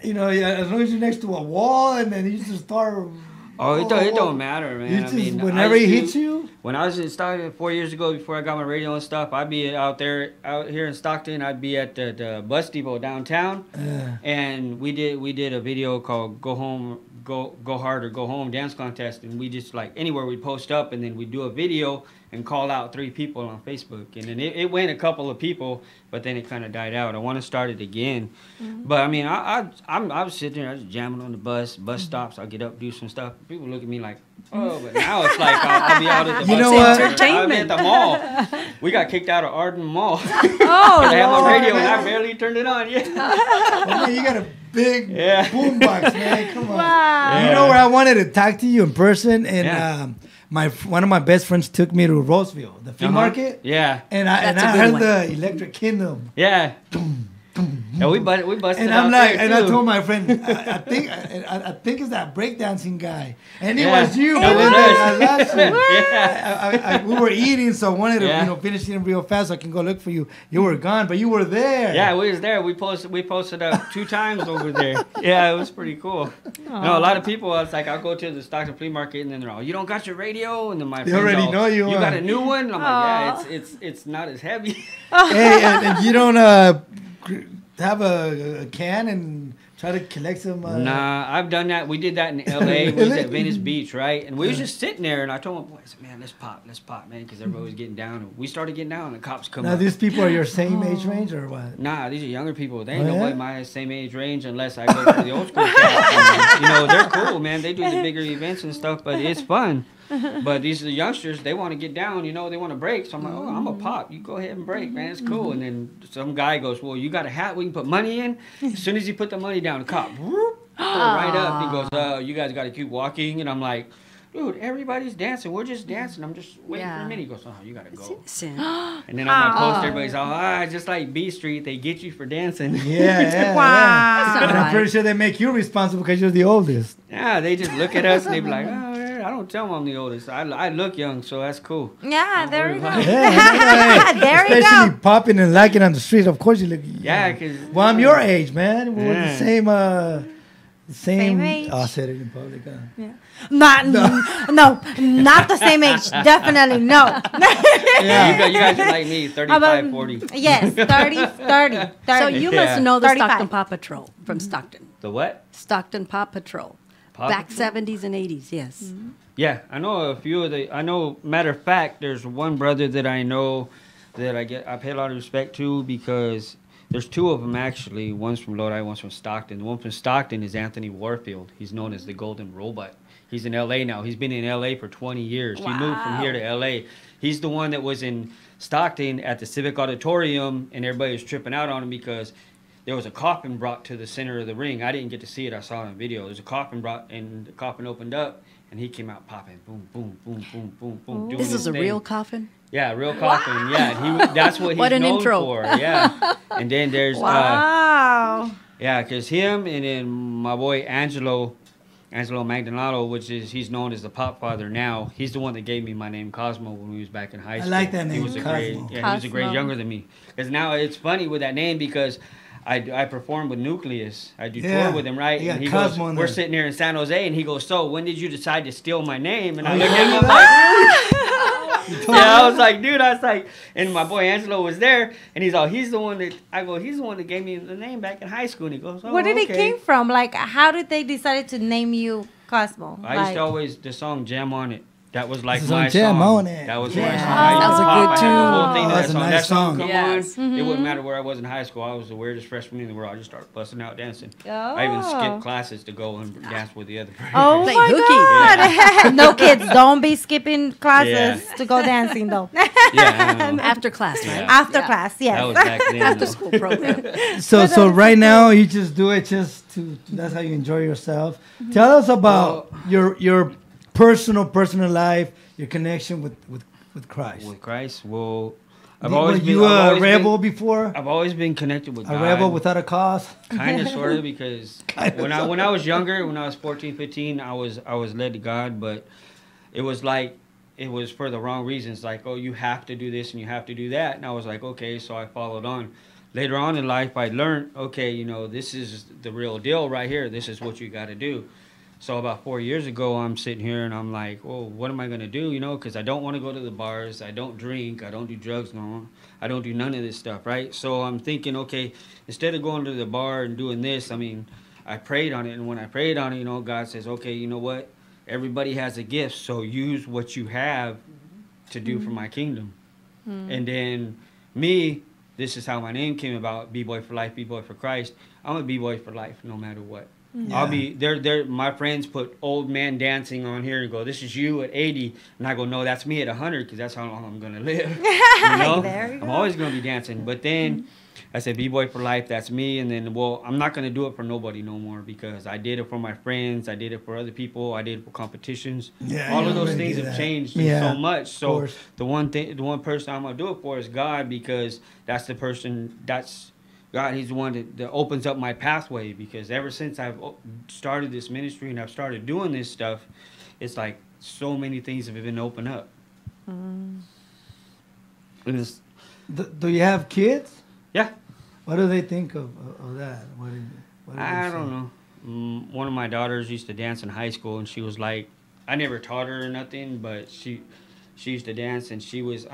[SPEAKER 9] as long as you're next to a wall, and then you just start.
[SPEAKER 11] Oh, it don't matter, man.
[SPEAKER 9] I mean, whenever it hits you.
[SPEAKER 11] When I was in Stockton 4 years ago, before I got my radio and stuff, I'd be out here in Stockton. I'd be at the bus depot downtown, and we did a video called "Go Home, Go Hard or Go Home" dance contest, and we just like anywhere we'd post up, and then we'd do a video and call out 3 people on Facebook, and then it went a couple of people, but then it kind of died out. I want to start it again, but I mean, I was sitting there, I was jamming on the bus stops. I'll get up, do some stuff. People look at me like, oh, but now it's like I'll be out at the bus. I'll be at the mall. We got kicked out of Arden Mall. I had my radio and I barely turned it on yet.
[SPEAKER 9] Man, you got a big boombox, man. Come on.
[SPEAKER 8] Wow.
[SPEAKER 9] You know where I wanted to talk to you in person, and one of my best friends took me to Roseville, the flea market.
[SPEAKER 11] Yeah.
[SPEAKER 9] And I
[SPEAKER 7] That's a good
[SPEAKER 9] heard
[SPEAKER 7] one.
[SPEAKER 9] the Electric Kingdom.
[SPEAKER 11] Yeah. Yeah, we busted
[SPEAKER 9] And
[SPEAKER 11] out
[SPEAKER 9] I'm like,
[SPEAKER 11] there,
[SPEAKER 9] and I
[SPEAKER 11] too.
[SPEAKER 9] told my friend, I think it's that breakdancing guy, and it
[SPEAKER 11] Yeah.
[SPEAKER 9] was you.
[SPEAKER 11] It
[SPEAKER 9] man.
[SPEAKER 11] was
[SPEAKER 9] I
[SPEAKER 11] us.
[SPEAKER 9] lost you.
[SPEAKER 11] Yeah.
[SPEAKER 9] We were eating, so I wanted to
[SPEAKER 11] Yeah.
[SPEAKER 9] finish eating real fast so I can go look for you. You were gone, but you were there.
[SPEAKER 11] Yeah, we was there. We posted up 2 times over there. Yeah, it was pretty cool. No, a lot of people. It's like I'll go to the Stockton flea market and then they're all, "You don't got your radio?" And then my
[SPEAKER 9] They
[SPEAKER 11] friends
[SPEAKER 9] already
[SPEAKER 11] all,
[SPEAKER 9] know you,
[SPEAKER 11] You
[SPEAKER 9] huh?
[SPEAKER 11] got a new one? And I'm like, yeah, it's not as heavy.
[SPEAKER 9] Hey, and you don't have a can and try to collect some.
[SPEAKER 11] Nah, I've done that. We did that in L.A. We was at Venice Beach, right? And we was just sitting there, and I told my boys, I said, "Man, let's pop, man," because everybody was getting down. And we started getting down, and the cops come
[SPEAKER 9] Now
[SPEAKER 11] up.
[SPEAKER 9] these people are your same age range or what?
[SPEAKER 11] Nah, these are younger people. They ain't
[SPEAKER 9] Oh,
[SPEAKER 11] nobody
[SPEAKER 9] yeah?
[SPEAKER 11] my same age range unless I go to the old school cats. You know, they're cool, man. They do the bigger events and stuff, but it's fun. But these are the youngsters. They want to get down. You know, they want to break. So I'm like, oh, I'm a pop. You go ahead and break, man. It's cool. And then some guy goes, well, you got a hat we can put money in? As soon as you put the money down, the cop, whoop, pull it right up. He goes, you guys got to keep walking. And I'm like, dude, everybody's dancing. We're just dancing. I'm just waiting for a minute. He goes, oh, you got to go. And then on my post, everybody's all, just like B Street, they get you for dancing.
[SPEAKER 9] Yeah.
[SPEAKER 8] Wow.
[SPEAKER 9] And I'm pretty sure they make you responsible because you're the oldest.
[SPEAKER 11] Yeah, they just look at us and they be like, oh, I don't tell them I'm the oldest. I look young, so that's cool.
[SPEAKER 8] Yeah, there we go.
[SPEAKER 9] Yeah,
[SPEAKER 8] There you
[SPEAKER 9] especially
[SPEAKER 8] go.
[SPEAKER 9] popping and liking on the street. Of course you look.
[SPEAKER 11] Yeah, because...
[SPEAKER 9] Well, I'm your age, man. We're the
[SPEAKER 11] Yeah.
[SPEAKER 9] same.
[SPEAKER 8] Same age.
[SPEAKER 9] Oh, I said it in public.
[SPEAKER 8] No, not the same age. Definitely no.
[SPEAKER 11] Yeah, you guys are like me, 35, 40.
[SPEAKER 8] Yes, 30.
[SPEAKER 7] So you
[SPEAKER 11] Yeah.
[SPEAKER 7] must know the
[SPEAKER 8] 35.
[SPEAKER 7] Stockton Paw Patrol from Stockton.
[SPEAKER 11] The what?
[SPEAKER 7] Stockton Paw Patrol.
[SPEAKER 11] Paw
[SPEAKER 7] Back
[SPEAKER 11] Patrol?
[SPEAKER 7] 70s and 80s, yes.
[SPEAKER 11] Yeah, I know a few of the... I know, matter of fact, there's one brother that I know that I pay a lot of respect to because... There's 2 of them, actually. One's from Lodi, one's from Stockton. The one from Stockton is Anthony Warfield. He's known as the Golden Robot. He's in L.A. now. He's been in L.A. for 20 years. He moved from here to L.A. He's the one that was in Stockton at the Civic Auditorium, and everybody was tripping out on him because there was a coffin brought to the center of the ring. I didn't get to see it. I saw it on video. There's a coffin brought, and the coffin opened up, and he came out popping. Boom, boom, boom, boom, boom, boom. doing
[SPEAKER 7] This
[SPEAKER 11] his
[SPEAKER 7] is a
[SPEAKER 11] thing.
[SPEAKER 7] real coffin?
[SPEAKER 11] Yeah, real coffin. Yeah, that's what he's
[SPEAKER 7] What an
[SPEAKER 11] known
[SPEAKER 7] intro.
[SPEAKER 11] for. Yeah, and then there's
[SPEAKER 8] Wow.
[SPEAKER 11] yeah, because him and then my boy Angelo Magdaleno, he's known as the Pop Father now. He's the one that gave me my name Cosmo when we was back in high school.
[SPEAKER 9] like that
[SPEAKER 11] He
[SPEAKER 9] name,
[SPEAKER 11] was a
[SPEAKER 9] Cosmo.
[SPEAKER 11] grade, he was a grade
[SPEAKER 8] Cosmo.
[SPEAKER 11] younger than me. Because now it's funny with that name because I perform with Nucleus. I do
[SPEAKER 9] Yeah.
[SPEAKER 11] tour with him, right?
[SPEAKER 9] You got
[SPEAKER 11] And he
[SPEAKER 9] Cosmo
[SPEAKER 11] goes,
[SPEAKER 9] in
[SPEAKER 11] we're
[SPEAKER 9] there.
[SPEAKER 11] sitting here in San Jose, and he goes, so when did you decide to steal my name? And I
[SPEAKER 9] Oh,
[SPEAKER 11] look
[SPEAKER 9] yeah?
[SPEAKER 11] at him, I'm like, yeah, I was like, dude, and my boy Angelo was there, and he's the one that gave me the name back in high school. And he goes, oh,
[SPEAKER 8] Where did
[SPEAKER 11] okay.
[SPEAKER 8] it came from? Like, how did they decide to name you Cosmo?
[SPEAKER 11] I used to always the song "Jam on It." That was like
[SPEAKER 9] This is
[SPEAKER 11] my
[SPEAKER 9] on Jam
[SPEAKER 11] song.
[SPEAKER 9] on It.
[SPEAKER 11] That was
[SPEAKER 7] Yeah.
[SPEAKER 11] my song.
[SPEAKER 7] Oh,
[SPEAKER 11] I used
[SPEAKER 7] that was
[SPEAKER 11] to
[SPEAKER 7] a
[SPEAKER 11] pop.
[SPEAKER 7] good
[SPEAKER 11] I had the whole
[SPEAKER 7] tune.
[SPEAKER 11] thing to
[SPEAKER 9] Oh,
[SPEAKER 11] that
[SPEAKER 9] that's a
[SPEAKER 11] song.
[SPEAKER 9] nice
[SPEAKER 11] That song
[SPEAKER 9] song.
[SPEAKER 11] come
[SPEAKER 7] Yes.
[SPEAKER 11] on. It wouldn't matter where I was in high school. I was the weirdest freshman in the world. I just started busting out dancing. I even
[SPEAKER 8] Oh.
[SPEAKER 11] skipped classes to go and dance with the other.
[SPEAKER 8] Oh
[SPEAKER 7] Play
[SPEAKER 8] my
[SPEAKER 7] hooky.
[SPEAKER 8] God! No kids, don't be skipping classes
[SPEAKER 11] Yeah.
[SPEAKER 8] to go dancing though.
[SPEAKER 11] Yeah, I know.
[SPEAKER 7] After class, right?
[SPEAKER 11] Yeah.
[SPEAKER 8] After class, yes.
[SPEAKER 11] That was back then.
[SPEAKER 7] After
[SPEAKER 11] though.
[SPEAKER 7] school program.
[SPEAKER 9] So right now you just do it just to that's how you enjoy yourself. Tell us about your personal life, your connection with Christ.
[SPEAKER 11] With Christ, well, I've
[SPEAKER 9] Were
[SPEAKER 11] always been.
[SPEAKER 9] you
[SPEAKER 11] I've
[SPEAKER 9] a
[SPEAKER 11] always
[SPEAKER 9] rebel
[SPEAKER 11] been,
[SPEAKER 9] before?
[SPEAKER 11] I've always been connected with
[SPEAKER 9] A
[SPEAKER 11] God.
[SPEAKER 9] rebel without a cause?
[SPEAKER 11] Kind of, sort of, because when I was younger, when I was 14, 15, I was led to God, but it was like, it was for the wrong reasons. Like, oh, you have to do this and you have to do that. And I was like, okay, so I followed on. Later on in life, I learned, okay, this is the real deal right here. This is what you got to do. So about 4 years ago, I'm sitting here and I'm like, well, what am I going to do? Because I don't want to go to the bars. I don't drink. I don't do drugs no more. I don't do none of this stuff, right? So I'm thinking, okay, instead of going to the bar and doing this, I prayed on it. And when I prayed on it, God says, okay, you know what? Everybody has a gift, so use what you have to do for my kingdom. And then me, this is how my name came about, B-Boy for Life, B-Boy for Christ. I'm a B-Boy for life, no matter what.
[SPEAKER 9] Yeah.
[SPEAKER 11] I'll be there. My friends put old man dancing on here and go, "This is you at 80," and I go, "No, that's me at 100 because that's how long I'm gonna live."
[SPEAKER 8] There you
[SPEAKER 11] I'm
[SPEAKER 8] go.
[SPEAKER 11] always gonna be dancing. But then, I said, B-Boy for life, that's me. And then, well, I'm not going to do it for nobody no more because I did it for my friends. I did it for other people. I did it for competitions.
[SPEAKER 9] Yeah,
[SPEAKER 11] all of those things have changed so much. So the one person I'm going to do it for is God, because that's the person, that's God. He's the one that opens up my pathway, because ever since I've started this ministry and I've started doing this stuff, it's like so many things have been opened up. And it's,
[SPEAKER 9] do you have kids?
[SPEAKER 11] Yeah.
[SPEAKER 9] What do they think of that? What do
[SPEAKER 11] I don't know. One of my daughters used to dance in high school, and she was like, I never taught her or nothing, but she used to dance, and she was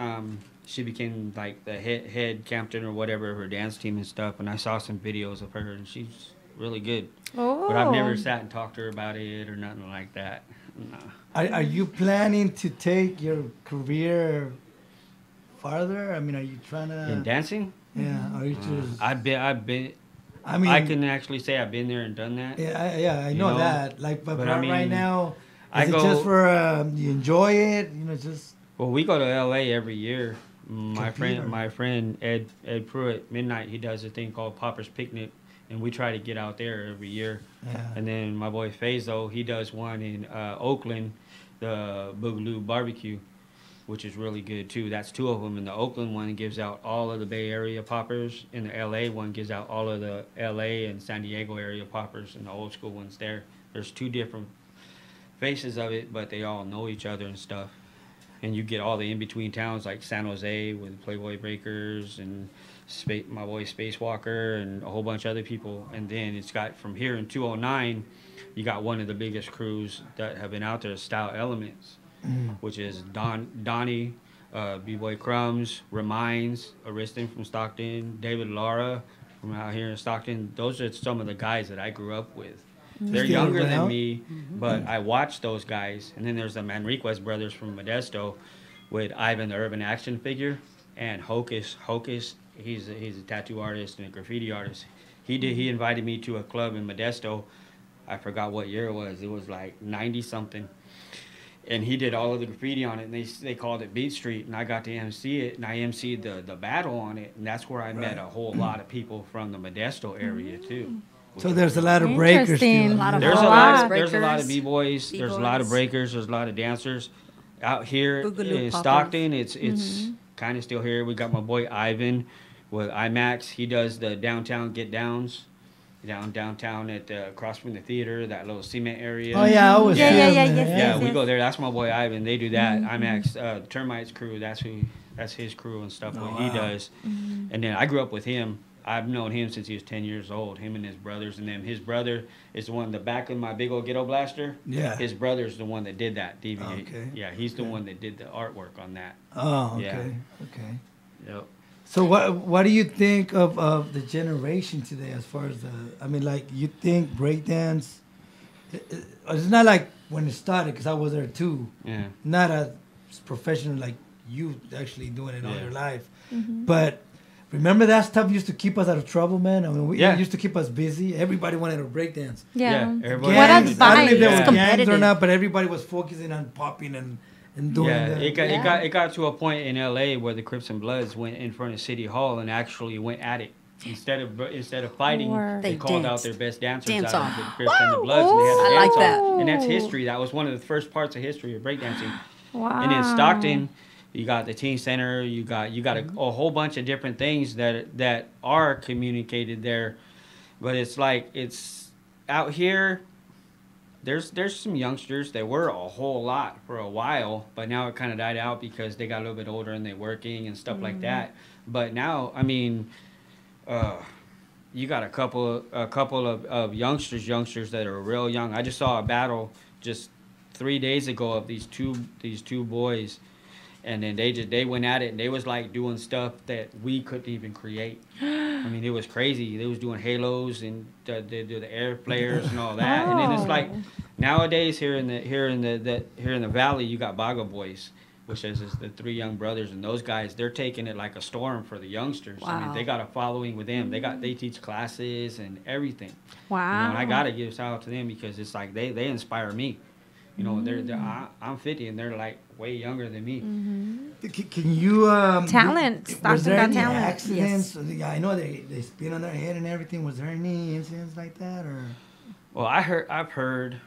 [SPEAKER 11] she became like the head captain or whatever of her dance team and stuff. And I saw some videos of her, and she's really good.
[SPEAKER 8] Oh.
[SPEAKER 11] But I've never sat and talked to her about it or nothing like that. No.
[SPEAKER 9] Are you planning to take your career farther? I mean, are you trying to
[SPEAKER 11] in dancing?
[SPEAKER 9] Yeah, are you just?
[SPEAKER 11] I've been.
[SPEAKER 9] I mean,
[SPEAKER 11] I can actually say I've been there and done that.
[SPEAKER 9] Yeah, I know that. Like, but
[SPEAKER 11] I mean,
[SPEAKER 9] right now, is it just for you enjoy it? You know, just.
[SPEAKER 11] Well, we go to LA every year. My friend Ed Pruitt, Midnight, he does a thing called Popper's Picnic, and we try to get out there every year.
[SPEAKER 9] Yeah.
[SPEAKER 11] And then my boy Fazo, he does one in Oakland, the Boogaloo Barbecue, which is really good too. That's two of them. And the Oakland one gives out all of the Bay Area poppers, and the LA one gives out all of the LA and San Diego area poppers, and the old school ones there. There's two different faces of it, but they all know each other and stuff. And you get all the in-between towns like San Jose with Playboy Breakers and my boy Spacewalker and a whole bunch of other people. And then it's got from here in 209, you got one of the biggest crews that have been out there, Style Elements, which is Donnie, B-Boy Crumbs, Reminds, Ariston from Stockton, David Lara from out here in Stockton. Those are some of the guys that I grew up with. They're younger than me, but I watched those guys. And then there's the Manriquez brothers from Modesto with Ivan the Urban Action Figure and Hocus. Hocus, he's a tattoo artist and a graffiti artist. He invited me to a club in Modesto. I forgot what year it was. It was like 90-something. And he did all of the graffiti on it, and they called it Beat Street, and I got to MC it, and I MC'd the battle on it, and that's where I met a whole lot of people from the Modesto area, too.
[SPEAKER 9] So there's a lot of breakers still.
[SPEAKER 11] There's a lot of b-boys. There's a lot of breakers. There's a lot of dancers. Out here in Stockton, it's kind of still here. We got my boy Ivan with IMAX. He does the downtown get downs. Downtown at across from the theater, that little cement area.
[SPEAKER 9] Oh yeah, I always
[SPEAKER 11] we go there. That's my boy Ivan. They do that. IMAX Termites crew. That's his crew and stuff. What he does. And then I grew up with him. I've known him since he was 10 years old. Him and his brothers, and then his brother is the one in the back of my big old ghetto blaster.
[SPEAKER 9] Yeah.
[SPEAKER 11] His brother's the one that did that. Deviate.
[SPEAKER 9] Okay.
[SPEAKER 11] Yeah, he's the one that did the artwork on that.
[SPEAKER 9] Oh, okay.
[SPEAKER 11] Yeah.
[SPEAKER 9] Okay.
[SPEAKER 11] Yep.
[SPEAKER 9] So what do you think of the generation today as far as you think breakdance, it's not like when it started, because I was there too.
[SPEAKER 11] Yeah.
[SPEAKER 9] Not as professional like you actually doing it all your life. But remember that stuff used to keep us out of trouble, man? I mean, it used to keep us busy. Everybody wanted to breakdance.
[SPEAKER 8] Yeah.
[SPEAKER 11] Everybody.
[SPEAKER 8] What
[SPEAKER 9] I don't know if there were
[SPEAKER 7] gangs
[SPEAKER 9] or not, but everybody was focusing on popping and doing that.
[SPEAKER 11] It got to a point in LA where the Crips and Bloods went in front of City Hall and actually went at it. Instead of fighting, they called out their best dancers out of the Crips and the Bloods, and they had to dance off. And that's history. That was one of the first parts of history of breakdancing.
[SPEAKER 8] Wow.
[SPEAKER 11] And in Stockton, you got the teen center. You got a whole bunch of different things that are communicated there, but it's like it's out here. There's some youngsters that were a whole lot for a while, but now it kind of died out because they got a little bit older and they're working and stuff like that. But now, I mean, you got a couple of youngsters that are real young. I just saw a battle just 3 days ago of these two boys. And then they went at it, and they was like doing stuff that we couldn't even create. I mean, it was crazy. They was doing halos and they do the air flares and all that. And then it's like nowadays here in the valley, you got Baga Boys, which is the three young brothers, and those guys, they're taking it like a storm for the youngsters.
[SPEAKER 7] Wow.
[SPEAKER 11] I mean, they got a following with them. They teach classes and everything.
[SPEAKER 8] Wow.
[SPEAKER 11] You know, and I gotta give shout out to them because it's like they inspire me. You know, I'm 50 and they're like way younger than me.
[SPEAKER 9] Can you
[SPEAKER 8] Talent.
[SPEAKER 9] Was
[SPEAKER 8] Stockton
[SPEAKER 9] there
[SPEAKER 8] got
[SPEAKER 9] any
[SPEAKER 8] talent.
[SPEAKER 9] accidents? I know they spin on their head and everything. Was there any incidents like that or?
[SPEAKER 11] Well, I've heard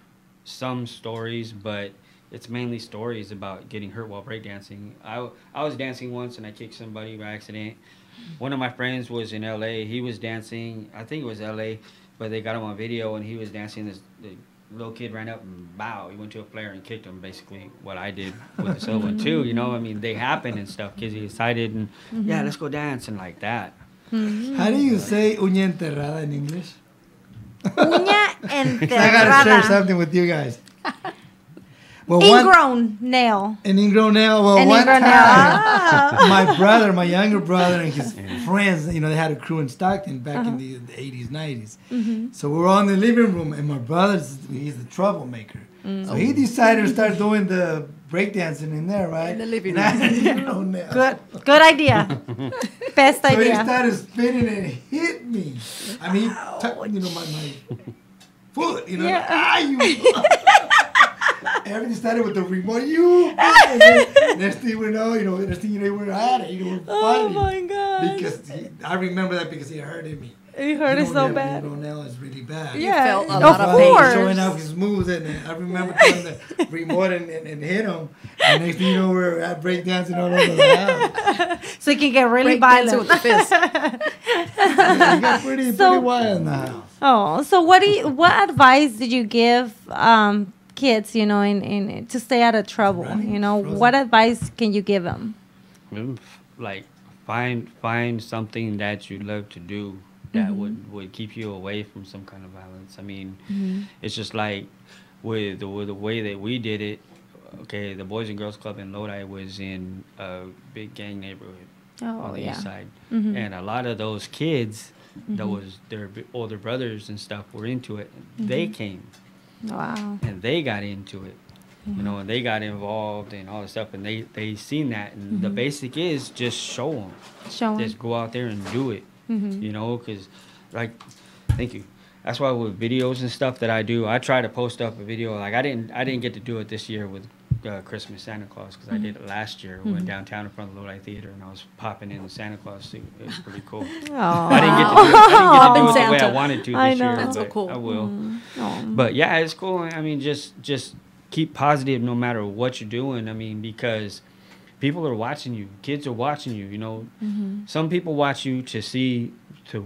[SPEAKER 11] some stories, but it's mainly stories about getting hurt while breakdancing. I was dancing once and I kicked somebody by accident. One of my friends was in LA. He was dancing, I think it was LA, but they got him on video and he was dancing. The little kid ran up and bow. He went to a player and kicked him, basically what I did with the other one too. You know, I mean, they happen and stuff. Kids get excited and yeah, let's go dance and like that.
[SPEAKER 9] How do you say uña enterrada in English?
[SPEAKER 8] Uña
[SPEAKER 9] I gotta share
[SPEAKER 8] enterrada.
[SPEAKER 9] something with you guys. Well,
[SPEAKER 8] Ingrown nail.
[SPEAKER 9] An ingrown nail. Well,
[SPEAKER 8] An
[SPEAKER 9] one
[SPEAKER 8] ingrown nail.
[SPEAKER 9] time, my younger brother, and his friends, you know, they had a crew in Stockton back in the 80s, 90s. So we were all in the living room, and my he's the troublemaker. So he decided to start doing the breakdancing in there, right?
[SPEAKER 7] In the living
[SPEAKER 9] And I
[SPEAKER 7] room.
[SPEAKER 9] had an ingrown nail.
[SPEAKER 8] Good idea. Best
[SPEAKER 9] So he
[SPEAKER 8] idea.
[SPEAKER 9] started spinning and hit me. I mean, he took, you know, my foot, you know,
[SPEAKER 8] Yeah.
[SPEAKER 9] like, you. Everything started with the remote. And then next thing we know, next thing you know, we're at it. We're fighting.
[SPEAKER 8] Oh my God.
[SPEAKER 9] Because I remember that because he hurted me.
[SPEAKER 8] You hurt it so bad.
[SPEAKER 9] Nail is really bad.
[SPEAKER 8] Yeah,
[SPEAKER 7] felt a
[SPEAKER 9] And
[SPEAKER 7] lot
[SPEAKER 9] my
[SPEAKER 7] of
[SPEAKER 9] father was
[SPEAKER 8] course.
[SPEAKER 9] showing off his moves, and I remember trying to remote and hit him. And next thing you know, we're at breakdancing all over the house.
[SPEAKER 8] So you can get really
[SPEAKER 7] Breakdancing
[SPEAKER 8] violent.
[SPEAKER 7] with the fist.
[SPEAKER 9] It got pretty wild in the house.
[SPEAKER 8] Oh, so what advice did you give kids, you know, in to stay out of trouble?
[SPEAKER 9] Running,
[SPEAKER 8] You know,
[SPEAKER 9] frozen.
[SPEAKER 8] what advice can you give them?
[SPEAKER 11] Like find something that you love to do that would keep you away from some kind of violence. I mean, it's just like with the way that we did it. Okay, the Boys and Girls Club in Lodi was in a big gang neighborhood on the east side, and a lot of those kids that was their older brothers and stuff were into it. They came
[SPEAKER 8] Wow.
[SPEAKER 11] and they got into it. You know, and they got involved and all this stuff, and they seen that. And the basic is just show them.
[SPEAKER 8] Show 'em.
[SPEAKER 11] Just go out there and do it. You know, because, like, thank you. That's why with videos and stuff that I do, I try to post up a video. Like I didn't get to do it this year with Christmas Santa Claus because I did it last year. We went downtown in front of the Lodi Theater and I was popping in the Santa Claus suit. It was pretty cool. I didn't get to do it the way I wanted to this year.
[SPEAKER 8] That's
[SPEAKER 11] but
[SPEAKER 7] so cool.
[SPEAKER 11] I will. But yeah, it's cool. I mean, just keep positive no matter what you're doing. I mean, because people are watching you. Kids are watching you. You know, some people watch you to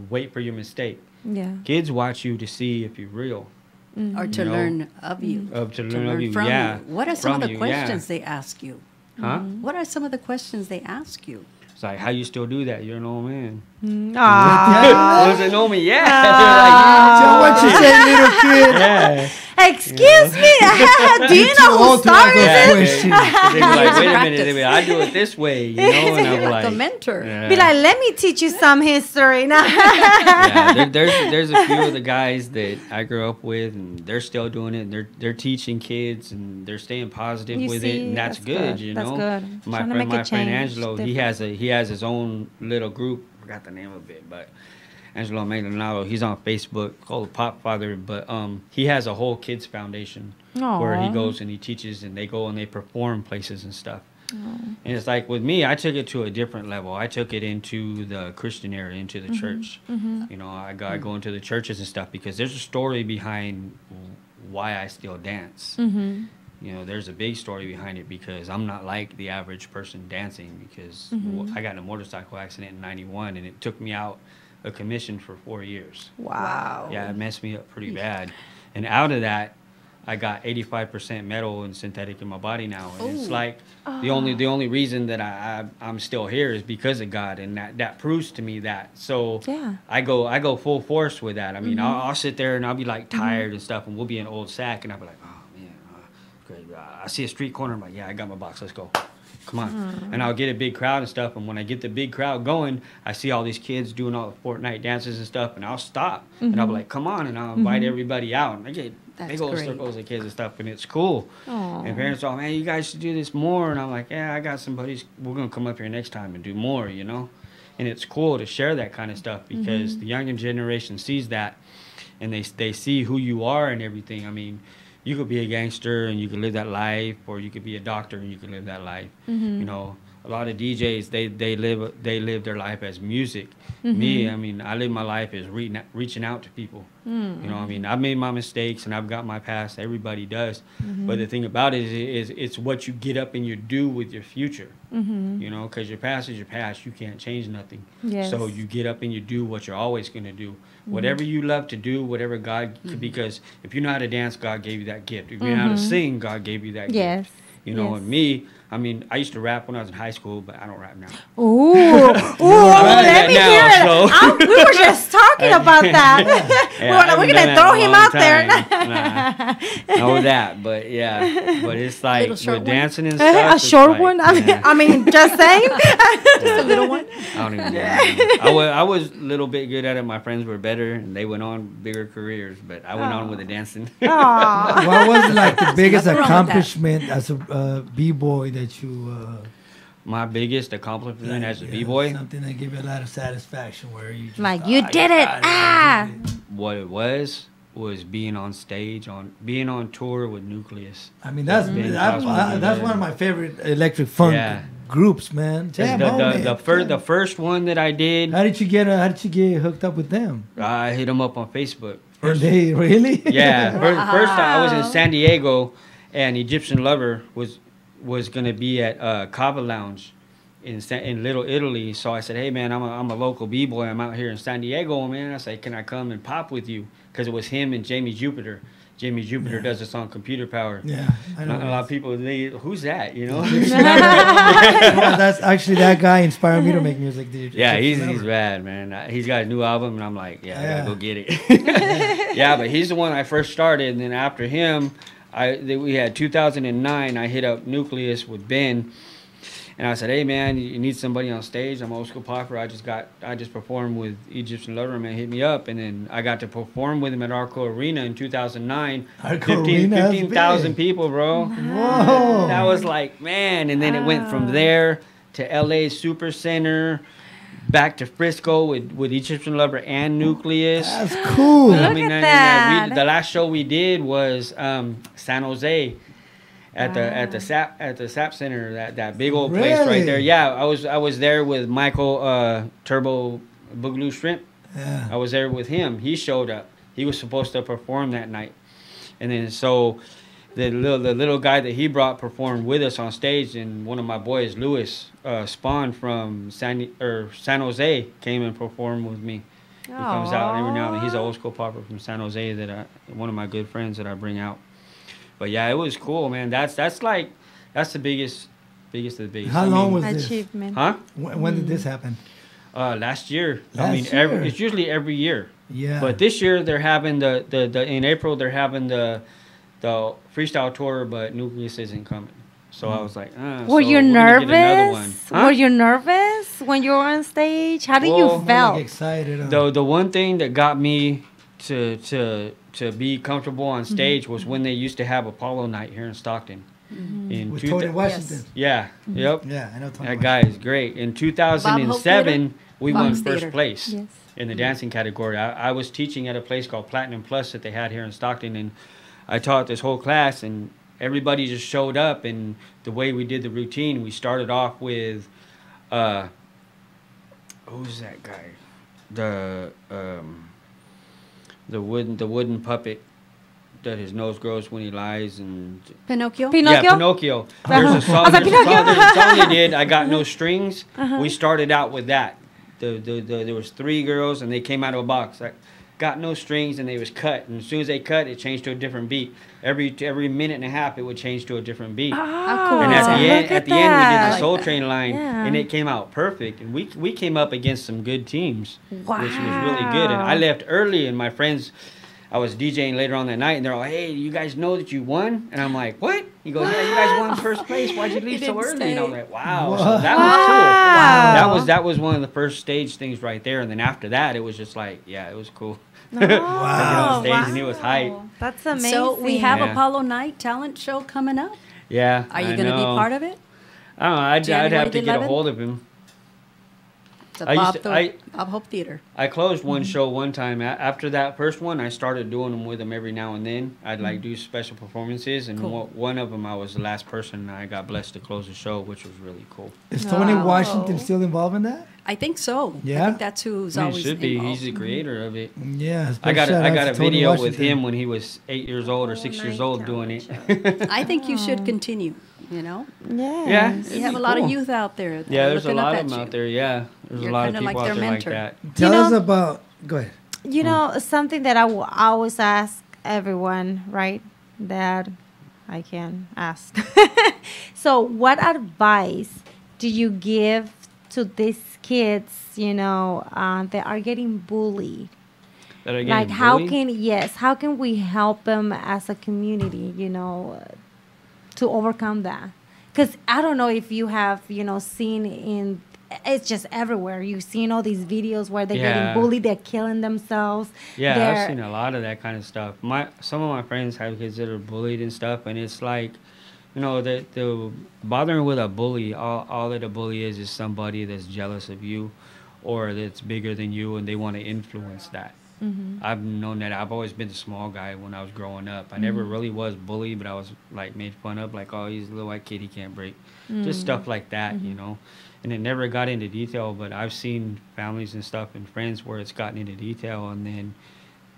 [SPEAKER 11] wait for your mistake.
[SPEAKER 8] Yeah.
[SPEAKER 11] Kids watch you to see if you're real.
[SPEAKER 7] Or to learn of you.
[SPEAKER 11] To learn of you,
[SPEAKER 7] from
[SPEAKER 11] yeah.
[SPEAKER 7] you. What are some of
[SPEAKER 11] From
[SPEAKER 7] the
[SPEAKER 11] you,
[SPEAKER 7] questions they ask you?
[SPEAKER 11] Huh?
[SPEAKER 7] What are some of the questions they ask you?
[SPEAKER 11] It's like, how you still do that? You're an old man.
[SPEAKER 8] Aw.
[SPEAKER 11] Doesn't know me? Yeah.
[SPEAKER 9] So what you say, little kid?
[SPEAKER 11] Yeah.
[SPEAKER 8] Excuse me. Do you know who
[SPEAKER 9] old to ask
[SPEAKER 8] started
[SPEAKER 9] those
[SPEAKER 8] this?
[SPEAKER 9] questions.
[SPEAKER 11] They be like, wait a minute.
[SPEAKER 7] Practice.
[SPEAKER 11] They be like, I do it this way, you know? And I'm
[SPEAKER 7] You're
[SPEAKER 11] like,
[SPEAKER 7] like a mentor.
[SPEAKER 11] yeah.
[SPEAKER 8] Be like, let me teach you some history.
[SPEAKER 11] Yeah, there's a few of the guys that I grew up with, and they're still doing it. And they're teaching kids, and they're staying positive
[SPEAKER 8] You
[SPEAKER 11] with
[SPEAKER 8] see,
[SPEAKER 11] it, and that's good. You
[SPEAKER 8] That's
[SPEAKER 11] know,
[SPEAKER 8] good.
[SPEAKER 11] my
[SPEAKER 8] Trying to
[SPEAKER 11] friend,
[SPEAKER 8] make a
[SPEAKER 11] my friend
[SPEAKER 8] change.
[SPEAKER 11] Angelo, he has his own little group. I forgot the name of it, but Angelo Maldonado. He's on Facebook called Pop Father, but he has a whole kids foundation where he
[SPEAKER 8] Aw.
[SPEAKER 11] goes and he teaches, and they go and they perform places and stuff. And it's like with me, I took it to a different level. I took it into the Christian area, into the church. You know, I go into the churches and stuff because there's a story behind why I still dance. You know, there's a big story behind it because I'm not like the average person dancing because I got in a motorcycle accident in '91 and it took me out of commission for 4 years.
[SPEAKER 8] Wow.
[SPEAKER 11] Yeah, it messed me up pretty bad. And out of that, I got 85% metal and synthetic in my body now. And it's like the only reason that I'm still here is because of God, and that proves to me that. So
[SPEAKER 8] Yeah.
[SPEAKER 11] I go full force with that. I mean, I'll sit there and I'll be like tired and stuff, and we'll be in Old Sack, and I'll be like, oh man, great. I see a street corner, I'm like, yeah, I got my box, let's go. Come on. And I'll get a big crowd and stuff, and when I get the big crowd going, I see all these kids doing all the Fortnite dances and stuff, and I'll stop, and I'll be like, come on, and I'll invite everybody out, and I get
[SPEAKER 7] That's
[SPEAKER 11] big old
[SPEAKER 7] great.
[SPEAKER 11] circles of kids and stuff, and it's cool.
[SPEAKER 8] Aw.
[SPEAKER 11] And parents are, man, you guys should do this more, and I'm like, yeah, I got some buddies, we're going to come up here next time and do more, you know? And it's cool to share that kind of stuff because the younger generation sees that, and they see who you are and everything. I mean, you could be a gangster and you could live that life, or you could be a doctor and you could live that life. You know, a lot of DJs they live their life as music. Me, I mean, I live my life as reaching out to people. You know, I mean, I've made my mistakes and I've got my past. Everybody does. But the thing about it is it's what you get up and you do with your future. You know, because your past is your past. You can't change nothing.
[SPEAKER 8] Yes.
[SPEAKER 11] So you get up and you do what you're always going to do. Whatever you love to do, whatever God, because if you know how to dance, God gave you that gift. If you know how to sing, God gave you that
[SPEAKER 8] Yes.
[SPEAKER 11] gift. You know, and me, I mean, I used to rap when I was in high school, but I don't rap now.
[SPEAKER 8] Ooh, let me hear it.
[SPEAKER 11] So.
[SPEAKER 8] We were just talking about that. We're gonna throw him out there.
[SPEAKER 11] Know that, but yeah, but it's like with dancing and stuff.
[SPEAKER 8] A short like, one. I mean, just saying.
[SPEAKER 7] Just a little one.
[SPEAKER 11] I don't even know. I was a little bit good at it. My friends were better, and they went on bigger careers. But I went on with the dancing.
[SPEAKER 9] What was like the biggest accomplishment as a b-boy that you?
[SPEAKER 11] My biggest accomplishment as a b-boy.
[SPEAKER 9] Something that gave you a lot of satisfaction, where you just
[SPEAKER 8] like you did it.
[SPEAKER 11] What it was being on stage, being on tour with Nucleus.
[SPEAKER 9] I mean, that's one of my favorite electric funk groups, man.
[SPEAKER 11] The first one that I did.
[SPEAKER 9] How did you get hooked up with them?
[SPEAKER 11] I hit them up on Facebook.
[SPEAKER 9] First, and they really?
[SPEAKER 11] Yeah. First I was in San Diego, and Egyptian Lover was gonna be at Cava Lounge in Little Italy. So I said, hey man, I'm a local b-boy. I'm out here in San Diego, man. I said, can I come and pop with you? Because it was him and Jamie Jupiter. Jamie Jupiter does a song Computer Power. Yeah, I know. A lot of people, who's that? You know?
[SPEAKER 9] That's actually that guy inspired me to make music. Dude.
[SPEAKER 11] Yeah, he's rad, man. He's got a new album, and I'm like, I gotta go get it. Yeah, but he's the one I first started, and then after him, we had 2009. I hit up Nucleus with Ben, and I said, hey man, you need somebody on stage? I'm old school popper. I just performed with Egyptian Lover, man. Hit me up, and then I got to perform with him at Arco Arena in 2009. 15,000 people, bro.
[SPEAKER 9] Whoa!
[SPEAKER 11] That was like, man. And then it went from there to LA Super Center, back to Frisco with Egyptian Lover and Nucleus.
[SPEAKER 9] That's cool.
[SPEAKER 11] I mean, the last show we did was San Jose. At the SAP Center, that big old place right there. Yeah, I was there with Michael Turbo Boogaloo Shrimp. Yeah. I was there with him. He showed up. He was supposed to perform that night, and then so the little guy that he brought performed with us on stage. And one of my boys, Louis Spawn from San Jose, came and performed with me. He comes out every now and then. He's an old school popper from San Jose one of my good friends that I bring out. But yeah, it was cool, man. That's the biggest of the biggest.
[SPEAKER 9] How long was this?
[SPEAKER 8] Achievement.
[SPEAKER 11] Huh?
[SPEAKER 9] When did this happen?
[SPEAKER 11] Last year.
[SPEAKER 9] Last year.
[SPEAKER 11] It's usually every year.
[SPEAKER 9] Yeah.
[SPEAKER 11] But this year they're having in April they're having the freestyle tour, but Nucleus isn't coming. So I was like,
[SPEAKER 8] were you nervous? Huh? Were you nervous when you were on stage? How did you feel?
[SPEAKER 9] Like excited.
[SPEAKER 11] The one thing that got me to be comfortable on stage was when they used to have Apollo Night here in Stockton.
[SPEAKER 9] With Tony Washington.
[SPEAKER 11] Yes. Yeah. Yep.
[SPEAKER 9] Yeah, I know Tony.
[SPEAKER 11] That guy is great. In 2007, we won first place
[SPEAKER 8] Yes.
[SPEAKER 11] in the dancing category. I was teaching at a place called Platinum Plus that they had here in Stockton, and I taught this whole class, and everybody just showed up. And the way we did the routine, we started off with, who's that guy? The wooden puppet that his nose grows when he lies, and
[SPEAKER 7] Pinocchio.
[SPEAKER 11] Yeah, Pinocchio. There's a song they did. I Got No Strings. We started out with that. There was 3 girls, and they came out of a box. I got no strings, and they was cut. And as soon as they cut, it changed to a different beat. Every minute and a half, it would change to a differerent beat.
[SPEAKER 7] How cool.
[SPEAKER 11] And at the end, we did the Soul
[SPEAKER 7] like
[SPEAKER 11] Train line, and it came out perfect. And we came up against some good teams, which was really good. And I left early, and my friends, I was DJing later on that night, and they're all, hey, you guys know that you won? And I'm like, what? He goes, yeah, you guys won first place. Why'd you leave so early?
[SPEAKER 7] Stay.
[SPEAKER 11] And I was like, wow. So that was cool. That was one of the first stage things right there. And then after that, it was just like, yeah, it was cool.
[SPEAKER 8] Wow.
[SPEAKER 11] Stage, and it was hype.
[SPEAKER 8] That's amazing.
[SPEAKER 7] So we have Apollo Night talent show coming up.
[SPEAKER 11] Yeah.
[SPEAKER 7] Are you going to be part of it?
[SPEAKER 11] I don't know. I'd have to get a
[SPEAKER 7] January
[SPEAKER 11] hold of him.
[SPEAKER 7] The
[SPEAKER 11] I used
[SPEAKER 7] Bob,
[SPEAKER 11] to-
[SPEAKER 7] Bob Hope Theater.
[SPEAKER 11] I closed one show one time. After that first one, I started doing them with them every now and then. I'd like do special performances, and
[SPEAKER 7] Cool.
[SPEAKER 11] one of them I was the last person. And I got blessed to close the show, which was really cool.
[SPEAKER 9] Is Tony
[SPEAKER 7] Wow.
[SPEAKER 9] Washington still involved in that?
[SPEAKER 7] I think so.
[SPEAKER 9] Yeah?
[SPEAKER 7] I think that's who's
[SPEAKER 11] I mean,
[SPEAKER 7] always
[SPEAKER 11] it should be.
[SPEAKER 7] involved.
[SPEAKER 11] He's the creator of it.
[SPEAKER 9] Yeah.
[SPEAKER 11] I got
[SPEAKER 9] shout
[SPEAKER 11] I
[SPEAKER 9] out
[SPEAKER 11] got
[SPEAKER 9] to
[SPEAKER 11] a
[SPEAKER 9] Tony
[SPEAKER 11] video with
[SPEAKER 9] Washington.
[SPEAKER 11] him when he was 8 years old or 6 years old doing it.
[SPEAKER 7] I think you should continue, you know?
[SPEAKER 8] Yes.
[SPEAKER 11] Yeah.
[SPEAKER 7] You have a lot of youth out there. that
[SPEAKER 11] Yeah,
[SPEAKER 7] are
[SPEAKER 11] there's a
[SPEAKER 7] looking up
[SPEAKER 11] lot
[SPEAKER 7] at
[SPEAKER 11] of them
[SPEAKER 7] you.
[SPEAKER 11] out there. Yeah, there's
[SPEAKER 7] You're
[SPEAKER 11] a lot of
[SPEAKER 7] kinda
[SPEAKER 11] people
[SPEAKER 7] like
[SPEAKER 11] out
[SPEAKER 7] their
[SPEAKER 11] there
[SPEAKER 7] mentor.
[SPEAKER 11] like that.
[SPEAKER 9] Tell
[SPEAKER 8] You
[SPEAKER 9] us
[SPEAKER 8] know-
[SPEAKER 9] about. Go ahead.
[SPEAKER 8] You know, something that I always ask everyone, right? That I can ask. So, what advice do you give to these kids, you know, that are getting bullied?
[SPEAKER 11] That are
[SPEAKER 8] Like,
[SPEAKER 11] getting
[SPEAKER 8] how
[SPEAKER 11] bullied?
[SPEAKER 8] how can we help them as a community, you know, to overcome that? Because I don't know if you have, you know, seen in, it's just everywhere. You've seen all these videos where they're
[SPEAKER 11] Yeah.
[SPEAKER 8] getting bullied, they're killing themselves.
[SPEAKER 11] Yeah,
[SPEAKER 8] they're,
[SPEAKER 11] I've seen a lot of that kind of stuff. Some of my friends have kids that are bullied and stuff, and it's like, you know, the bothering with a bully. All that a bully is somebody that's jealous of you, or that's bigger than you, and they want to influence that. I've known that. I've always been the small guy when I was growing up. I never really was bullied, but I was like made fun of, like, oh, he's a little white kid, he can't break. Just stuff like that, you know. And it never got into detail, but I've seen families and stuff and friends where it's gotten into detail, and then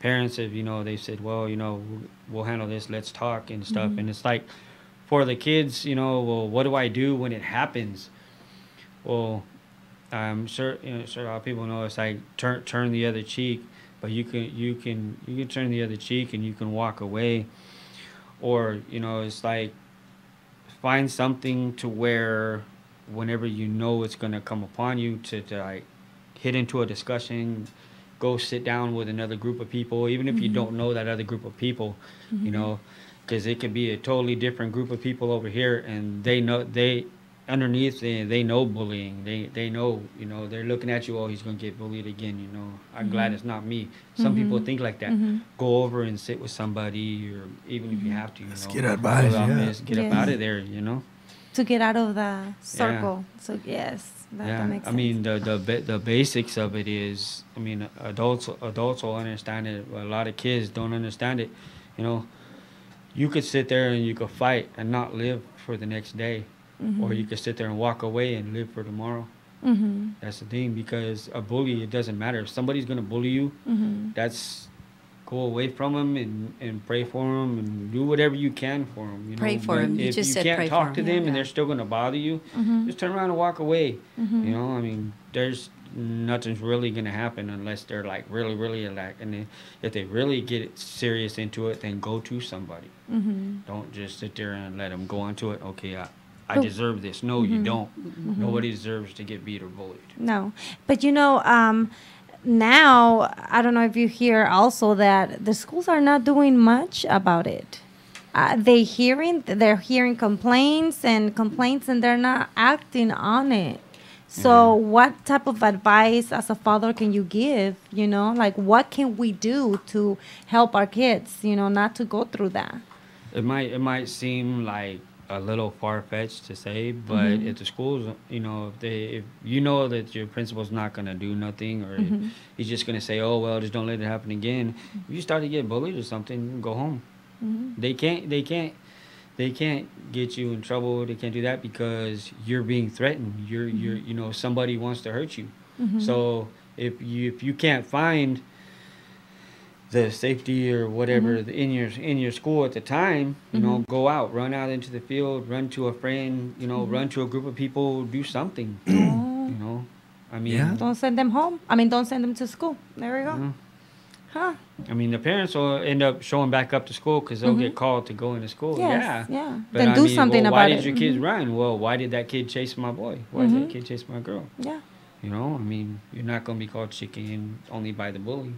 [SPEAKER 11] parents have, you know, they said, well, you know, we'll handle this, let's talk and stuff. And it's like, for the kids, you know, well, what do I do when it happens? Well, I'm sure, you know, sure a lot of people know it's like turn the other cheek, but you can turn the other cheek and you can walk away, or, you know, it's like find something to where whenever you know it's going to come upon you to like hit into a discussion, go sit down with another group of people, even if you don't know that other group of people, you know, because it could be a totally different group of people over here, and they know underneath they know bullying. They know, you know, they're looking at you, oh, he's going to get bullied again, you know. I'm glad it's not me. Some people think like that. Go over and sit with somebody, or even if you have to, you know.
[SPEAKER 9] get advice,
[SPEAKER 11] Get up out of there, you know.
[SPEAKER 8] to get out of the circle. So yes, that makes sense.
[SPEAKER 11] I mean, the basics of it is, I mean, adults will understand it. A lot of kids don't understand it. You know, you could sit there and you could fight and not live for the next day, or you could sit there and walk away and live for tomorrow. That's the thing, because a bully, it doesn't matter. If somebody's gonna bully you, that's go away from them and pray for them and do whatever you can for them. You know?
[SPEAKER 7] Pray for
[SPEAKER 11] But
[SPEAKER 7] 'em. You
[SPEAKER 11] if
[SPEAKER 7] just
[SPEAKER 11] you
[SPEAKER 7] said
[SPEAKER 11] can't
[SPEAKER 7] pray for
[SPEAKER 11] talk
[SPEAKER 7] 'em.
[SPEAKER 11] to them
[SPEAKER 7] Yeah.
[SPEAKER 11] and they're still gonna bother you, just turn around and walk away. You know, I mean, there's nothing's really gonna happen unless they're like really like, and if they really get serious into it, then go to somebody. Don't just sit there and let them go onto it. Okay, I deserve this. No, you don't. Nobody deserves to get beat or bullied.
[SPEAKER 8] No, but you know, now I don't know if you hear also that the schools are not doing much about it. They're hearing complaints, and they're not acting on it. So what type of advice as a father can you give, you know, like what can we do to help our kids, you know, not to go through that?
[SPEAKER 11] It might seem like a little far-fetched to say, but if the schools, you know, if you know that your principal's not going to do nothing, or he's just going to say, oh, well, just don't let it happen again. If you start to get bullied or something, go home. They can't get you in trouble. They can't do that because you're being threatened. You're you know, somebody wants to hurt you. So if you can't find the safety or whatever in your school at the time, you know, go out, run out into the field, run to a friend, you know, run to a group of people, do something. You know, I mean,
[SPEAKER 8] Don't send them home. I mean, don't send them to school. There we go. Huh.
[SPEAKER 11] I mean, the parents will end up showing back up to school because they'll get called to go into school.
[SPEAKER 8] Yes,
[SPEAKER 11] Yeah.
[SPEAKER 8] yeah.
[SPEAKER 11] But
[SPEAKER 8] Then
[SPEAKER 11] I
[SPEAKER 8] do
[SPEAKER 11] mean,
[SPEAKER 8] something
[SPEAKER 11] well, why
[SPEAKER 8] about
[SPEAKER 11] did
[SPEAKER 8] it.
[SPEAKER 11] your kids run? Well, why did that kid chase my boy? Why did that kid chase my girl?
[SPEAKER 8] Yeah.
[SPEAKER 11] You know, I mean, you're not going to be called chicken only by the bully.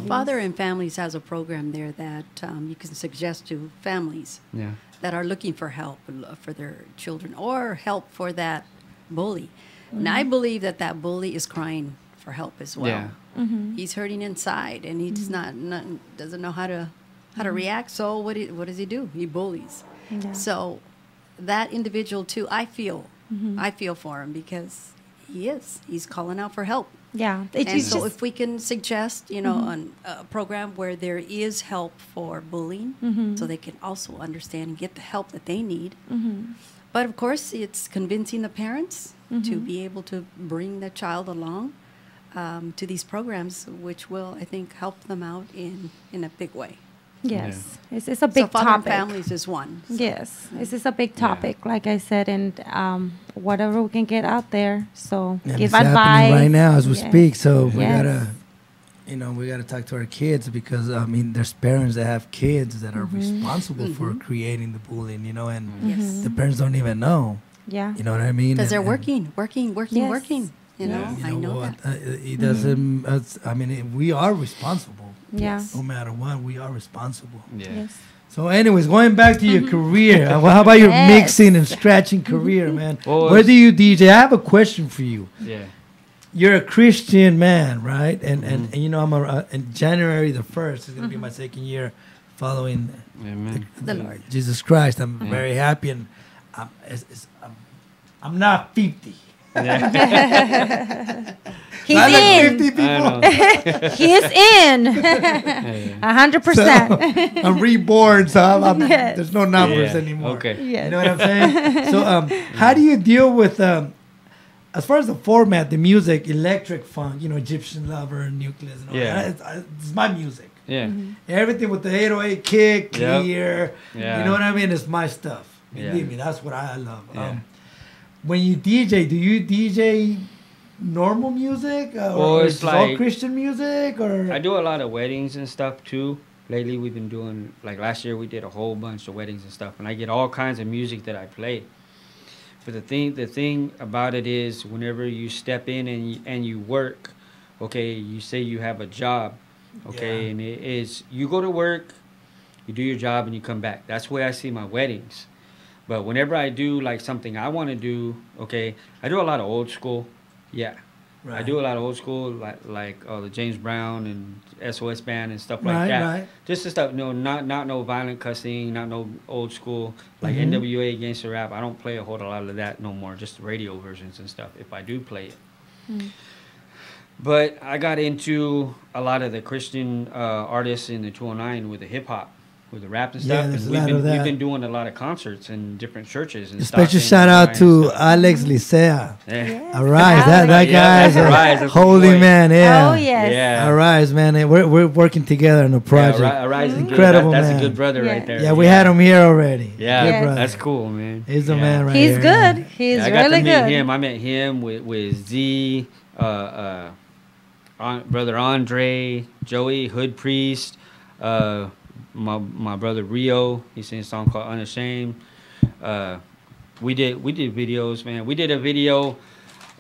[SPEAKER 7] Father and Families has a program there that you can suggest to families
[SPEAKER 11] Yeah.
[SPEAKER 7] that are looking for help for their children, or help for that bully. And I believe that bully is crying for help as well.
[SPEAKER 11] Yeah.
[SPEAKER 7] He's hurting inside, and he's doesn't know how to react. So what does he do? He bullies.
[SPEAKER 8] Yeah.
[SPEAKER 7] So that individual too, I feel for him, because he is. He's calling out for help.
[SPEAKER 8] Yeah.
[SPEAKER 7] And so if we can suggest, on a program where there is help for bullying, so they can also understand and get the help that they need. But of course, it's convincing the parents to be able to bring the child along to these programs, which will, I think, help them out in a big way.
[SPEAKER 8] Yes, it's a big
[SPEAKER 7] so father
[SPEAKER 8] topic.
[SPEAKER 7] and families is one.
[SPEAKER 8] Yes, this is a big topic, like I said, and whatever we can get out there. So
[SPEAKER 9] And
[SPEAKER 8] give
[SPEAKER 9] it's happening
[SPEAKER 8] advice
[SPEAKER 9] right now as we
[SPEAKER 8] Yes.
[SPEAKER 9] speak. So we
[SPEAKER 8] Yes.
[SPEAKER 9] gotta, we gotta talk to our kids because there's parents that have kids that are responsible for creating the bullying. And
[SPEAKER 7] Yes.
[SPEAKER 9] the parents don't even know.
[SPEAKER 8] Yeah.
[SPEAKER 9] You know what I mean?
[SPEAKER 7] Because they're
[SPEAKER 9] And-
[SPEAKER 7] working.
[SPEAKER 8] Yes.
[SPEAKER 7] Working. You know, I know
[SPEAKER 9] what,
[SPEAKER 7] that.
[SPEAKER 9] It doesn't. We are responsible.
[SPEAKER 8] Yeah.
[SPEAKER 9] No matter what, we are responsible.
[SPEAKER 11] Yeah.
[SPEAKER 8] Yes.
[SPEAKER 9] So, anyways, going back to your career, how about your
[SPEAKER 8] Yes.
[SPEAKER 9] mixing and scratching career, man?
[SPEAKER 11] Well,
[SPEAKER 9] Where do you DJ? I have a question for you.
[SPEAKER 11] Yeah.
[SPEAKER 9] You're a Christian man, right? And I'm in January the 1st is going to be my second year following
[SPEAKER 11] Amen.
[SPEAKER 7] The Lord.
[SPEAKER 9] Jesus Christ. I'm very happy, and I'm not 50.
[SPEAKER 8] He's
[SPEAKER 9] I like
[SPEAKER 8] in.
[SPEAKER 9] 50 people.
[SPEAKER 11] I know.
[SPEAKER 8] He's in. 100%.
[SPEAKER 9] I'm reborn, so
[SPEAKER 8] Yes.
[SPEAKER 9] there's no numbers
[SPEAKER 11] Yeah,
[SPEAKER 9] anymore.
[SPEAKER 11] okay.
[SPEAKER 8] Yes.
[SPEAKER 9] You know what I'm saying? So, how do you deal with, as far as the format, the music, electric funk, Egyptian Lover, Nucleus, and all
[SPEAKER 11] Yeah.
[SPEAKER 9] that? It's my music.
[SPEAKER 11] Yeah.
[SPEAKER 9] Everything with the 808 kick,
[SPEAKER 11] Yep.
[SPEAKER 9] clear,
[SPEAKER 11] Yeah.
[SPEAKER 9] you know what I mean? It's my stuff.
[SPEAKER 11] Yeah.
[SPEAKER 9] Believe me, that's what I love.
[SPEAKER 11] Yeah.
[SPEAKER 9] When you DJ, do you DJ normal music?
[SPEAKER 11] Well,
[SPEAKER 9] or
[SPEAKER 11] it's
[SPEAKER 9] is all
[SPEAKER 11] like-
[SPEAKER 9] Christian music? Or
[SPEAKER 11] I do a lot of weddings and stuff too. Lately, we've been doing, like last year, we did a whole bunch of weddings and stuff, and I get all kinds of music that I play. But the thing about it is, whenever you step in and you work, okay, you say you have a job, okay,
[SPEAKER 9] Yeah.
[SPEAKER 11] and it is you go to work, you do your job, and you come back. That's the way I see my weddings. But whenever I do like something I want to do, okay, I do a lot of old school, yeah.
[SPEAKER 9] Right.
[SPEAKER 11] I do a lot of old school, like the James Brown and SOS band and stuff like
[SPEAKER 9] Right,
[SPEAKER 11] that.
[SPEAKER 9] right.
[SPEAKER 11] Just the stuff, not no violent cussing, not no old school like
[SPEAKER 9] Mhm.
[SPEAKER 11] NWA gangster rap. I don't play a whole lot of that no more. Just the radio versions and stuff. If I do play it, but I got into a lot of the Christian artists in the 209 with the hip hop, with the rap and
[SPEAKER 9] Yeah,
[SPEAKER 11] stuff.
[SPEAKER 9] there's
[SPEAKER 11] And
[SPEAKER 9] a lot of
[SPEAKER 11] we've
[SPEAKER 9] that.
[SPEAKER 11] been doing a lot of concerts in different churches. And
[SPEAKER 9] special
[SPEAKER 11] Stockton,
[SPEAKER 9] shout out
[SPEAKER 11] and
[SPEAKER 9] to
[SPEAKER 11] stuff.
[SPEAKER 9] Alex Licea.
[SPEAKER 11] Yeah.
[SPEAKER 9] Arise, that
[SPEAKER 8] Alex.
[SPEAKER 11] Yeah,
[SPEAKER 9] guy's
[SPEAKER 11] that's
[SPEAKER 9] a
[SPEAKER 11] Arise, that's
[SPEAKER 9] holy
[SPEAKER 11] the boy.
[SPEAKER 9] man. Yeah.
[SPEAKER 8] Oh, yes.
[SPEAKER 11] Yeah.
[SPEAKER 9] Arise, man. Hey, We're working together on a project.
[SPEAKER 11] Yeah, Arise is good.
[SPEAKER 9] Incredible,
[SPEAKER 11] That's
[SPEAKER 9] man.
[SPEAKER 11] a good brother
[SPEAKER 8] Yeah.
[SPEAKER 11] right there.
[SPEAKER 9] Yeah, we had him here already.
[SPEAKER 11] Yeah,
[SPEAKER 9] Good
[SPEAKER 8] Yes.
[SPEAKER 9] brother.
[SPEAKER 11] that's cool, man.
[SPEAKER 9] He's the
[SPEAKER 11] Yeah.
[SPEAKER 9] man right
[SPEAKER 8] He's
[SPEAKER 9] here.
[SPEAKER 8] good. He's
[SPEAKER 11] Yeah, I got
[SPEAKER 8] really
[SPEAKER 11] to meet
[SPEAKER 8] good.
[SPEAKER 11] him. I met him with Z, brother Andre, Joey, Hood Priest, my brother Rio. He sings a song called Unashamed. We did videos, man. We did a video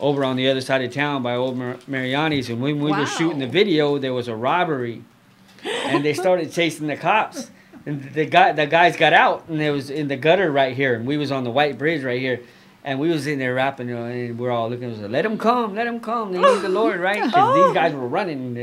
[SPEAKER 11] over on the other side of town by Old Mariani's, and when we were shooting the video, there was a robbery, and they started chasing the cops. And the guys got out, and it was in the gutter right here, and we was on the white bridge right here, and we was in there rapping, and we're all looking. Like, let them come, they need the Lord, right? Because these guys were running,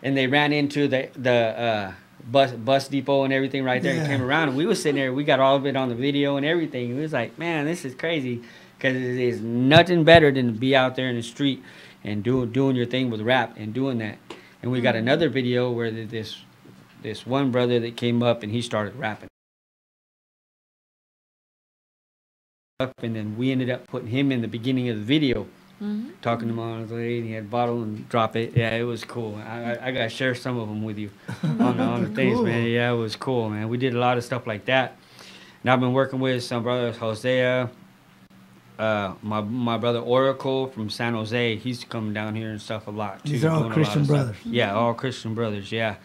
[SPEAKER 11] and they ran into the bus depot and everything right there, and came around, and we was sitting there. We got all of it on the video and everything. It was like, man, this is crazy, because there's nothing better than to be out there in the street and doing your thing with rap and doing that. And we got another video where this one brother that came up and he started rapping. And then we ended up putting him in the beginning of the video, talking to him on his way, and he had a bottle and drop it. Yeah, it was cool. I got to share some of them with you on the things,
[SPEAKER 9] Cool.
[SPEAKER 11] man. Yeah, it was cool, man. We did a lot of stuff like that. And I've been working with some brothers, Hosea, my brother Oracle from San Jose. He's coming down here and stuff a lot, too.
[SPEAKER 9] These are all
[SPEAKER 11] doing a lot
[SPEAKER 9] Christian
[SPEAKER 11] of stuff.
[SPEAKER 9] brothers.
[SPEAKER 11] Yeah, all Christian brothers, yeah.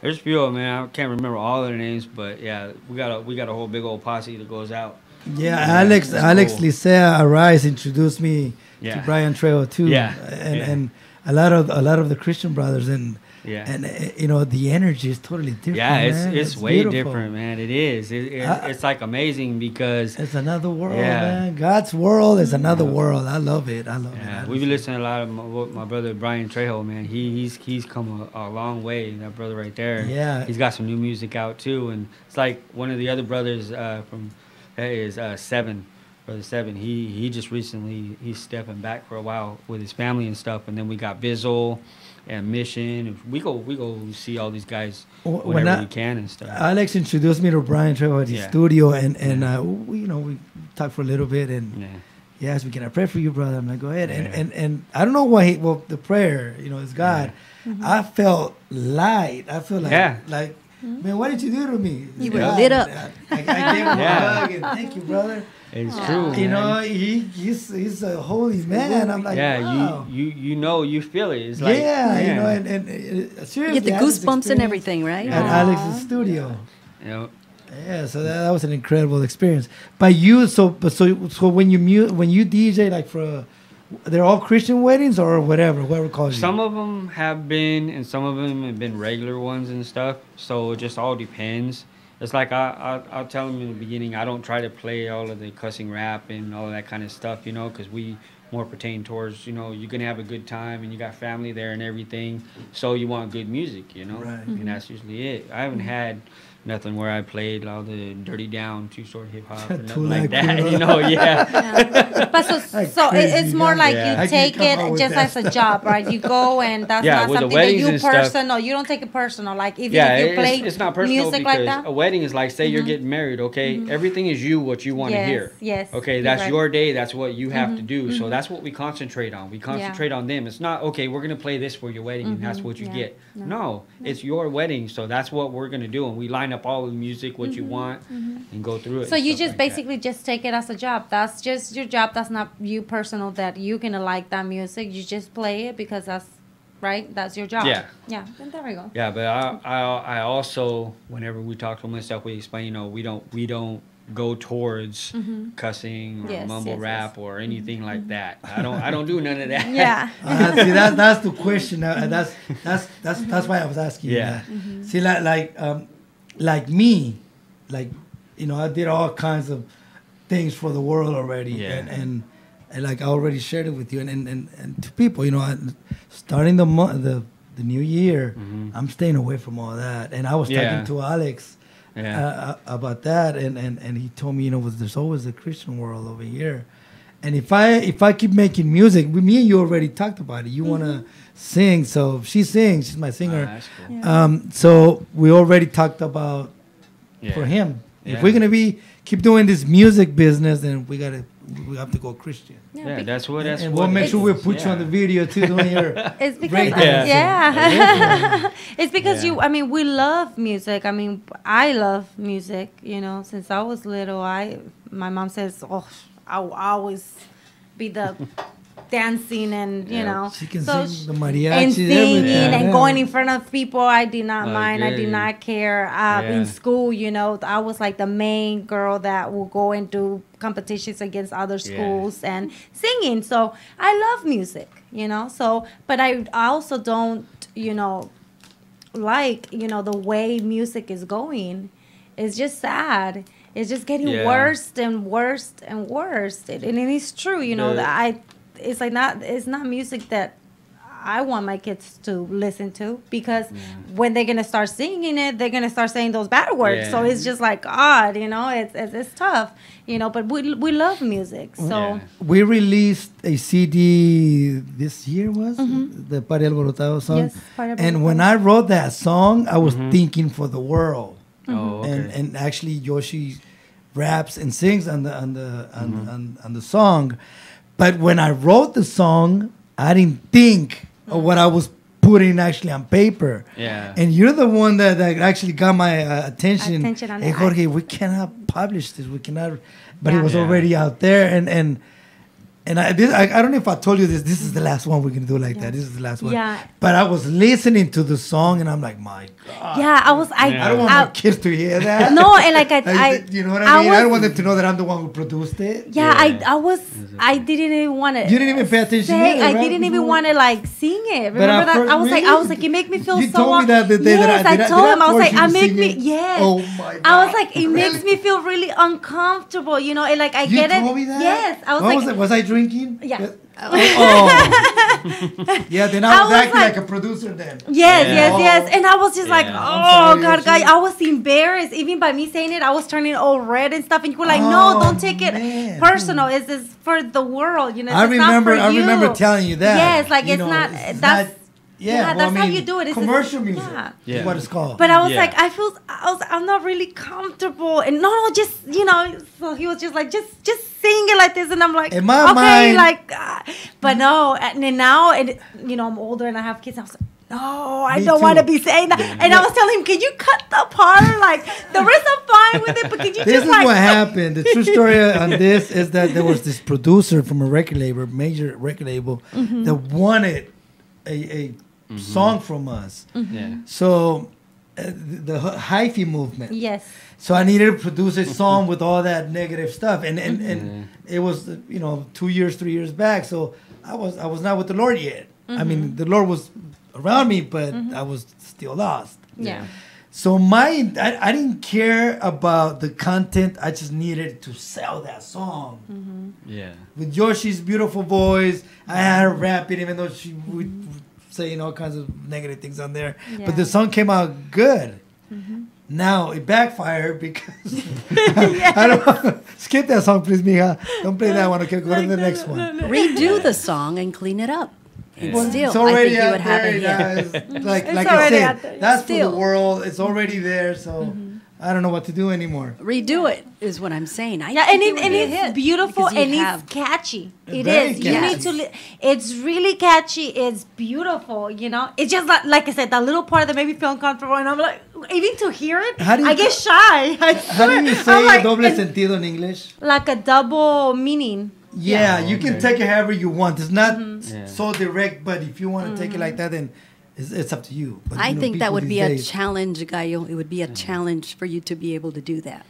[SPEAKER 11] There's a few of them, man. I can't remember all of their names, but yeah, we got a whole big old posse that goes out.
[SPEAKER 9] Yeah,
[SPEAKER 11] Yeah,
[SPEAKER 9] Alex
[SPEAKER 11] that's cool.
[SPEAKER 9] Licea Arise introduced me to
[SPEAKER 11] Yeah.
[SPEAKER 9] Brian Trejo too.
[SPEAKER 11] Yeah,
[SPEAKER 9] and
[SPEAKER 11] yeah.
[SPEAKER 9] and a lot of the Christian brothers and
[SPEAKER 11] Yeah.
[SPEAKER 9] the energy is totally different.
[SPEAKER 11] Yeah,
[SPEAKER 9] man.
[SPEAKER 11] it's way
[SPEAKER 9] beautiful.
[SPEAKER 11] different, man. It is. It's like amazing because
[SPEAKER 9] It's another world,
[SPEAKER 11] Yeah.
[SPEAKER 9] man. God's world is another world. I love it. I love
[SPEAKER 11] yeah,
[SPEAKER 9] it.
[SPEAKER 11] we've been listening to a lot of my brother Brian Trejo, man. He's come a long way. That brother right there.
[SPEAKER 9] Yeah.
[SPEAKER 11] He's got some new music out too, and it's like one of the other brothers from is Seven. Brother Seven, he just recently he's stepping back for a while with his family and stuff, and then we got Bizzle and Mission. We go see all these guys whenever we can and stuff.
[SPEAKER 9] Alex introduced me to Brian Trevor at his studio, and we talked for a little bit, and he asked me, "Can I pray for you, brother?" I'm like, "Go ahead." And I don't know why. The prayer, is God. I felt light. I feel like. Man, what did you do to me?
[SPEAKER 7] You were lit up.
[SPEAKER 9] I gave him a hug and thank you, brother.
[SPEAKER 11] It's true.
[SPEAKER 9] He's a holy man. I'm like, wow.
[SPEAKER 11] you feel it. It's like,
[SPEAKER 9] and seriously,
[SPEAKER 7] you get the goosebumps and everything, right?
[SPEAKER 9] At Alex's studio.
[SPEAKER 11] Yep.
[SPEAKER 9] Yeah, so that was an incredible experience. But so when you DJ like they're all Christian weddings or whoever calls you.
[SPEAKER 11] Some of them have been, and some of them have been regular ones and stuff. So it just all depends. It's like I'll tell them in the beginning, I don't try to play all of the cussing rap and all of that kind of stuff, because we more pertain towards, you're going to have a good time and you got family there and everything. So you want good music,
[SPEAKER 9] Right.
[SPEAKER 11] And that's usually it. I haven't had nothing where I played all the dirty down, two-sword hip-hop or nothing like that,
[SPEAKER 8] But so it's more like you take it just as a job, right? You go and that's not something that you personal. You don't take it personal. Like if you play
[SPEAKER 11] it's not personal
[SPEAKER 8] music
[SPEAKER 11] because
[SPEAKER 8] like that.
[SPEAKER 11] a wedding is like, say you're getting married, okay? Everything is what you want to hear.
[SPEAKER 8] Yes.
[SPEAKER 11] Okay, that's your day. That's what you have to do. So that's what we concentrate on. We concentrate on them. It's not, okay, we're going to play this for your wedding and that's what you get. No, it's your wedding. So that's what we're going to do. And we line up all the music, what you want, and go through it.
[SPEAKER 8] So you just basically just take it as a job. That's just your job. That's not you personal that you're going to like that music. You just play it because that's, right? That's your job.
[SPEAKER 11] Yeah.
[SPEAKER 8] Yeah, then there we go.
[SPEAKER 11] Yeah, but I also, whenever we talk to myself, we explain, we don't go towards cussing or mumble rap or anything like that. I don't do none of that.
[SPEAKER 8] Yeah.
[SPEAKER 9] See, that's the question. That's why I was asking.
[SPEAKER 11] Yeah.
[SPEAKER 9] You that. See, like me, I did all kinds of things for the world already, and like I already shared it with you, and to people, starting the new year, I'm staying away from all that, and I was talking to Alex about that, and he told me, there's always a Christian world over here, and if I keep making music, me and you already talked about it. You wanna sing, so she sings. She's my singer.
[SPEAKER 11] That's cool.
[SPEAKER 9] So we already talked about for him. If we're gonna keep doing this music business, then we have to go Christian.
[SPEAKER 11] Yeah, that's what.
[SPEAKER 9] And we'll make sure we put you on the video too doing your.
[SPEAKER 8] It's because
[SPEAKER 9] breakdance.
[SPEAKER 8] It's because we love music. I love music. Since I was little, my mom says, I'll always be the dancing and
[SPEAKER 9] she can sing the mariachi and
[SPEAKER 8] singing and going in front of people. I did not mind. I did not care. In school, I was like the main girl that will go and do competitions against other schools and singing. So I love music, but I also don't like the way music is going. It's just sad. It's just getting worse and worse and worse. And it is true, that it's not music that I want my kids to listen to, because when they're gonna start singing it, they're gonna start saying those bad words. So it's just like God, it's tough, But we love music. So
[SPEAKER 9] we released a CD this year, the Party Alborotado song.
[SPEAKER 8] Yes,
[SPEAKER 9] and when I wrote that song, I was thinking for the world.
[SPEAKER 11] Oh, okay.
[SPEAKER 9] And actually Yoshi raps and sings on the song. But when I wrote the song, I didn't think of what I was putting actually on paper.
[SPEAKER 11] Yeah.
[SPEAKER 9] And you're the one that actually got my attention.
[SPEAKER 8] On
[SPEAKER 9] hey, Jorge, we cannot publish this. We cannot. But it was already out there. And I don't know if I told you this. This is the last one we're going to do like that. This is the last one.
[SPEAKER 8] Yeah.
[SPEAKER 9] But I was listening to the song and I'm like, my God.
[SPEAKER 8] Yeah,
[SPEAKER 9] I don't want my kids to hear that.
[SPEAKER 8] No, and I
[SPEAKER 9] you know what I mean? I don't want them to know that I'm the one who produced it.
[SPEAKER 8] Yeah, I didn't even want to.
[SPEAKER 9] You didn't even pay attention either, right?
[SPEAKER 8] I didn't even want to sing it.
[SPEAKER 9] But
[SPEAKER 8] Remember that?
[SPEAKER 9] first,
[SPEAKER 8] I was
[SPEAKER 9] really?
[SPEAKER 8] like, it make me feel
[SPEAKER 9] you
[SPEAKER 8] so.
[SPEAKER 9] You told me that the day
[SPEAKER 8] yes,
[SPEAKER 9] that
[SPEAKER 8] I told him. I was like,
[SPEAKER 9] I
[SPEAKER 8] make me. Yes.
[SPEAKER 9] Oh my God.
[SPEAKER 8] I was like, it makes me feel really uncomfortable. And like I
[SPEAKER 9] you
[SPEAKER 8] get it.
[SPEAKER 9] You told me that?
[SPEAKER 8] Yes. I was
[SPEAKER 9] what
[SPEAKER 8] like,
[SPEAKER 9] was it? Was I dreaming? drinking?
[SPEAKER 8] Yeah.
[SPEAKER 9] Oh. Yeah, then I was acting like a producer then.
[SPEAKER 8] Yes. And I was just like,
[SPEAKER 9] I'm sorry,
[SPEAKER 8] God,
[SPEAKER 9] Yoshi.
[SPEAKER 8] I was embarrassed. Even by me saying it, I was turning all red and stuff. And you were like, no, don't take it personal. It's just for the world. You know,
[SPEAKER 9] I
[SPEAKER 8] it's not for
[SPEAKER 9] remember
[SPEAKER 8] you.
[SPEAKER 9] telling you that.
[SPEAKER 8] Yes, like
[SPEAKER 9] You
[SPEAKER 8] it's
[SPEAKER 9] know,
[SPEAKER 8] not.
[SPEAKER 9] it's
[SPEAKER 8] That's.
[SPEAKER 9] not-
[SPEAKER 8] That's how you do it. It's
[SPEAKER 9] commercial music
[SPEAKER 8] yeah.
[SPEAKER 9] is what it's called.
[SPEAKER 8] But I was like, I'm not really comfortable. And no, just, so he was just like, just sing it like this. And I'm like,
[SPEAKER 9] In my
[SPEAKER 8] okay,
[SPEAKER 9] mind-
[SPEAKER 8] but no. And then now, and I'm older and I have kids. I was like, no, I
[SPEAKER 9] Me
[SPEAKER 8] don't
[SPEAKER 9] too.
[SPEAKER 8] want to be saying that. And I was telling him, can you cut the part? Like, the rest I'm fine with it, but can you
[SPEAKER 9] This
[SPEAKER 8] just
[SPEAKER 9] is
[SPEAKER 8] like.
[SPEAKER 9] what happened. The true story on this is that there was this producer from a record label, major record label, that wanted a song from us.
[SPEAKER 11] Yeah.
[SPEAKER 9] So the hyphy movement.
[SPEAKER 8] Yes.
[SPEAKER 9] So I needed to produce a song with all that negative stuff, and it was 2 years, 3 years back. So I was not with the Lord yet. I mean, the Lord was around me, but I was still lost.
[SPEAKER 8] Yeah.
[SPEAKER 9] So I didn't care about the content. I just needed to sell that song.
[SPEAKER 11] Yeah.
[SPEAKER 9] With Yoshi's beautiful voice, I had her rap it, even though she would saying all kinds of negative things on there.
[SPEAKER 8] Yeah.
[SPEAKER 9] But the song came out good. Now it backfired because I don't skip that song, please, mija. Don't play that one. Okay, go to the next one.
[SPEAKER 7] Redo the song and clean it up. And still,
[SPEAKER 9] It's
[SPEAKER 7] I
[SPEAKER 9] already
[SPEAKER 7] think you
[SPEAKER 9] out
[SPEAKER 7] would have
[SPEAKER 9] there.
[SPEAKER 7] a hit.
[SPEAKER 9] Guys. Like I
[SPEAKER 8] already out there.
[SPEAKER 9] said, that's for
[SPEAKER 7] Still.
[SPEAKER 9] the world. It's already there. So I don't know what to do anymore.
[SPEAKER 7] Redo it is what I'm saying. I
[SPEAKER 8] Yeah,
[SPEAKER 7] think
[SPEAKER 8] and,
[SPEAKER 7] it
[SPEAKER 8] and
[SPEAKER 7] would be a
[SPEAKER 8] it's
[SPEAKER 7] hit
[SPEAKER 8] beautiful
[SPEAKER 7] because you
[SPEAKER 8] and
[SPEAKER 7] have-
[SPEAKER 8] it's catchy. It
[SPEAKER 9] Very
[SPEAKER 8] is. You need
[SPEAKER 9] catchy.
[SPEAKER 8] to. It's really catchy. It's beautiful. It's just like I said, that little part that made me feel uncomfortable, and I'm like, even to hear it,
[SPEAKER 9] How do you
[SPEAKER 8] I get shy. I
[SPEAKER 9] How do
[SPEAKER 8] swear.
[SPEAKER 9] you
[SPEAKER 8] I'm
[SPEAKER 9] say
[SPEAKER 8] like,
[SPEAKER 9] doble
[SPEAKER 8] and-
[SPEAKER 9] sentido in English?
[SPEAKER 8] like a double meaning.
[SPEAKER 9] Yeah, you can take it however you want. It's not
[SPEAKER 11] Yeah.
[SPEAKER 9] so direct, but if you want to take it like that, then it's up to you. But,
[SPEAKER 7] I think that
[SPEAKER 9] people
[SPEAKER 7] would
[SPEAKER 9] these
[SPEAKER 7] be a
[SPEAKER 9] days-
[SPEAKER 7] challenge, Gallo. It would be a challenge for you to be able to do that.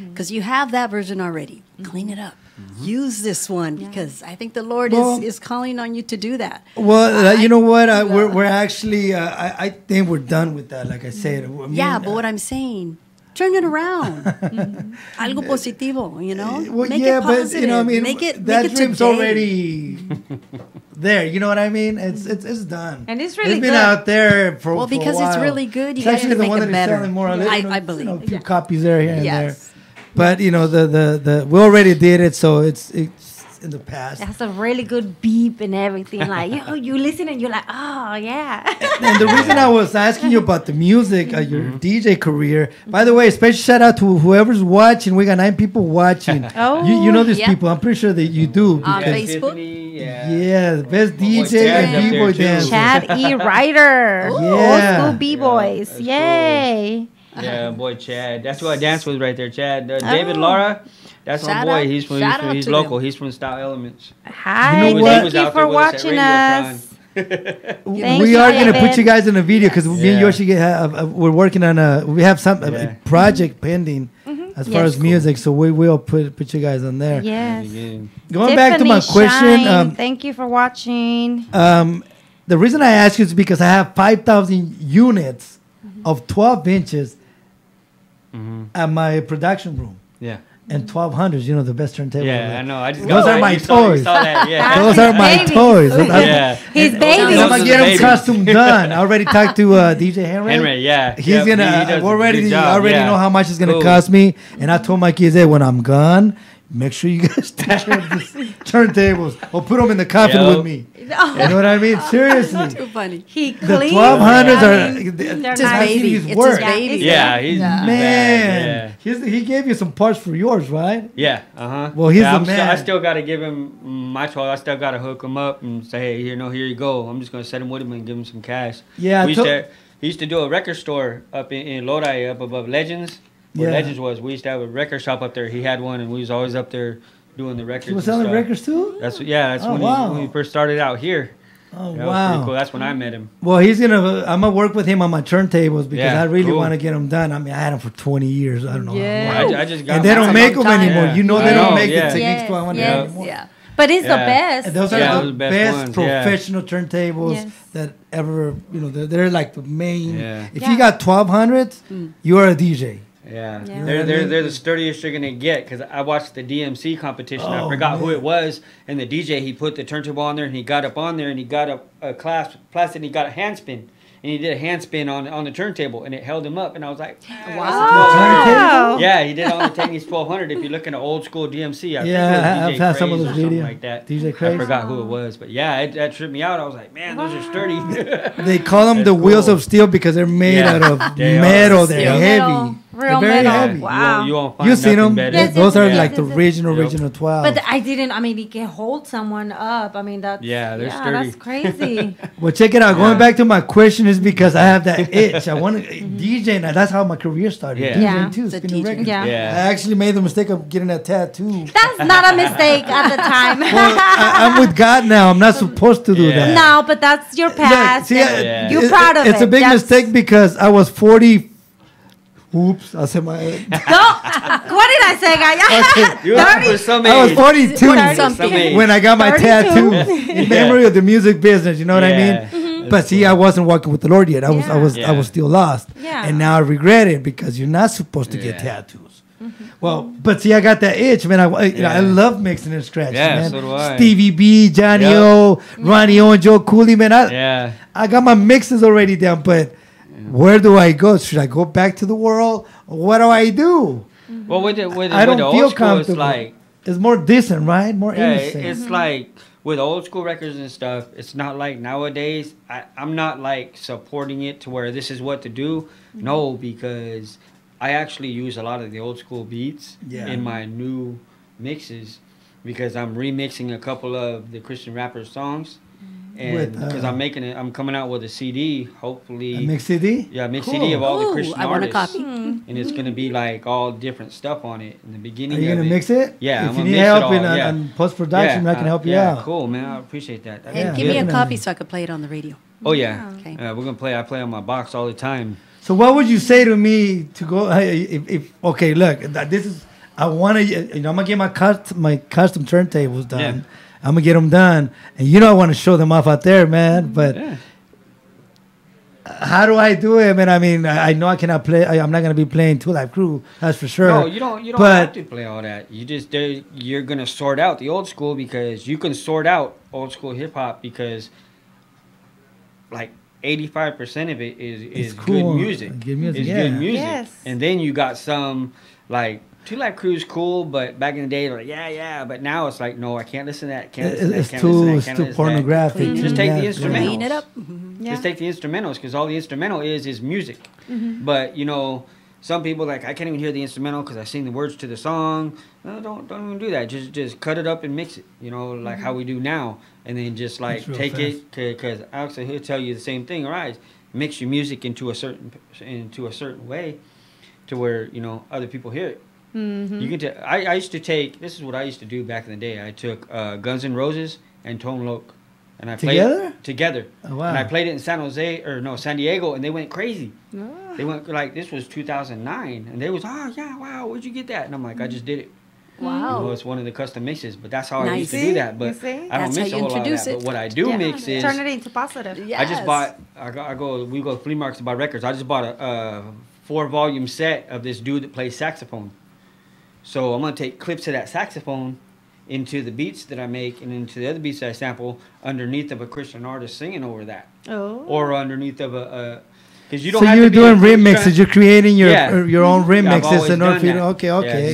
[SPEAKER 7] Because you have that version already. Clean it up. Use this one because I think the Lord
[SPEAKER 9] Well-
[SPEAKER 7] is calling on you to do that.
[SPEAKER 9] Well, you know what? We're actually. I think we're done with that. Like I said. I mean,
[SPEAKER 7] Yeah, but what I'm saying, turn it around. Algo positivo,
[SPEAKER 9] Well,
[SPEAKER 7] Make
[SPEAKER 9] yeah,
[SPEAKER 7] it
[SPEAKER 9] but
[SPEAKER 7] positive.
[SPEAKER 9] I mean,
[SPEAKER 7] make it,
[SPEAKER 9] that
[SPEAKER 7] make it
[SPEAKER 9] dream's
[SPEAKER 7] today.
[SPEAKER 9] already there. You know what I mean? It's done.
[SPEAKER 8] And it's really
[SPEAKER 9] It's been
[SPEAKER 8] good.
[SPEAKER 9] out there for
[SPEAKER 7] Well,
[SPEAKER 9] for a
[SPEAKER 7] because it's
[SPEAKER 9] while.
[SPEAKER 7] really good, you
[SPEAKER 9] It's
[SPEAKER 7] guys
[SPEAKER 9] actually
[SPEAKER 7] can
[SPEAKER 9] the
[SPEAKER 7] make
[SPEAKER 9] one
[SPEAKER 7] it
[SPEAKER 9] that is
[SPEAKER 7] better.
[SPEAKER 9] selling more.
[SPEAKER 7] I believe.
[SPEAKER 9] A few copies there here and there.
[SPEAKER 7] Yes.
[SPEAKER 9] But the we already did it, so it's in the past.
[SPEAKER 8] It has a really good beep and everything. Like you listen and you're like, oh yeah.
[SPEAKER 9] And the reason I was asking you about the music, your DJ career, by the way, special shout out to whoever's watching. We got 9 people watching.
[SPEAKER 8] Oh,
[SPEAKER 9] you know these
[SPEAKER 7] yeah.
[SPEAKER 9] people. I'm pretty sure that you do.
[SPEAKER 7] On
[SPEAKER 9] Because,
[SPEAKER 7] Facebook?
[SPEAKER 9] yeah, the best DJ
[SPEAKER 11] Chad
[SPEAKER 9] and
[SPEAKER 11] up there,
[SPEAKER 9] b-boy
[SPEAKER 11] too.
[SPEAKER 9] dancer.
[SPEAKER 8] Chad E. Ryder. Old
[SPEAKER 9] Yeah.
[SPEAKER 8] school B-boys.
[SPEAKER 11] that's
[SPEAKER 8] Yay.
[SPEAKER 11] Yeah, boy, Chad. That's who I danced with right there, Chad. David Laura. That's my
[SPEAKER 7] Shout
[SPEAKER 11] boy.
[SPEAKER 7] out-
[SPEAKER 11] He's
[SPEAKER 7] shout out
[SPEAKER 11] he's
[SPEAKER 7] to
[SPEAKER 11] local.
[SPEAKER 7] them.
[SPEAKER 11] He's from Style Elements.
[SPEAKER 8] Hi,
[SPEAKER 9] You know what?
[SPEAKER 8] thank
[SPEAKER 11] He was
[SPEAKER 8] you
[SPEAKER 11] out
[SPEAKER 8] for
[SPEAKER 11] there with us at
[SPEAKER 8] watching
[SPEAKER 11] Radiotron.
[SPEAKER 8] us. Thank
[SPEAKER 9] We
[SPEAKER 8] you,
[SPEAKER 9] are gonna put
[SPEAKER 8] David.
[SPEAKER 9] you guys in a video because me and
[SPEAKER 11] Yeah.
[SPEAKER 9] Yoshi we're working on we have some a
[SPEAKER 11] Yeah.
[SPEAKER 9] project pending as far
[SPEAKER 8] Yes.
[SPEAKER 9] as music, so we will put you guys on there.
[SPEAKER 8] Yes.
[SPEAKER 9] Going back to my
[SPEAKER 8] Tiffany
[SPEAKER 9] question,
[SPEAKER 8] Shine, thank you for watching.
[SPEAKER 9] the reason I ask you is because I have 5,000 units of 12 inches at my production room.
[SPEAKER 11] Yeah.
[SPEAKER 9] And 1200s, the best turntable.
[SPEAKER 11] Yeah, I know. I just
[SPEAKER 9] Those
[SPEAKER 11] got
[SPEAKER 9] are my
[SPEAKER 11] you saw
[SPEAKER 9] toys.
[SPEAKER 11] that, yeah.
[SPEAKER 9] Those are my
[SPEAKER 8] Babies.
[SPEAKER 9] toys.
[SPEAKER 11] Yeah.
[SPEAKER 8] His
[SPEAKER 9] And
[SPEAKER 8] baby.
[SPEAKER 9] I'm
[SPEAKER 11] Those
[SPEAKER 9] gonna
[SPEAKER 11] are
[SPEAKER 9] get
[SPEAKER 11] the
[SPEAKER 9] him
[SPEAKER 11] babies.
[SPEAKER 9] custom done. I already talked to DJ Henry.
[SPEAKER 11] Henry, yeah.
[SPEAKER 9] He's
[SPEAKER 11] Yep,
[SPEAKER 9] gonna.
[SPEAKER 11] he does a
[SPEAKER 9] We're ready.
[SPEAKER 11] good
[SPEAKER 9] I
[SPEAKER 11] job,
[SPEAKER 9] already
[SPEAKER 11] yeah.
[SPEAKER 9] know how much it's gonna
[SPEAKER 11] Cool.
[SPEAKER 9] cost me, and I told my kids, "Hey, when I'm gone, make sure you guys take care of these turntables or put them in the coffin
[SPEAKER 11] Yo.
[SPEAKER 9] with me." You know what I mean? Seriously,
[SPEAKER 7] Too funny.
[SPEAKER 8] He
[SPEAKER 9] the
[SPEAKER 8] cleans.
[SPEAKER 9] 1200s
[SPEAKER 8] I
[SPEAKER 9] are.
[SPEAKER 8] mean, they're
[SPEAKER 7] It's his
[SPEAKER 8] nice.
[SPEAKER 7] baby.
[SPEAKER 9] His
[SPEAKER 7] It's
[SPEAKER 9] work.
[SPEAKER 7] his baby.
[SPEAKER 11] Yeah, he's
[SPEAKER 9] Man,
[SPEAKER 11] Yeah.
[SPEAKER 9] he gave you some parts for yours, right?
[SPEAKER 11] Yeah, uh-huh.
[SPEAKER 9] Well, he's
[SPEAKER 11] yeah,
[SPEAKER 9] the man.
[SPEAKER 11] I still got to give him my 12. I still got to hook him up and say, hey, here you go. I'm just going to set him with him and give him some cash.
[SPEAKER 9] Yeah,
[SPEAKER 11] He used to do a record store up in Lodi, up above Legends. Where
[SPEAKER 9] Yeah.
[SPEAKER 11] Legends was. We used to have a record shop up there. He had one, and we was always up there doing the records.
[SPEAKER 9] He was
[SPEAKER 11] and
[SPEAKER 9] selling
[SPEAKER 11] stuff.
[SPEAKER 9] records too.
[SPEAKER 11] That's
[SPEAKER 9] Oh,
[SPEAKER 11] when,
[SPEAKER 9] wow.
[SPEAKER 11] when we first started out here.
[SPEAKER 9] Oh
[SPEAKER 11] That was pretty
[SPEAKER 9] wow!
[SPEAKER 11] cool. That's when I met him.
[SPEAKER 9] Well, I'm gonna work with him on my turntables because
[SPEAKER 11] Yeah,
[SPEAKER 9] I really
[SPEAKER 11] cool.
[SPEAKER 9] want to get them done. I mean, I had them for 20 years. I don't know.
[SPEAKER 7] Yeah.
[SPEAKER 9] How long.
[SPEAKER 11] I just got
[SPEAKER 9] And they
[SPEAKER 11] mine.
[SPEAKER 9] don't
[SPEAKER 7] That's a
[SPEAKER 9] make
[SPEAKER 7] long
[SPEAKER 9] them
[SPEAKER 7] time.
[SPEAKER 9] anymore.
[SPEAKER 11] Yeah.
[SPEAKER 9] You know
[SPEAKER 11] I
[SPEAKER 9] they don't
[SPEAKER 11] know,
[SPEAKER 9] make
[SPEAKER 11] yeah.
[SPEAKER 9] the Techniques
[SPEAKER 8] Yes,
[SPEAKER 9] 1200
[SPEAKER 8] yes.
[SPEAKER 9] anymore.
[SPEAKER 7] Yeah.
[SPEAKER 8] But it's the
[SPEAKER 11] Yeah.
[SPEAKER 8] best.
[SPEAKER 9] And those
[SPEAKER 11] Yeah,
[SPEAKER 9] are
[SPEAKER 11] those
[SPEAKER 9] the
[SPEAKER 11] are the best
[SPEAKER 9] best
[SPEAKER 11] ones, yeah.
[SPEAKER 9] professional turntables
[SPEAKER 8] Yes.
[SPEAKER 9] that ever. They're like the main.
[SPEAKER 11] Yeah.
[SPEAKER 9] If
[SPEAKER 8] Yeah.
[SPEAKER 9] you got 1200s, you are a DJ.
[SPEAKER 11] Yeah,
[SPEAKER 8] Yeah.
[SPEAKER 11] they're the sturdiest you're gonna get because I watched the DMC competition. I
[SPEAKER 9] Oh,
[SPEAKER 11] forgot who
[SPEAKER 9] man.
[SPEAKER 11] it was, and the DJ he put the turntable on there and he got up on there and he got a clasp plastic and he got a handspin and he did a handspin on the turntable and it held him up and I was like,
[SPEAKER 8] Wow.
[SPEAKER 11] yeah, he did it on the Tangy's 1200. If you look in an old school DMC, I think
[SPEAKER 9] Yeah,
[SPEAKER 11] it was
[SPEAKER 9] I've
[SPEAKER 11] DJ
[SPEAKER 9] had some of
[SPEAKER 11] Craze
[SPEAKER 9] those
[SPEAKER 11] or something
[SPEAKER 9] videos.
[SPEAKER 11] like that.
[SPEAKER 9] DJ
[SPEAKER 11] I
[SPEAKER 9] Craze.
[SPEAKER 11] forgot who it was, but yeah, that tripped me out. I was like, man, those are sturdy.
[SPEAKER 9] They call them
[SPEAKER 11] That's
[SPEAKER 9] the wheels
[SPEAKER 11] cool.
[SPEAKER 9] of steel because they're made
[SPEAKER 11] Yeah,
[SPEAKER 9] out of
[SPEAKER 11] they are.
[SPEAKER 9] metal. They're
[SPEAKER 8] Steel
[SPEAKER 9] heavy.
[SPEAKER 8] metal, real
[SPEAKER 9] They're very
[SPEAKER 8] metal.
[SPEAKER 9] heavy.
[SPEAKER 8] Wow.
[SPEAKER 11] You won't find
[SPEAKER 9] You've seen
[SPEAKER 11] nothing
[SPEAKER 9] them.
[SPEAKER 11] better.
[SPEAKER 8] Yes,
[SPEAKER 9] Those
[SPEAKER 8] yes,
[SPEAKER 9] are
[SPEAKER 8] yes,
[SPEAKER 9] like
[SPEAKER 8] yes,
[SPEAKER 9] the
[SPEAKER 8] yes.
[SPEAKER 9] original 12.
[SPEAKER 8] But I didn't. I mean, he can hold someone up. I mean, that's
[SPEAKER 11] Yeah, they're sturdy.
[SPEAKER 8] That's crazy.
[SPEAKER 9] Well, check it out. Going back to my question is because I have that itch. I want to DJ. Now that's how my career started.
[SPEAKER 11] Yeah.
[SPEAKER 9] DJ
[SPEAKER 8] Yeah.
[SPEAKER 9] too.
[SPEAKER 7] The
[SPEAKER 9] Spinning
[SPEAKER 7] DJ.
[SPEAKER 9] records.
[SPEAKER 8] Yeah.
[SPEAKER 11] Yeah.
[SPEAKER 9] I actually made the mistake of getting a tattoo.
[SPEAKER 8] That's not a mistake at the time.
[SPEAKER 9] Well, I'm with God now. I'm not supposed to do
[SPEAKER 11] Yeah.
[SPEAKER 9] that.
[SPEAKER 8] No, but that's your past.
[SPEAKER 9] see,
[SPEAKER 8] and
[SPEAKER 11] Yeah.
[SPEAKER 8] You're proud of it.
[SPEAKER 9] It's a big
[SPEAKER 8] That's-
[SPEAKER 9] mistake because I was 40. Oops, I said my.
[SPEAKER 8] Don't. What did I say, guy?
[SPEAKER 11] You were for some
[SPEAKER 9] I was
[SPEAKER 11] age.
[SPEAKER 9] 42
[SPEAKER 11] Some age.
[SPEAKER 9] when I got my
[SPEAKER 8] 32.
[SPEAKER 9] tattoo in memory of the music business. You know what I
[SPEAKER 11] Yeah.
[SPEAKER 9] mean? But see, I wasn't walking with the Lord yet. I was
[SPEAKER 11] Yeah.
[SPEAKER 9] still lost.
[SPEAKER 8] Yeah.
[SPEAKER 9] And now I regret it because you're not supposed to get
[SPEAKER 11] Yeah.
[SPEAKER 9] tattoos. Well, but see, I got that itch, man. I
[SPEAKER 11] Yeah.
[SPEAKER 9] love mixing and scratching,
[SPEAKER 11] Yeah,
[SPEAKER 9] man.
[SPEAKER 11] so do I.
[SPEAKER 9] Stevie B, Johnny
[SPEAKER 11] Yep.
[SPEAKER 9] O, Ronnie O, and Joe Cooley, man.
[SPEAKER 11] Yeah.
[SPEAKER 9] I got my mixes already down, but where do I go? Should I go back to the world? What do I do?
[SPEAKER 11] Well, with
[SPEAKER 9] I
[SPEAKER 11] the
[SPEAKER 9] don't
[SPEAKER 11] old
[SPEAKER 9] feel
[SPEAKER 11] school, it's
[SPEAKER 9] comfortable.
[SPEAKER 11] like
[SPEAKER 9] It's more decent, right? More
[SPEAKER 11] yeah,
[SPEAKER 9] innocent.
[SPEAKER 11] it's like with old school records and stuff. It's not like nowadays. I'm not like supporting it to where this is what to do. No, because I actually use a lot of the old school beats
[SPEAKER 9] Yeah.
[SPEAKER 11] in my new mixes because I'm remixing a couple of the Christian rappers' songs. And
[SPEAKER 9] With,
[SPEAKER 11] because I'm coming out with a CD, hopefully.
[SPEAKER 9] A mix CD?
[SPEAKER 11] Yeah, a mix
[SPEAKER 9] Cool.
[SPEAKER 11] CD of all the
[SPEAKER 7] Ooh,
[SPEAKER 11] Christian
[SPEAKER 7] I want a
[SPEAKER 11] artists.
[SPEAKER 7] copy.
[SPEAKER 11] And it's gonna be like all different stuff on it in the beginning.
[SPEAKER 9] Are you
[SPEAKER 11] of
[SPEAKER 9] gonna
[SPEAKER 11] it.
[SPEAKER 9] mix it?
[SPEAKER 11] Yeah,
[SPEAKER 9] If
[SPEAKER 11] I'm
[SPEAKER 9] you
[SPEAKER 11] gonna
[SPEAKER 9] need
[SPEAKER 11] mix it
[SPEAKER 9] help
[SPEAKER 11] all,
[SPEAKER 9] in
[SPEAKER 11] yeah.
[SPEAKER 9] on post production, I can help you
[SPEAKER 11] yeah,
[SPEAKER 9] out.
[SPEAKER 11] cool, man. I appreciate that.
[SPEAKER 7] And
[SPEAKER 9] Yeah,
[SPEAKER 7] give me a
[SPEAKER 9] definitely.
[SPEAKER 7] copy so I could play it on the radio.
[SPEAKER 11] Oh yeah,
[SPEAKER 7] Okay.
[SPEAKER 11] we're gonna play. I play on my box all the time.
[SPEAKER 9] So what would you say to me to go? If okay, look, this is I want to. I'm gonna get my custom turntables done.
[SPEAKER 11] Yeah.
[SPEAKER 9] I'm gonna get them done, and I want to show them off out there, man. But
[SPEAKER 11] Yeah.
[SPEAKER 9] how do I do it, man? I mean, I know I cannot play. I'm not gonna be playing Two Live Crew, that's for sure.
[SPEAKER 11] No, you don't
[SPEAKER 9] But-
[SPEAKER 11] have to play all that. You just you're gonna sort out the old school because you can sort out old school hip hop because like 85% of it is
[SPEAKER 9] It's
[SPEAKER 11] good
[SPEAKER 9] cool.
[SPEAKER 11] music.
[SPEAKER 9] Good music,
[SPEAKER 11] It's
[SPEAKER 9] yeah.
[SPEAKER 11] good music.
[SPEAKER 8] Yes.
[SPEAKER 11] And then you got some like Two Live Crew's cool, but back in the day, they're like, yeah. But now it's like, no, I can't listen to that. Can't listen to that.
[SPEAKER 9] It's
[SPEAKER 11] Can't listen to that,
[SPEAKER 9] too
[SPEAKER 11] can't listen to that.
[SPEAKER 9] pornographic.
[SPEAKER 11] Just take the
[SPEAKER 9] Yeah.
[SPEAKER 11] instrumentals.
[SPEAKER 7] Clean it up.
[SPEAKER 8] Yeah.
[SPEAKER 11] Just take the instrumentals because all the instrumental is music.
[SPEAKER 8] Mm-hmm.
[SPEAKER 11] But some people like I can't even hear the instrumental because I sing the words to the song. No, don't even do that. Just cut it up and mix it. Like how we do now, and then just like
[SPEAKER 9] That's real
[SPEAKER 11] take
[SPEAKER 9] fast.
[SPEAKER 11] it because Alex he'll tell you the same thing. All right, mix your music into a certain way, to where other people hear it.
[SPEAKER 8] Mm-hmm.
[SPEAKER 11] You can. I used to take. This is what I used to do back in the day. I took Guns N' Roses and Tone Loc, and I played it together.
[SPEAKER 9] Oh, wow.
[SPEAKER 11] And I played it in San Diego, and they went crazy. They went like this was 2009, and they was wow, where'd you get that? And I'm like, I just did it.
[SPEAKER 7] Wow.
[SPEAKER 11] It's one of the custom mixes, but that's how I
[SPEAKER 7] Nice.
[SPEAKER 11] used to do that. But
[SPEAKER 8] You see?
[SPEAKER 11] I don't
[SPEAKER 7] That's
[SPEAKER 11] mix
[SPEAKER 7] how
[SPEAKER 11] a
[SPEAKER 7] you
[SPEAKER 11] whole lot of
[SPEAKER 7] introduce
[SPEAKER 11] that.
[SPEAKER 7] it.
[SPEAKER 11] But what I do mix is
[SPEAKER 8] Turn it into positive.
[SPEAKER 11] I just bought. We go to flea markets to buy records. I just bought a 4-volume set of this dude that plays saxophone. So I'm gonna take clips of that saxophone into the beats that I make and into the other beats that I sample underneath of a Christian artist singing over that,
[SPEAKER 8] Oh.
[SPEAKER 11] or underneath of a. Because you don't.
[SPEAKER 9] So
[SPEAKER 11] have
[SPEAKER 9] you're
[SPEAKER 11] to be
[SPEAKER 9] doing
[SPEAKER 11] you don't
[SPEAKER 9] remixes.
[SPEAKER 11] have-
[SPEAKER 9] You're creating your
[SPEAKER 11] Yeah.
[SPEAKER 9] your own
[SPEAKER 11] I've
[SPEAKER 9] remixes.
[SPEAKER 11] always
[SPEAKER 9] And
[SPEAKER 11] done that.
[SPEAKER 9] okay.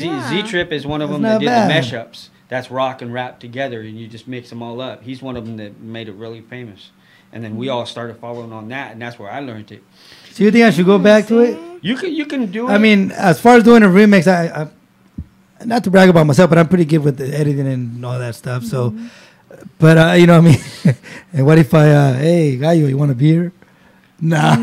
[SPEAKER 11] Yeah, Z Trip is one of
[SPEAKER 9] That's
[SPEAKER 11] them that
[SPEAKER 9] not
[SPEAKER 11] did
[SPEAKER 9] bad.
[SPEAKER 11] the mashups. That's rock and rap together, and you just mix them all up. He's one of them that made it really famous, and then we all started following on that, and that's where I learned it.
[SPEAKER 9] So you think I should go back to it?
[SPEAKER 11] You can do it.
[SPEAKER 9] I mean, as far as doing a remix, I not to brag about myself, but I'm pretty good with the editing and all that stuff. So, but what I mean, and what if hey, Gallo, you want a beer? Nah.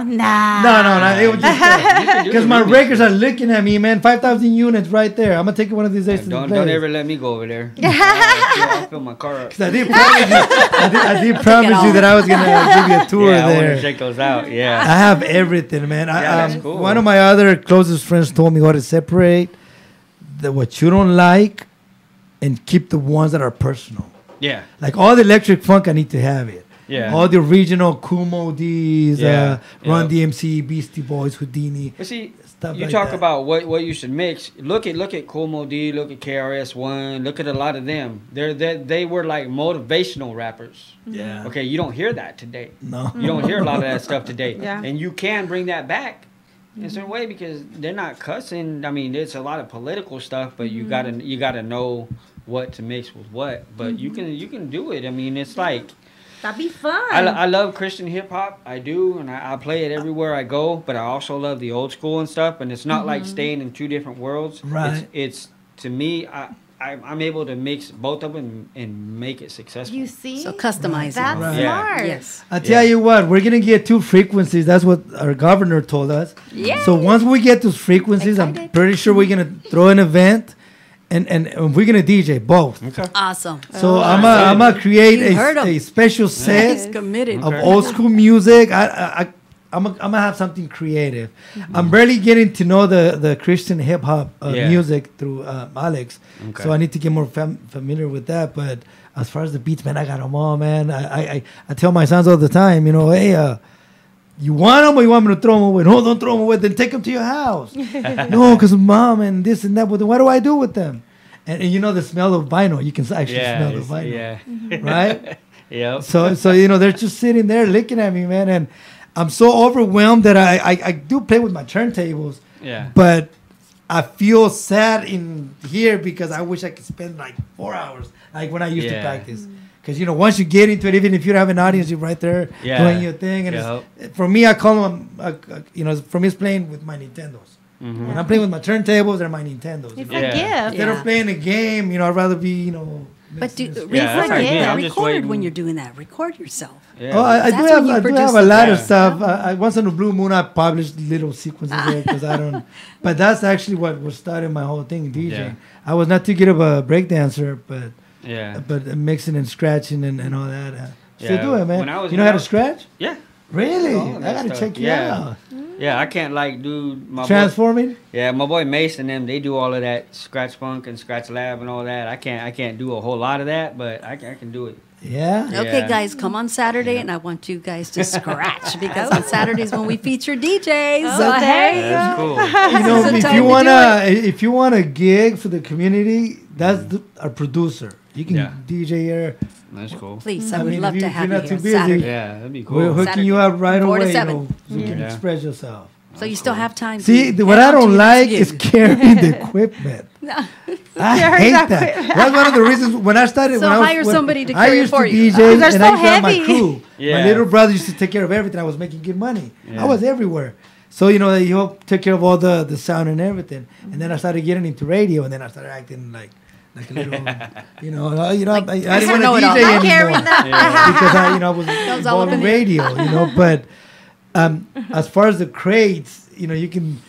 [SPEAKER 9] No. It was just because my records are looking at me, man. 5,000 units right there. I'm gonna take one of these days to the
[SPEAKER 11] Don't
[SPEAKER 9] place.
[SPEAKER 11] ever let me go over there. I'll fill my car up.
[SPEAKER 9] 'Cause I did promise you. I did promise you that I was gonna give you a tour
[SPEAKER 11] Yeah, I want
[SPEAKER 9] there.
[SPEAKER 11] to check those out. Yeah.
[SPEAKER 9] I have everything, man.
[SPEAKER 11] Yeah, that's cool.
[SPEAKER 9] One of my other closest friends told me how to separate what you don't like and keep the ones that are personal.
[SPEAKER 11] Yeah.
[SPEAKER 9] Like all the electric funk, I need to have it.
[SPEAKER 11] Yeah.
[SPEAKER 9] All the original Kumo D's,
[SPEAKER 11] Yeah,
[SPEAKER 9] Run
[SPEAKER 11] yeah.
[SPEAKER 9] DMC, Beastie Boys, Houdini.
[SPEAKER 11] But see,
[SPEAKER 9] stuff
[SPEAKER 11] You
[SPEAKER 9] like
[SPEAKER 11] talk
[SPEAKER 9] that.
[SPEAKER 11] about what you should mix. Look at Cool Mo D, look at KRS-One, look at a lot of them. They were like motivational rappers.
[SPEAKER 9] Yeah.
[SPEAKER 11] Okay, you don't hear that today.
[SPEAKER 9] No.
[SPEAKER 11] You don't hear a lot of that stuff today.
[SPEAKER 8] Yeah.
[SPEAKER 11] And you can bring that back in a certain way because they're not cussing. I mean, it's a lot of political stuff, but you gotta know what to mix with what. But you can do it. I mean, it's like
[SPEAKER 8] That'd be fun.
[SPEAKER 11] I love Christian hip hop. I do, and I play it everywhere I go. But I also love the old school and stuff. And it's not like staying in two different worlds.
[SPEAKER 9] Right.
[SPEAKER 11] It's to me, I'm able to mix both of them and make it successful.
[SPEAKER 8] You see?
[SPEAKER 7] So customizing.
[SPEAKER 8] That's
[SPEAKER 9] Right.
[SPEAKER 8] smart.
[SPEAKER 7] Yes.
[SPEAKER 9] I tell you what, we're gonna get 2 frequencies. That's what our governor told us.
[SPEAKER 7] Yeah.
[SPEAKER 9] So once we get those frequencies, I'm
[SPEAKER 7] Excited.
[SPEAKER 9] pretty sure we're gonna throw an event, and we're gonna DJ both.
[SPEAKER 11] Okay.
[SPEAKER 7] Awesome.
[SPEAKER 9] So I'm gonna create
[SPEAKER 7] You heard 'em.
[SPEAKER 9] a special
[SPEAKER 7] He's
[SPEAKER 9] set
[SPEAKER 7] committed.
[SPEAKER 9] of old school music. I'm gonna have something creative. I'm barely getting to know the Christian hip hop
[SPEAKER 11] Yeah.
[SPEAKER 9] music through Alex,
[SPEAKER 11] Okay.
[SPEAKER 9] so I need to get more familiar with that. But as far as the beats, man, I got them all, man. I tell my sons all the time, you know, hey, you want them or you want me to throw them away? No, don't throw them away. Then take them to your house. No, because mom and this and that. But then what do I do with them? And you know the smell of vinyl. You can actually smell the vinyl,
[SPEAKER 11] Yeah.
[SPEAKER 9] right?
[SPEAKER 11] Yep.
[SPEAKER 9] So you know they're just sitting there looking at me, man, and I'm so overwhelmed that I do play with my turntables.
[SPEAKER 11] Yeah.
[SPEAKER 9] But I feel sad in here because I wish I could spend like 4 hours, like when I used to
[SPEAKER 11] Yeah.
[SPEAKER 9] practice. Because you know, once you get into it, even if you don't have an audience, you're right there
[SPEAKER 11] Yeah.
[SPEAKER 9] doing your thing. And for me, I call them, you know, for me, it's playing with my Nintendos.
[SPEAKER 11] Mhm.
[SPEAKER 9] When I'm playing with my turntables, they're my Nintendos.
[SPEAKER 8] It's
[SPEAKER 9] you
[SPEAKER 8] a
[SPEAKER 9] know?
[SPEAKER 8] gift.
[SPEAKER 9] Instead of playing a game, you know, I'd rather be, you know.
[SPEAKER 7] But do,
[SPEAKER 9] mixing this-
[SPEAKER 11] Yeah, that's
[SPEAKER 7] record,
[SPEAKER 11] like me. I'm just
[SPEAKER 7] record
[SPEAKER 11] waiting.
[SPEAKER 7] when you're doing that. Record yourself.
[SPEAKER 11] Yeah.
[SPEAKER 9] Oh, I do
[SPEAKER 7] That's
[SPEAKER 9] have,
[SPEAKER 7] when you
[SPEAKER 9] I do
[SPEAKER 7] produce
[SPEAKER 9] have a
[SPEAKER 7] the
[SPEAKER 9] lot of
[SPEAKER 11] band.
[SPEAKER 9] stuff. I once in a blue moon, I published little sequences there because I don't. But that's actually what was starting my whole thing, DJing.
[SPEAKER 11] Yeah.
[SPEAKER 9] I was not too good of a breakdancer,
[SPEAKER 11] Yeah.
[SPEAKER 9] but mixing and scratching and all that. Still
[SPEAKER 11] Yeah.
[SPEAKER 9] do it, man.
[SPEAKER 11] When I was-
[SPEAKER 9] You know
[SPEAKER 11] when
[SPEAKER 9] how
[SPEAKER 11] I
[SPEAKER 9] to
[SPEAKER 11] was-
[SPEAKER 9] scratch?
[SPEAKER 11] Yeah.
[SPEAKER 9] Really?
[SPEAKER 11] All
[SPEAKER 9] I
[SPEAKER 11] that
[SPEAKER 9] gotta
[SPEAKER 11] stuff.
[SPEAKER 9] check you
[SPEAKER 11] Yeah.
[SPEAKER 9] out.
[SPEAKER 11] Yeah, I can't like do my boy,
[SPEAKER 9] Transforming?
[SPEAKER 11] yeah, my boy Mace and them. They do all of that scratch funk and scratch lab and all that. I can't do a whole lot of that, but I can do it.
[SPEAKER 9] Yeah.
[SPEAKER 7] Okay,
[SPEAKER 11] Yeah.
[SPEAKER 7] guys, come on Saturday, and I want you guys to scratch because on Saturdays when we feature DJs.
[SPEAKER 8] Oh,
[SPEAKER 7] Okay.
[SPEAKER 11] That's cool.
[SPEAKER 9] You know,
[SPEAKER 7] This is the
[SPEAKER 9] if
[SPEAKER 7] time
[SPEAKER 9] you
[SPEAKER 7] to
[SPEAKER 9] wanna if you want a gig for the community, that's our producer. You can
[SPEAKER 11] Yeah.
[SPEAKER 9] DJ here.
[SPEAKER 11] That's cool.
[SPEAKER 7] Please, I
[SPEAKER 9] I
[SPEAKER 7] would
[SPEAKER 9] mean,
[SPEAKER 7] love
[SPEAKER 9] if
[SPEAKER 7] to
[SPEAKER 9] you're
[SPEAKER 7] have you
[SPEAKER 9] not
[SPEAKER 7] here
[SPEAKER 9] too
[SPEAKER 7] on
[SPEAKER 9] busy,
[SPEAKER 7] Saturday.
[SPEAKER 11] Yeah, that'd be
[SPEAKER 9] We're
[SPEAKER 11] cool.
[SPEAKER 9] hooking
[SPEAKER 7] Saturday,
[SPEAKER 9] you up right
[SPEAKER 7] 4 to
[SPEAKER 9] away, you
[SPEAKER 7] 7.
[SPEAKER 9] know, so you can
[SPEAKER 11] Yeah.
[SPEAKER 9] express yourself.
[SPEAKER 7] So you still have time.
[SPEAKER 9] See,
[SPEAKER 7] to
[SPEAKER 9] what
[SPEAKER 7] head
[SPEAKER 9] I
[SPEAKER 7] on to
[SPEAKER 9] don't
[SPEAKER 7] your
[SPEAKER 9] like
[SPEAKER 7] next
[SPEAKER 9] is
[SPEAKER 7] gig.
[SPEAKER 9] carrying the equipment. I hate that. That's one of the reasons when I started.
[SPEAKER 7] So
[SPEAKER 9] when I was,
[SPEAKER 7] hire
[SPEAKER 9] when
[SPEAKER 7] somebody to
[SPEAKER 9] I
[SPEAKER 7] carry it
[SPEAKER 9] used
[SPEAKER 7] for
[SPEAKER 9] to
[SPEAKER 7] you.
[SPEAKER 9] DJ
[SPEAKER 8] They're
[SPEAKER 9] and I
[SPEAKER 8] so
[SPEAKER 9] used to have my
[SPEAKER 8] heavy.
[SPEAKER 9] crew.
[SPEAKER 11] Yeah.
[SPEAKER 9] My little brother used to take care of everything. I was making good money.
[SPEAKER 11] Yeah.
[SPEAKER 9] I was everywhere. So you know, he took care of all the sound and everything. And then I started getting into radio, and then I started acting like a little, you know, I didn't want to
[SPEAKER 7] know-it-all.
[SPEAKER 9] DJ
[SPEAKER 7] I
[SPEAKER 9] anymore
[SPEAKER 8] carried that.
[SPEAKER 9] because I was
[SPEAKER 7] was all
[SPEAKER 9] involved
[SPEAKER 7] up
[SPEAKER 9] in
[SPEAKER 7] in it.
[SPEAKER 9] radio, you know. But as far as the crates, you know, you can,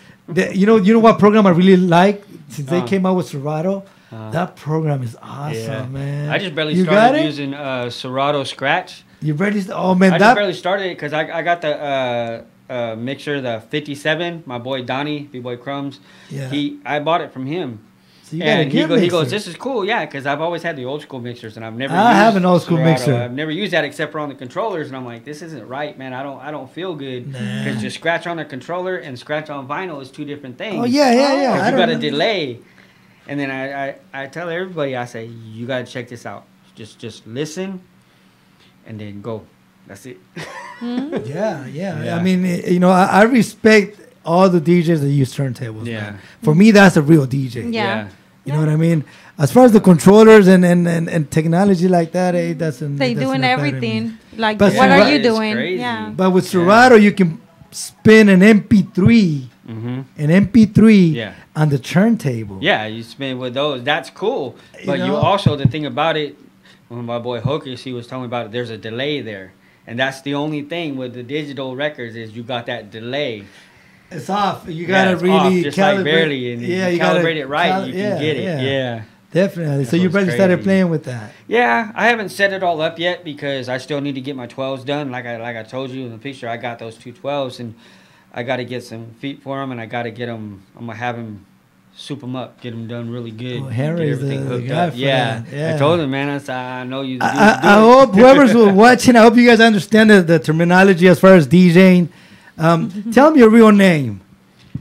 [SPEAKER 9] you know what program I really like since they came out with Serato. That program is awesome,
[SPEAKER 11] Yeah.
[SPEAKER 9] man.
[SPEAKER 11] I just barely
[SPEAKER 9] You got
[SPEAKER 11] started
[SPEAKER 9] it?
[SPEAKER 11] using Serato Scratch.
[SPEAKER 9] You ready? Oh man,
[SPEAKER 11] I
[SPEAKER 9] that
[SPEAKER 11] just barely started it because I got the mixer, the 57. My boy Donnie, B-Boy Crumbs.
[SPEAKER 9] Yeah.
[SPEAKER 11] I bought it from him.
[SPEAKER 9] so you got a
[SPEAKER 11] And
[SPEAKER 9] good
[SPEAKER 11] he goes,
[SPEAKER 9] mixer.
[SPEAKER 11] this is cool, yeah, because I've always had the old school mixers, and I've never.
[SPEAKER 9] I
[SPEAKER 11] used
[SPEAKER 9] have an old school
[SPEAKER 11] Serato.
[SPEAKER 9] mixer.
[SPEAKER 11] I've never used that except for on the controllers, and I'm like, this isn't right, man. I don't feel good
[SPEAKER 9] Nah.
[SPEAKER 11] because just scratch on a controller and scratch on vinyl is two different things.
[SPEAKER 9] Oh yeah.
[SPEAKER 11] 'Cause
[SPEAKER 9] I
[SPEAKER 11] you
[SPEAKER 9] don't
[SPEAKER 11] got a
[SPEAKER 9] know.
[SPEAKER 11] delay, and then I tell everybody, I say, you got to check this out. Just listen, and then go. That's it.
[SPEAKER 9] Yeah.
[SPEAKER 11] Yeah.
[SPEAKER 9] I mean, you know, I respect all the DJs that use turntables.
[SPEAKER 11] Yeah.
[SPEAKER 9] Man. For me, that's a real DJ.
[SPEAKER 8] Yeah.
[SPEAKER 9] You know what I mean? As far as the controllers and technology like that, it doesn't.
[SPEAKER 8] They
[SPEAKER 9] it doesn't
[SPEAKER 8] doing
[SPEAKER 9] matter to me.
[SPEAKER 8] everything. Like,
[SPEAKER 9] But
[SPEAKER 8] what are
[SPEAKER 9] Serato
[SPEAKER 8] you
[SPEAKER 11] is
[SPEAKER 8] doing?
[SPEAKER 11] crazy.
[SPEAKER 8] Yeah.
[SPEAKER 9] But with Serato, you can spin an MP3,
[SPEAKER 11] Mm-hmm.
[SPEAKER 9] an MP3
[SPEAKER 11] Yeah.
[SPEAKER 9] on the turntable.
[SPEAKER 11] Yeah, you spin with those. That's cool. But you
[SPEAKER 9] know?
[SPEAKER 11] also, the thing about it, when my boy Hocus, he was telling me about it, there's a delay there. And that's the only thing with the digital records is you got that delay.
[SPEAKER 9] It's off. You
[SPEAKER 11] Yeah,
[SPEAKER 9] gotta
[SPEAKER 11] it's
[SPEAKER 9] really
[SPEAKER 11] off, just like
[SPEAKER 9] calibrate.
[SPEAKER 11] barely. And
[SPEAKER 9] yeah,
[SPEAKER 11] you
[SPEAKER 9] gotta
[SPEAKER 11] calibrate it right, you can get it. Yeah.
[SPEAKER 9] Definitely.
[SPEAKER 11] That's
[SPEAKER 9] So you
[SPEAKER 11] what's
[SPEAKER 9] probably started
[SPEAKER 11] crazy.
[SPEAKER 9] playing with that.
[SPEAKER 11] Yeah, I haven't set it all up yet because I still need to get my 12s done. Like I told you in the picture, I got those two 12s and I got to get some feet for them and I got to get them. I'm gonna have him soup them up, get them done really good.
[SPEAKER 9] Oh,
[SPEAKER 11] get
[SPEAKER 9] Harry's
[SPEAKER 11] everything
[SPEAKER 9] the
[SPEAKER 11] hooked
[SPEAKER 9] guy
[SPEAKER 11] up.
[SPEAKER 9] for
[SPEAKER 11] Yeah.
[SPEAKER 9] that. Yeah.
[SPEAKER 11] I told him, man. I know you.
[SPEAKER 9] I hope whoever's watching, I hope you guys understand the terminology as far as DJing. Tell me your real name.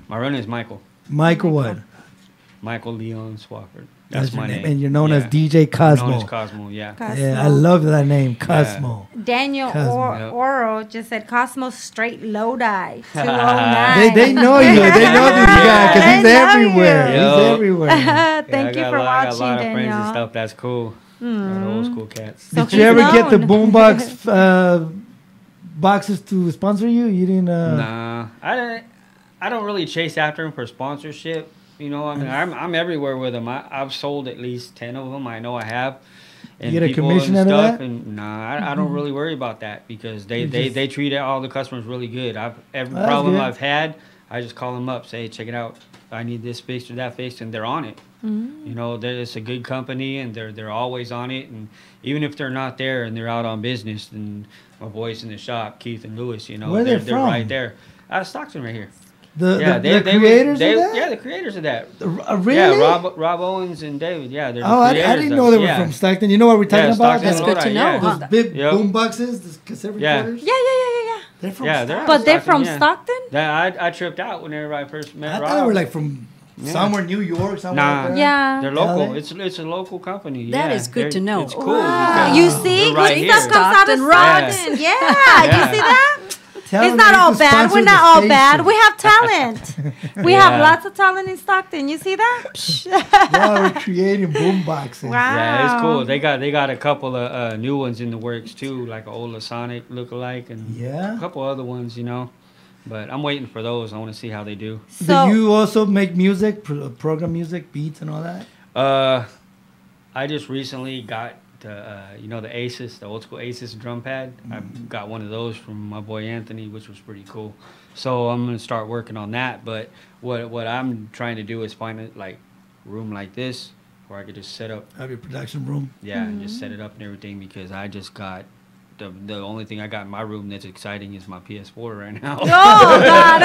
[SPEAKER 11] My real name is Michael.
[SPEAKER 9] Michael what?
[SPEAKER 11] Michael Leon Swafford. That's my name.
[SPEAKER 9] And you're known as DJ
[SPEAKER 11] I'm
[SPEAKER 9] Cosmo.
[SPEAKER 11] known as Cosmo, yeah.
[SPEAKER 9] Yeah, I love that name, Cosmo.
[SPEAKER 8] Daniel
[SPEAKER 9] Cosmo.
[SPEAKER 8] Oro just said Cosmo straight Lodi 209.
[SPEAKER 9] They know you. They know this guy because he's
[SPEAKER 8] They know
[SPEAKER 9] everywhere.
[SPEAKER 8] you.
[SPEAKER 9] He's everywhere.
[SPEAKER 8] Thank you for
[SPEAKER 11] I got a
[SPEAKER 8] watching,
[SPEAKER 11] lot of friends and
[SPEAKER 8] Daniel.
[SPEAKER 11] stuff. That's cool. Got old school cats.
[SPEAKER 8] So
[SPEAKER 9] Did you ever get the
[SPEAKER 8] known.
[SPEAKER 9] boombox boxes to sponsor you? You didn't.
[SPEAKER 11] Nah, I don't really chase after them for sponsorship. You know, I mean, I'm everywhere with them. I've sold at least 10 of them. I know I have. And
[SPEAKER 9] You get a
[SPEAKER 11] people
[SPEAKER 9] commission
[SPEAKER 11] and
[SPEAKER 9] out of
[SPEAKER 11] stuff,
[SPEAKER 9] that?
[SPEAKER 11] and nah, I don't really worry about that because they treat all the customers really good. Every
[SPEAKER 9] That's
[SPEAKER 11] problem
[SPEAKER 9] good.
[SPEAKER 11] I've had, I just call them up, say, hey, check it out. I need this fixed or that fixed, and they're on it. You know, it's a good company, and they're always on it. And even if they're not there and they're out on business, then my boys in the shop, Keith and Lewis, you know,
[SPEAKER 9] Where
[SPEAKER 11] they're
[SPEAKER 9] they from?
[SPEAKER 11] right there. Out of Stockton, right here.
[SPEAKER 9] The
[SPEAKER 11] They
[SPEAKER 9] creators of that?
[SPEAKER 11] Yeah, the creators of that.
[SPEAKER 9] Really?
[SPEAKER 11] Yeah, Rob Owens and David. Yeah, they're the
[SPEAKER 9] Oh, I
[SPEAKER 11] creators
[SPEAKER 9] didn't
[SPEAKER 11] of
[SPEAKER 9] know
[SPEAKER 11] it.
[SPEAKER 9] they were
[SPEAKER 11] Yeah.
[SPEAKER 9] from Stockton. You know what we're talking
[SPEAKER 11] Yeah,
[SPEAKER 9] about?
[SPEAKER 11] Stockton,
[SPEAKER 7] That's good to
[SPEAKER 11] Lodi,
[SPEAKER 7] know,
[SPEAKER 11] yeah.
[SPEAKER 7] huh?
[SPEAKER 9] Those big
[SPEAKER 11] Yep.
[SPEAKER 9] boom boxes, the cassette
[SPEAKER 11] Yeah.
[SPEAKER 9] recorders.
[SPEAKER 8] Yeah.
[SPEAKER 9] They're from
[SPEAKER 11] Yeah,
[SPEAKER 9] Stockton.
[SPEAKER 8] But they're from
[SPEAKER 11] yeah.
[SPEAKER 8] Stockton?
[SPEAKER 11] I tripped out whenever I first met
[SPEAKER 9] I
[SPEAKER 11] Rob.
[SPEAKER 9] thought they were like from somewhere, New York, somewhere.
[SPEAKER 11] Nah.
[SPEAKER 9] like that.
[SPEAKER 8] Yeah.
[SPEAKER 11] They're local.
[SPEAKER 9] LA?
[SPEAKER 11] It's a local company.
[SPEAKER 7] That
[SPEAKER 11] yeah.
[SPEAKER 7] is good to
[SPEAKER 11] They're-
[SPEAKER 7] know.
[SPEAKER 11] It's cool.
[SPEAKER 8] Wow.
[SPEAKER 11] because
[SPEAKER 8] You see,
[SPEAKER 11] they're right
[SPEAKER 8] good
[SPEAKER 11] here.
[SPEAKER 8] stuff comes out of
[SPEAKER 7] Stockton rocks.
[SPEAKER 8] Stockton. Yeah. You see that?
[SPEAKER 9] Tell
[SPEAKER 8] It's
[SPEAKER 9] them
[SPEAKER 8] not
[SPEAKER 9] they
[SPEAKER 8] all
[SPEAKER 9] can
[SPEAKER 8] bad.
[SPEAKER 9] sponsor
[SPEAKER 8] We're
[SPEAKER 9] the
[SPEAKER 8] not all
[SPEAKER 9] station.
[SPEAKER 8] bad. We have talent. We
[SPEAKER 11] Yeah.
[SPEAKER 8] have lots of talent in Stockton. You see that?
[SPEAKER 9] Yeah, we're creating boom boxes.
[SPEAKER 8] Wow.
[SPEAKER 11] Yeah, it's cool. They got a couple of new ones in the works too, like an old Sonic lookalike and
[SPEAKER 9] Yeah.
[SPEAKER 11] a couple other ones, you know. But I'm waiting for those. I want to see how they do.
[SPEAKER 8] So
[SPEAKER 9] Do you also make music, program music, beats, and all that?
[SPEAKER 11] I just recently got the Asus, the old school Asus drum pad. I got one of those from my boy Anthony, which was pretty cool. So I'm gonna start working on that. But what I'm trying to do is find a room like this where I could just set up.
[SPEAKER 9] Have your production room.
[SPEAKER 11] Yeah, and just set it up and everything because I just got. The only thing I got in my room that's exciting is my PS4 right now.
[SPEAKER 8] Oh God!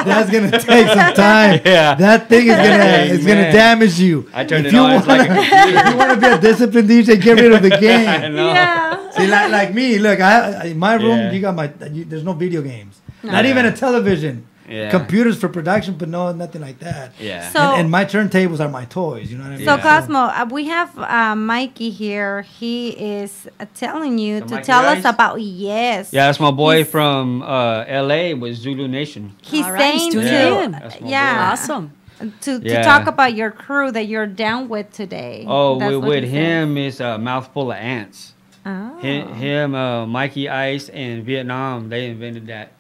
[SPEAKER 9] That's gonna take some time.
[SPEAKER 11] Yeah.
[SPEAKER 9] That thing is
[SPEAKER 11] Hey,
[SPEAKER 9] gonna
[SPEAKER 11] man.
[SPEAKER 9] damage you.
[SPEAKER 11] I turned
[SPEAKER 9] If
[SPEAKER 11] it
[SPEAKER 9] you
[SPEAKER 11] on. It's like a
[SPEAKER 9] wanna-
[SPEAKER 11] computer.
[SPEAKER 9] If you want to be a disciplined DJ, get rid of the
[SPEAKER 11] I
[SPEAKER 9] game.
[SPEAKER 11] know.
[SPEAKER 8] Yeah.
[SPEAKER 9] See, like me, look, I in my room,
[SPEAKER 11] Yeah.
[SPEAKER 9] you got there's no video games. Not
[SPEAKER 11] Yeah.
[SPEAKER 9] even a television.
[SPEAKER 11] Yeah.
[SPEAKER 9] Computers for production, but no, nothing like that.
[SPEAKER 11] Yeah.
[SPEAKER 8] So-
[SPEAKER 9] and my turntables are my toys. You know what I mean?
[SPEAKER 8] So
[SPEAKER 11] Yeah.
[SPEAKER 8] Cosmo, we have Mikey here. He is telling you
[SPEAKER 11] The
[SPEAKER 8] to
[SPEAKER 11] Mikey
[SPEAKER 8] tell us
[SPEAKER 11] Rice?
[SPEAKER 8] about yes.
[SPEAKER 11] Yeah, that's my boy from LA with Zulu Nation.
[SPEAKER 8] He's
[SPEAKER 7] All right,
[SPEAKER 8] saying
[SPEAKER 7] he's tuning
[SPEAKER 8] to
[SPEAKER 7] in.
[SPEAKER 11] That's my
[SPEAKER 8] yeah
[SPEAKER 7] Awesome.
[SPEAKER 8] to
[SPEAKER 11] Yeah.
[SPEAKER 8] talk about your crew that you're down with today.
[SPEAKER 11] Oh,
[SPEAKER 8] That's what
[SPEAKER 11] with
[SPEAKER 8] he
[SPEAKER 11] him is a mouthful of ants.
[SPEAKER 8] said. Oh.
[SPEAKER 11] Him, Mikey Ice, and Vietnam. They invented that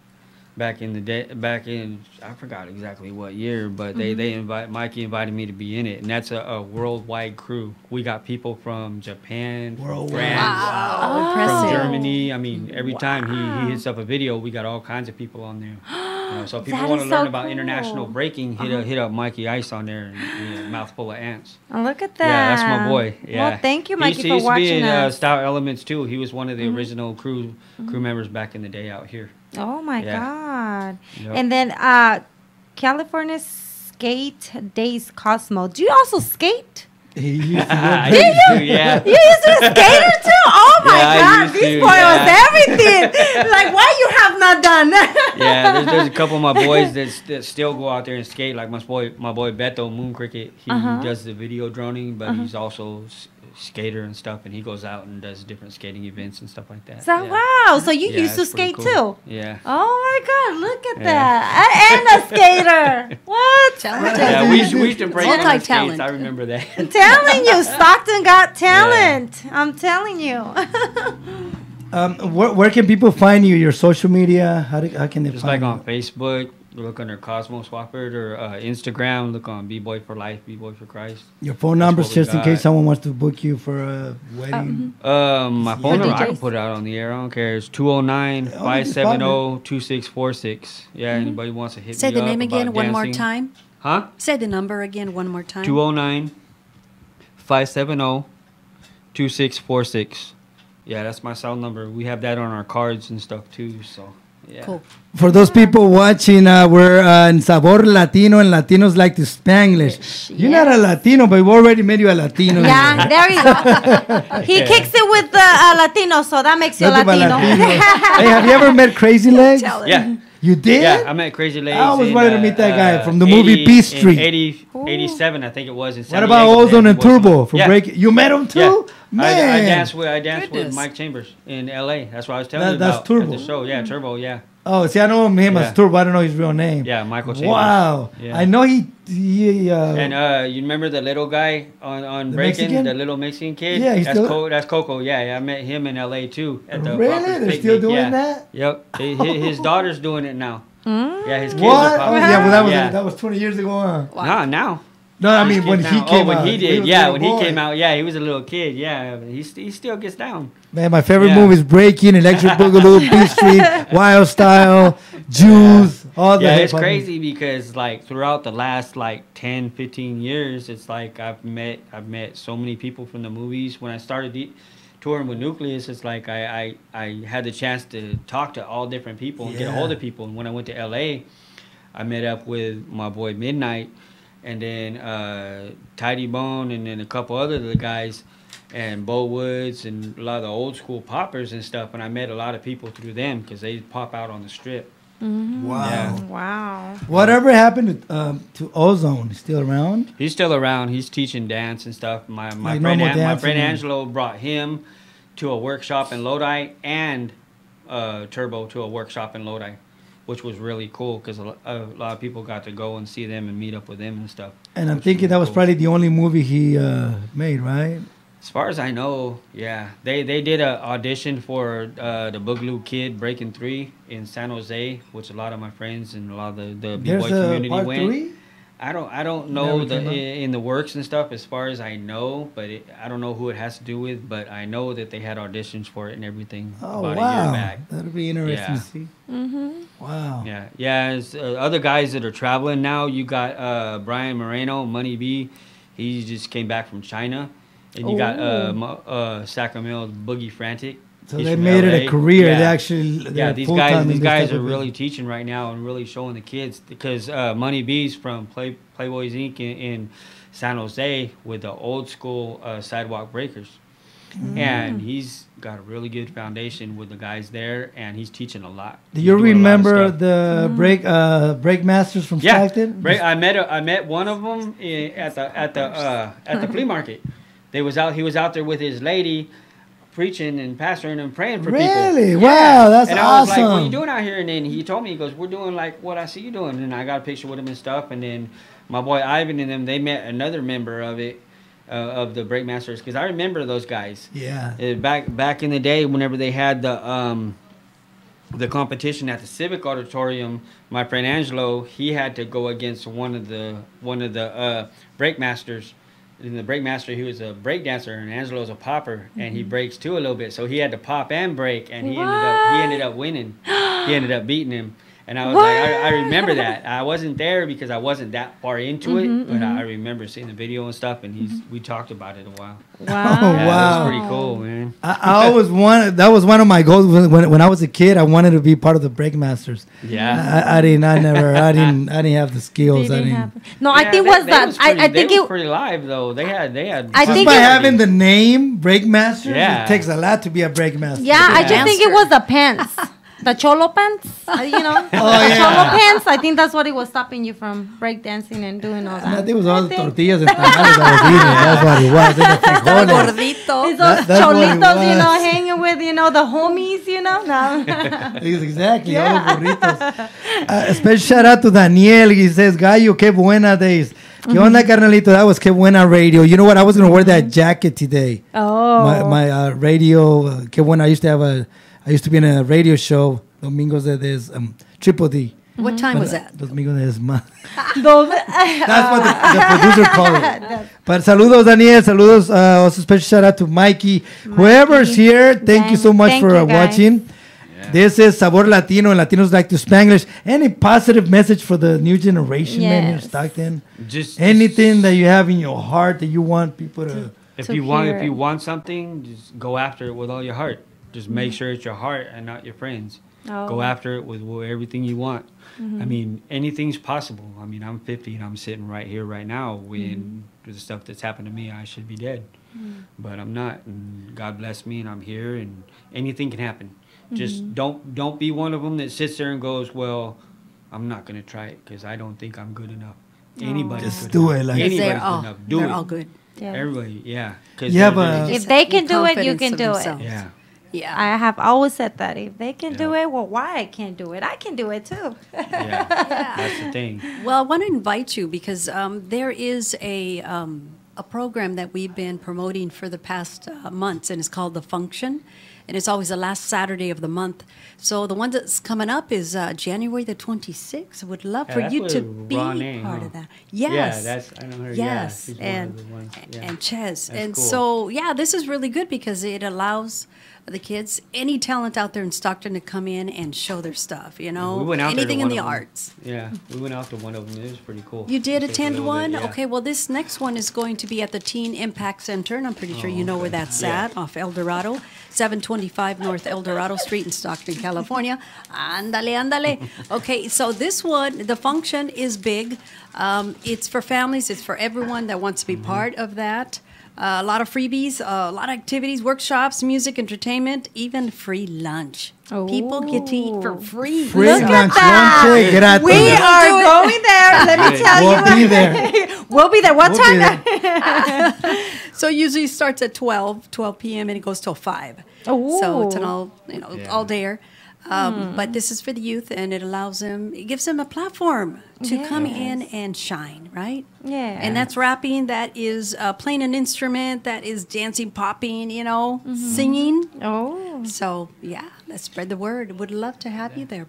[SPEAKER 11] back in the day. Back in I forgot exactly what year, but Mikey invited me to be in it, and that's a worldwide crew. We got people from Japan, from
[SPEAKER 9] Worldwide.
[SPEAKER 11] France,
[SPEAKER 7] Wow.
[SPEAKER 11] from
[SPEAKER 7] Impressive.
[SPEAKER 11] Germany. I mean, every time he hits up a video, we got all kinds of people on there. So if people
[SPEAKER 8] That
[SPEAKER 11] want
[SPEAKER 8] is
[SPEAKER 11] to learn
[SPEAKER 8] so
[SPEAKER 11] about international
[SPEAKER 8] cool.
[SPEAKER 11] breaking, hit up Mikey Ice on there. And, mouthful of ants.
[SPEAKER 8] Oh, look at that.
[SPEAKER 11] Yeah, that's my boy. Yeah.
[SPEAKER 8] Well, thank you,
[SPEAKER 11] He
[SPEAKER 8] Mikey,
[SPEAKER 11] used
[SPEAKER 8] for
[SPEAKER 11] to be
[SPEAKER 8] watching
[SPEAKER 11] in
[SPEAKER 8] us.
[SPEAKER 11] Style Elements too. He was one of the original crew members back in the day out here.
[SPEAKER 8] Oh my
[SPEAKER 11] Yeah.
[SPEAKER 8] God!
[SPEAKER 11] Yep.
[SPEAKER 8] And then California Skate Days Cosmo. Do you also skate?
[SPEAKER 9] He used to
[SPEAKER 11] I
[SPEAKER 9] work-
[SPEAKER 11] used to, yeah.
[SPEAKER 8] You used to be a skater too? Oh my
[SPEAKER 11] Yeah, I
[SPEAKER 8] God!
[SPEAKER 11] used
[SPEAKER 8] This
[SPEAKER 11] to,
[SPEAKER 8] boy
[SPEAKER 11] yeah.
[SPEAKER 8] was everything. Like, why you have not done?
[SPEAKER 11] Yeah, there's a couple of my boys that still go out there and skate. Like my boy Beto Moon Cricket. He does the video droning, but he's also skater and stuff, and he goes out and does different skating events and stuff like that.
[SPEAKER 8] So
[SPEAKER 11] yeah.
[SPEAKER 8] wow! So you
[SPEAKER 11] Yeah,
[SPEAKER 8] used to
[SPEAKER 11] it's pretty
[SPEAKER 8] skate
[SPEAKER 11] cool.
[SPEAKER 8] too?
[SPEAKER 11] Yeah.
[SPEAKER 8] Oh my God! Look at
[SPEAKER 11] Yeah.
[SPEAKER 8] that! And a skater. What?
[SPEAKER 7] Talented.
[SPEAKER 11] Yeah, we used to break on the skates.
[SPEAKER 7] Multi-talent.
[SPEAKER 11] I remember that.
[SPEAKER 8] I'm telling you, Stockton got talent. I'm telling you.
[SPEAKER 9] where can people find you? Your social media? How can they
[SPEAKER 11] Just
[SPEAKER 9] find
[SPEAKER 11] like
[SPEAKER 9] you?
[SPEAKER 11] on Facebook, look under Cosmo Swafford, or Instagram, look on B-Boy for Life, B-Boy for Christ.
[SPEAKER 9] Your phone numbers,
[SPEAKER 11] what we
[SPEAKER 9] just in
[SPEAKER 11] got.
[SPEAKER 9] case someone wants to book you for a wedding.
[SPEAKER 11] My phone number, I can
[SPEAKER 8] DJs?
[SPEAKER 11] put it out on the air. I don't care. It's 209-570-2646. Yeah, anybody wants to hit
[SPEAKER 7] Say
[SPEAKER 11] me
[SPEAKER 7] the
[SPEAKER 11] up
[SPEAKER 7] name again
[SPEAKER 11] about
[SPEAKER 7] one more
[SPEAKER 11] dancing.
[SPEAKER 7] time.
[SPEAKER 11] Huh?
[SPEAKER 7] Say the number again one more time.
[SPEAKER 11] 209-570-2646. Yeah, that's my cell number. We have that on our cards and stuff too. So yeah.
[SPEAKER 7] Cool.
[SPEAKER 9] For those people watching, we're in Sabor Latino, and Latinos like to Spanglish. You're not a Latino, but we already made you a Latino.
[SPEAKER 8] Yeah, there you go. He kicks it with the Latino, so that makes you
[SPEAKER 9] Nothing but
[SPEAKER 8] Latino.
[SPEAKER 9] Latino. Hey, have you ever met Crazy Legs?
[SPEAKER 11] Yeah.
[SPEAKER 9] You did?
[SPEAKER 11] Yeah, I met Crazy Legs.
[SPEAKER 9] I always
[SPEAKER 11] in,
[SPEAKER 9] wanted to meet that guy from the movie Beast
[SPEAKER 11] in
[SPEAKER 9] Street.
[SPEAKER 11] 87, I think it was. In
[SPEAKER 9] What
[SPEAKER 11] San
[SPEAKER 9] about
[SPEAKER 11] Diego,
[SPEAKER 9] Ozone
[SPEAKER 11] there.
[SPEAKER 9] and Turbo from
[SPEAKER 11] Yeah.
[SPEAKER 9] Break? You met him too?
[SPEAKER 11] Yeah.
[SPEAKER 9] Man.
[SPEAKER 11] I danced with
[SPEAKER 7] Goodness.
[SPEAKER 11] Mike Chambers in L.A. That's what I was telling you
[SPEAKER 9] That's
[SPEAKER 11] about
[SPEAKER 9] Turbo.
[SPEAKER 11] at the show. Yeah, Turbo. Yeah.
[SPEAKER 9] Oh, see, I know him
[SPEAKER 11] Yeah.
[SPEAKER 9] as Turbo. I don't know his real name.
[SPEAKER 11] Yeah, Michael Chambers.
[SPEAKER 9] Wow.
[SPEAKER 11] Yeah.
[SPEAKER 9] I know he
[SPEAKER 11] And you remember the little guy on
[SPEAKER 9] The
[SPEAKER 11] Breaking,
[SPEAKER 9] Mexican?
[SPEAKER 11] the little Mexican kid?
[SPEAKER 9] Yeah, he's
[SPEAKER 11] that's
[SPEAKER 9] still-
[SPEAKER 11] that's Coco. Yeah, I met him in L.A. too at the
[SPEAKER 9] Really?
[SPEAKER 11] Papa's
[SPEAKER 9] They're still
[SPEAKER 11] Picnic.
[SPEAKER 9] doing
[SPEAKER 11] Yeah.
[SPEAKER 9] that?
[SPEAKER 11] Yep. His daughter's doing it now. Yeah, his kids
[SPEAKER 9] What?
[SPEAKER 11] are
[SPEAKER 9] Oh,
[SPEAKER 11] popping.
[SPEAKER 9] yeah, well,
[SPEAKER 11] Yeah.
[SPEAKER 9] that was 20 years ago, huh?
[SPEAKER 11] Nah, now.
[SPEAKER 9] No, I mean,
[SPEAKER 11] His
[SPEAKER 9] when
[SPEAKER 11] kids
[SPEAKER 9] he
[SPEAKER 11] now.
[SPEAKER 9] came
[SPEAKER 11] when
[SPEAKER 9] out.
[SPEAKER 11] he did,
[SPEAKER 9] was a
[SPEAKER 11] yeah,
[SPEAKER 9] little
[SPEAKER 11] when he
[SPEAKER 9] boy.
[SPEAKER 11] came out, yeah, he was a little kid, yeah, but he still gets down.
[SPEAKER 9] Man, my favorite
[SPEAKER 11] Yeah.
[SPEAKER 9] movies: Breaking, Electric Boogaloo, Beast Street, Wild Style, Jews, all the
[SPEAKER 11] Yeah,
[SPEAKER 9] hip
[SPEAKER 11] it's
[SPEAKER 9] hop
[SPEAKER 11] crazy because like throughout the last like 10, 15 years, it's like I've met so many people from the movies. When I started touring with Nucleus, it's like I had the chance to talk to all different people and get a hold of people. And when I went to LA, I met up with my boy Midnight, and then Tidy Bone, and then a couple other of the guys, and Bo Woods, and a lot of the old school poppers and stuff. And I met a lot of people through them because they pop out on the strip.
[SPEAKER 9] Wow.
[SPEAKER 11] Yeah.
[SPEAKER 8] Wow.
[SPEAKER 9] Whatever happened to Ozone? He's still around?
[SPEAKER 11] He's still around. He's teaching dance and stuff. My
[SPEAKER 9] Like
[SPEAKER 11] friend
[SPEAKER 9] normal
[SPEAKER 11] my
[SPEAKER 9] dancing
[SPEAKER 11] friend
[SPEAKER 9] and-
[SPEAKER 11] Angelo brought him to a workshop in Lodi, and Turbo to a workshop in Lodi, which was really cool because a lot of people got to go and see them and meet up with them and stuff.
[SPEAKER 9] And I'm
[SPEAKER 11] which
[SPEAKER 9] thinking
[SPEAKER 11] really
[SPEAKER 9] that was
[SPEAKER 11] cool.
[SPEAKER 9] probably the only movie he made, right?
[SPEAKER 11] As far as I know, yeah. They did an audition for the Boogaloo Kid Breaking 3 in San Jose, which a lot of my friends and a lot of the
[SPEAKER 9] There's
[SPEAKER 11] B-boy
[SPEAKER 9] a
[SPEAKER 11] community
[SPEAKER 9] part
[SPEAKER 11] went.
[SPEAKER 9] 3?
[SPEAKER 11] I don't know
[SPEAKER 9] Never came out?
[SPEAKER 11] in the works and stuff as far as I know, but I don't know who it has to do with, but I know that they had auditions for it and everything
[SPEAKER 9] Oh,
[SPEAKER 11] about a
[SPEAKER 9] wow.
[SPEAKER 11] year back.
[SPEAKER 9] That'll be interesting
[SPEAKER 11] Yeah.
[SPEAKER 9] to see. Wow.
[SPEAKER 11] Yeah. It's, other guys that are traveling now, you got Brian Moreno, Money B. He just came back from China. And you got Sacramento Boogie Frantic.
[SPEAKER 9] So
[SPEAKER 11] He's
[SPEAKER 9] they
[SPEAKER 11] from
[SPEAKER 9] made it a
[SPEAKER 11] LA.
[SPEAKER 9] career.
[SPEAKER 11] Yeah.
[SPEAKER 9] They actually,
[SPEAKER 11] Yeah,
[SPEAKER 9] they're
[SPEAKER 11] these
[SPEAKER 9] full-time
[SPEAKER 11] guys
[SPEAKER 9] in
[SPEAKER 11] these
[SPEAKER 9] this
[SPEAKER 11] guys
[SPEAKER 9] type
[SPEAKER 11] are
[SPEAKER 9] of
[SPEAKER 11] really
[SPEAKER 9] business.
[SPEAKER 11] teaching right now and really showing the kids because Money B's from Playboys Inc. in San Jose with the old school sidewalk breakers. And he's got a really good foundation with the guys there, and he's teaching a lot.
[SPEAKER 9] Do
[SPEAKER 11] He's
[SPEAKER 9] you
[SPEAKER 11] doing a lot of
[SPEAKER 9] remember
[SPEAKER 11] stuff.
[SPEAKER 9] the break masters from
[SPEAKER 11] Yeah,
[SPEAKER 9] Stockton?
[SPEAKER 11] I met one of them at the flea market. He was out there with his lady, preaching and pastoring and praying for people.
[SPEAKER 9] Really?
[SPEAKER 11] Yeah.
[SPEAKER 9] Wow, that's
[SPEAKER 11] and I was like, "What are
[SPEAKER 9] awesome.
[SPEAKER 11] you doing out here?" And then he told me, he goes, "We're doing like what I see you doing." And I got a picture with him and stuff. And then my boy Ivan and them, they met another member of it, of the Breakmasters, because I remember those guys.
[SPEAKER 9] Yeah.
[SPEAKER 11] Back in the day, whenever they had the competition at the Civic Auditorium, my friend Angelo, he had to go against one of the breakmasters. In the breakmaster, he was a break dancer, and Angelo's a popper, and he breaks too a little bit. So he had to pop and break, and he ended up winning. He ended up beating him. And I was like, I remember that. I wasn't there because I wasn't that far into it, but I remember seeing the video and stuff, and we talked about it a while.
[SPEAKER 9] Oh,
[SPEAKER 11] Yeah,
[SPEAKER 9] wow.
[SPEAKER 11] it was pretty cool, man.
[SPEAKER 9] I always wanted, that was one of my goals when I was a kid. I wanted to be part of the Breakmasters.
[SPEAKER 11] Yeah.
[SPEAKER 9] I didn't have the skills.
[SPEAKER 8] No, I think was that. I think
[SPEAKER 11] it was
[SPEAKER 8] it.
[SPEAKER 11] pretty live though. They had.
[SPEAKER 8] I
[SPEAKER 9] Just
[SPEAKER 8] think
[SPEAKER 9] by
[SPEAKER 8] it-
[SPEAKER 9] having the name Breakmasters,
[SPEAKER 11] Yeah.
[SPEAKER 9] it takes a lot to be a Breakmaster.
[SPEAKER 8] Yeah, I just think it was the pants. The cholo pants,
[SPEAKER 9] yeah.
[SPEAKER 8] cholo pants. I think that's what it was stopping you from breakdancing and doing all
[SPEAKER 9] I
[SPEAKER 8] that.
[SPEAKER 9] think it was all the tortillas and tamales I was eating. That's what it was. And the frijoles.
[SPEAKER 7] Gordito.
[SPEAKER 8] It's those
[SPEAKER 9] That's what it
[SPEAKER 8] cholitos,
[SPEAKER 9] was.
[SPEAKER 8] hanging with, the homies, No.
[SPEAKER 9] Exactly, all the burritos. Special shout out to Daniel. He says, Gallo, que buena days. ¿Qué onda, carnalito? That was Que Buena Radio. You know what? I was going to wear that jacket today.
[SPEAKER 8] Oh.
[SPEAKER 9] My radio, Que Buena. I used to be in a radio show, Domingos de Triple D.
[SPEAKER 7] What time was that?
[SPEAKER 9] Domingos de Desma.
[SPEAKER 8] Those,
[SPEAKER 9] That's what the producer called it. But saludos, Daniel. Saludos. Also, special shout out to Mikey. Whoever's here, thank you so much
[SPEAKER 8] Thank
[SPEAKER 9] for
[SPEAKER 8] you, guys.
[SPEAKER 9] watching. This is Sabor Latino, and Latinos like to Spanglish. Any positive message for the new generation, man, here in
[SPEAKER 8] Yes.
[SPEAKER 9] Stockton?
[SPEAKER 11] Just
[SPEAKER 9] Anything that you have in your heart that you want people to...
[SPEAKER 11] If
[SPEAKER 8] to
[SPEAKER 11] you want,
[SPEAKER 8] hear
[SPEAKER 11] if you
[SPEAKER 8] it.
[SPEAKER 11] want something, just go after it with all your heart. Just make sure it's your heart and not your friends.
[SPEAKER 8] Oh.
[SPEAKER 11] Go after it with everything you want. I mean, anything's possible. I mean, I'm 50 and I'm sitting right here, right now. When the stuff that's happened to me, I should be dead, but I'm not. And God bless me, and I'm here. And anything can happen. Just don't be one of them that sits there and goes, well, I'm not gonna try it because I don't think I'm good enough. Anybody's
[SPEAKER 9] Just
[SPEAKER 11] good
[SPEAKER 9] do
[SPEAKER 11] enough.
[SPEAKER 9] it, like-
[SPEAKER 11] Anybody's
[SPEAKER 7] They're all,
[SPEAKER 11] good enough. Do
[SPEAKER 7] they're
[SPEAKER 11] it.
[SPEAKER 7] all good.
[SPEAKER 8] Yeah.
[SPEAKER 11] Everybody, yeah. 'Cause
[SPEAKER 9] Yeah,
[SPEAKER 11] they're-
[SPEAKER 9] but-
[SPEAKER 11] they're
[SPEAKER 8] If they can do it, you
[SPEAKER 7] Confidence
[SPEAKER 8] can
[SPEAKER 7] of
[SPEAKER 8] do it.
[SPEAKER 7] themselves.
[SPEAKER 11] yeah.
[SPEAKER 7] Yeah.
[SPEAKER 8] I have always said that. If they can do
[SPEAKER 11] Yeah.
[SPEAKER 8] it, well, why I can't do it? I can do it too.
[SPEAKER 11] Yeah, that's the thing.
[SPEAKER 7] Well, I want to invite you because there is a program that we've been promoting for the past months, and it's called The Function, and it's always the last Saturday of the month. So the one that's coming up is January the 26th. I would love for
[SPEAKER 11] that's
[SPEAKER 7] you to
[SPEAKER 11] with
[SPEAKER 7] be
[SPEAKER 11] Ronnie,
[SPEAKER 7] part
[SPEAKER 11] huh?
[SPEAKER 7] of that.
[SPEAKER 11] Yeah,
[SPEAKER 7] Yes.
[SPEAKER 11] that's I know her.
[SPEAKER 7] Yes,
[SPEAKER 11] Yeah, she's one
[SPEAKER 7] and
[SPEAKER 11] of the ones. Yeah.
[SPEAKER 7] and Ches,
[SPEAKER 11] That's
[SPEAKER 7] and
[SPEAKER 11] cool.
[SPEAKER 7] so yeah, this is really good because it allows the kids, any talent out there in Stockton, to come in and show their stuff. You know,
[SPEAKER 11] We went out there to
[SPEAKER 7] anything in
[SPEAKER 11] one
[SPEAKER 7] the
[SPEAKER 11] of them.
[SPEAKER 7] arts.
[SPEAKER 11] Yeah, we went out to one of them. It was pretty cool.
[SPEAKER 7] You did
[SPEAKER 11] Just a
[SPEAKER 7] attend
[SPEAKER 11] little bit,
[SPEAKER 7] one?
[SPEAKER 11] yeah.
[SPEAKER 7] Okay, well, this next one is going to be at the Teen Impact Center, and I'm pretty sure you know where that's
[SPEAKER 11] Yeah.
[SPEAKER 7] at, off El Dorado, 725 North El Dorado Street in Stockton, California. Ándale, ándale. Okay, so this one, the function is big. It's for families, it's for everyone that wants to be part of that. A lot of freebies, a lot of activities, workshops, music, entertainment, even free lunch. People get to eat for free.
[SPEAKER 9] Free
[SPEAKER 8] Look at
[SPEAKER 9] lunch,
[SPEAKER 8] that.
[SPEAKER 9] lunch, gratis.
[SPEAKER 8] We are going there. Let me tell you.
[SPEAKER 9] We'll be there.
[SPEAKER 8] We'll be there. What
[SPEAKER 9] We'll be
[SPEAKER 8] time?
[SPEAKER 9] there.
[SPEAKER 7] So usually it starts at 12 p.m. and it goes till 5. So it's an all, all dayer. But this is for the youth, and it allows them, it gives them a platform to come in and shine, right?
[SPEAKER 8] Yeah.
[SPEAKER 7] And that's rapping, that is playing an instrument, that is dancing, popping, singing.
[SPEAKER 8] Oh.
[SPEAKER 7] So, yeah, let's spread the word. Would love to have you there.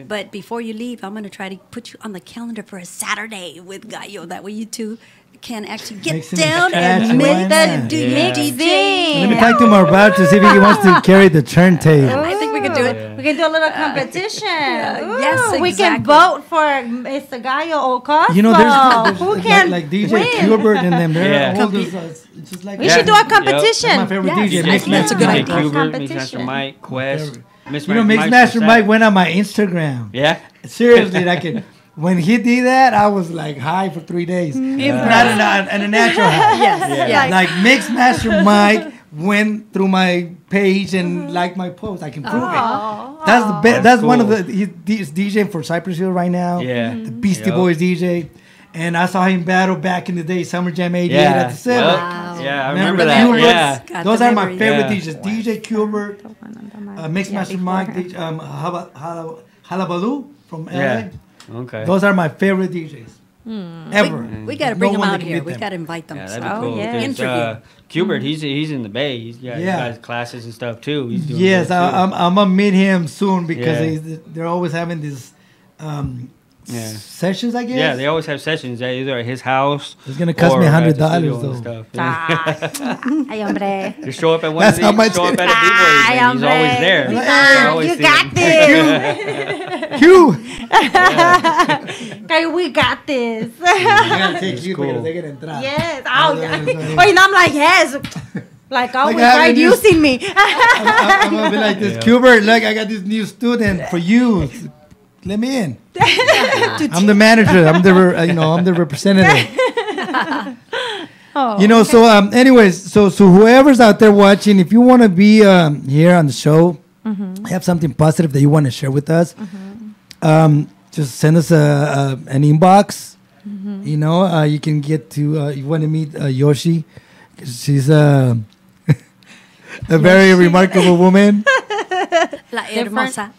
[SPEAKER 7] But before you leave, I'm going to try to put you on the calendar for a Saturday with Gallo. That way you two can actually
[SPEAKER 9] Make
[SPEAKER 7] get
[SPEAKER 9] some
[SPEAKER 7] down
[SPEAKER 9] fashion,
[SPEAKER 7] and
[SPEAKER 9] why
[SPEAKER 7] make that
[SPEAKER 9] not?
[SPEAKER 7] do
[SPEAKER 11] Yeah.
[SPEAKER 7] DJ.
[SPEAKER 9] Let me talk to Marval to see if he wants to carry the turntable.
[SPEAKER 7] I think we could do it.
[SPEAKER 8] We can do a little competition.
[SPEAKER 7] yes,
[SPEAKER 8] We can
[SPEAKER 7] exactly.
[SPEAKER 8] vote for Mr. Gallo or Cosmo.
[SPEAKER 9] You know, there's
[SPEAKER 8] Who
[SPEAKER 9] like,
[SPEAKER 8] can
[SPEAKER 9] like DJ
[SPEAKER 8] win?
[SPEAKER 9] Kubert and them. They're
[SPEAKER 11] Yeah.
[SPEAKER 9] all those, it's just like
[SPEAKER 8] We should do a competition.
[SPEAKER 9] That's my favorite
[SPEAKER 7] Yes,
[SPEAKER 9] DJ.
[SPEAKER 7] I
[SPEAKER 9] Mix
[SPEAKER 7] think that's a good
[SPEAKER 9] Master
[SPEAKER 11] DJ
[SPEAKER 7] idea.
[SPEAKER 9] Mike.
[SPEAKER 11] Kubert,
[SPEAKER 8] Competition.
[SPEAKER 11] Mixmaster Mike, Quest.
[SPEAKER 9] You know, Mixmaster Mike went on my Instagram.
[SPEAKER 11] Yeah.
[SPEAKER 9] Seriously, when he did that, I was like high for 3 days. Not in a natural high.
[SPEAKER 7] Yes.
[SPEAKER 9] Like Mixmaster Mike went through my page and liked my post. I can prove it. That's the best. That's one of
[SPEAKER 11] cool.
[SPEAKER 9] he's DJing for Cypress Hill right now.
[SPEAKER 11] Yeah.
[SPEAKER 9] The Beastie
[SPEAKER 11] Yep.
[SPEAKER 9] Boys DJ. And I saw him battle back in the day, Summer Jam 88
[SPEAKER 11] Yeah.
[SPEAKER 9] at the Civic.
[SPEAKER 7] Wow.
[SPEAKER 11] Yeah, I
[SPEAKER 9] Remember
[SPEAKER 11] remember
[SPEAKER 9] that?
[SPEAKER 11] that. Yeah.
[SPEAKER 7] Got
[SPEAKER 9] Those
[SPEAKER 7] the
[SPEAKER 9] are my
[SPEAKER 7] memory.
[SPEAKER 9] favorite
[SPEAKER 11] Yeah.
[SPEAKER 9] DJs. DJ Kubert, Mixmaster Mike, Halabaloo from LA.
[SPEAKER 11] Yeah. Okay.
[SPEAKER 9] Those are my favorite DJs ever.
[SPEAKER 7] We got to
[SPEAKER 9] No
[SPEAKER 7] bring them
[SPEAKER 9] one
[SPEAKER 7] out
[SPEAKER 9] can
[SPEAKER 7] here.
[SPEAKER 9] beat
[SPEAKER 7] We
[SPEAKER 9] them.
[SPEAKER 7] got to invite them.
[SPEAKER 11] Yeah,
[SPEAKER 7] So.
[SPEAKER 11] that'd be cool.
[SPEAKER 8] yeah.
[SPEAKER 11] 'cause,
[SPEAKER 7] Interview.
[SPEAKER 11] Kubert, he's in the Bay. He's
[SPEAKER 9] Yeah.
[SPEAKER 11] got classes and stuff too. He's doing
[SPEAKER 9] Yes,
[SPEAKER 11] good, too.
[SPEAKER 9] I'm gonna meet him soon because
[SPEAKER 11] Yeah.
[SPEAKER 9] they're always having these
[SPEAKER 11] Yeah.
[SPEAKER 9] sessions. I guess.
[SPEAKER 11] Yeah, they always have sessions either at his house.
[SPEAKER 9] It's gonna cost me
[SPEAKER 11] or at the
[SPEAKER 9] $100
[SPEAKER 11] studio and
[SPEAKER 9] though.
[SPEAKER 11] stuff.
[SPEAKER 8] Ay, hombre.
[SPEAKER 11] Just show up at one
[SPEAKER 9] That's
[SPEAKER 11] of
[SPEAKER 9] how
[SPEAKER 11] these.
[SPEAKER 9] much
[SPEAKER 11] Show up
[SPEAKER 9] it-
[SPEAKER 11] at a B-boy
[SPEAKER 8] Ay,
[SPEAKER 11] event. He's always
[SPEAKER 8] hombre.
[SPEAKER 11] there.
[SPEAKER 8] Ah,
[SPEAKER 11] I always
[SPEAKER 8] you
[SPEAKER 11] see
[SPEAKER 8] got
[SPEAKER 11] him.
[SPEAKER 8] this.
[SPEAKER 9] Hugh.
[SPEAKER 8] Okay, we got this.
[SPEAKER 9] I gotta take you
[SPEAKER 11] cool.
[SPEAKER 9] because they get entrada.
[SPEAKER 8] Yes.
[SPEAKER 9] Oh,
[SPEAKER 8] Oh,
[SPEAKER 9] yeah,
[SPEAKER 8] yeah.
[SPEAKER 9] sorry.
[SPEAKER 8] Wait, I'm like, yes. Like always,
[SPEAKER 9] I
[SPEAKER 8] right?
[SPEAKER 9] do.
[SPEAKER 8] Using me.
[SPEAKER 9] I'm gonna be like this, Kubert. Look, I got this new student for you. Let me in. I'm the manager. I'm the representative.
[SPEAKER 8] Oh,
[SPEAKER 9] So anyways, so whoever's out there watching, if you want to be here on the show, have something positive that you want to share with us, just send us an inbox. You can get to you want to meet Yoshi, 'cause she's a very remarkable woman.
[SPEAKER 7] La hermosa.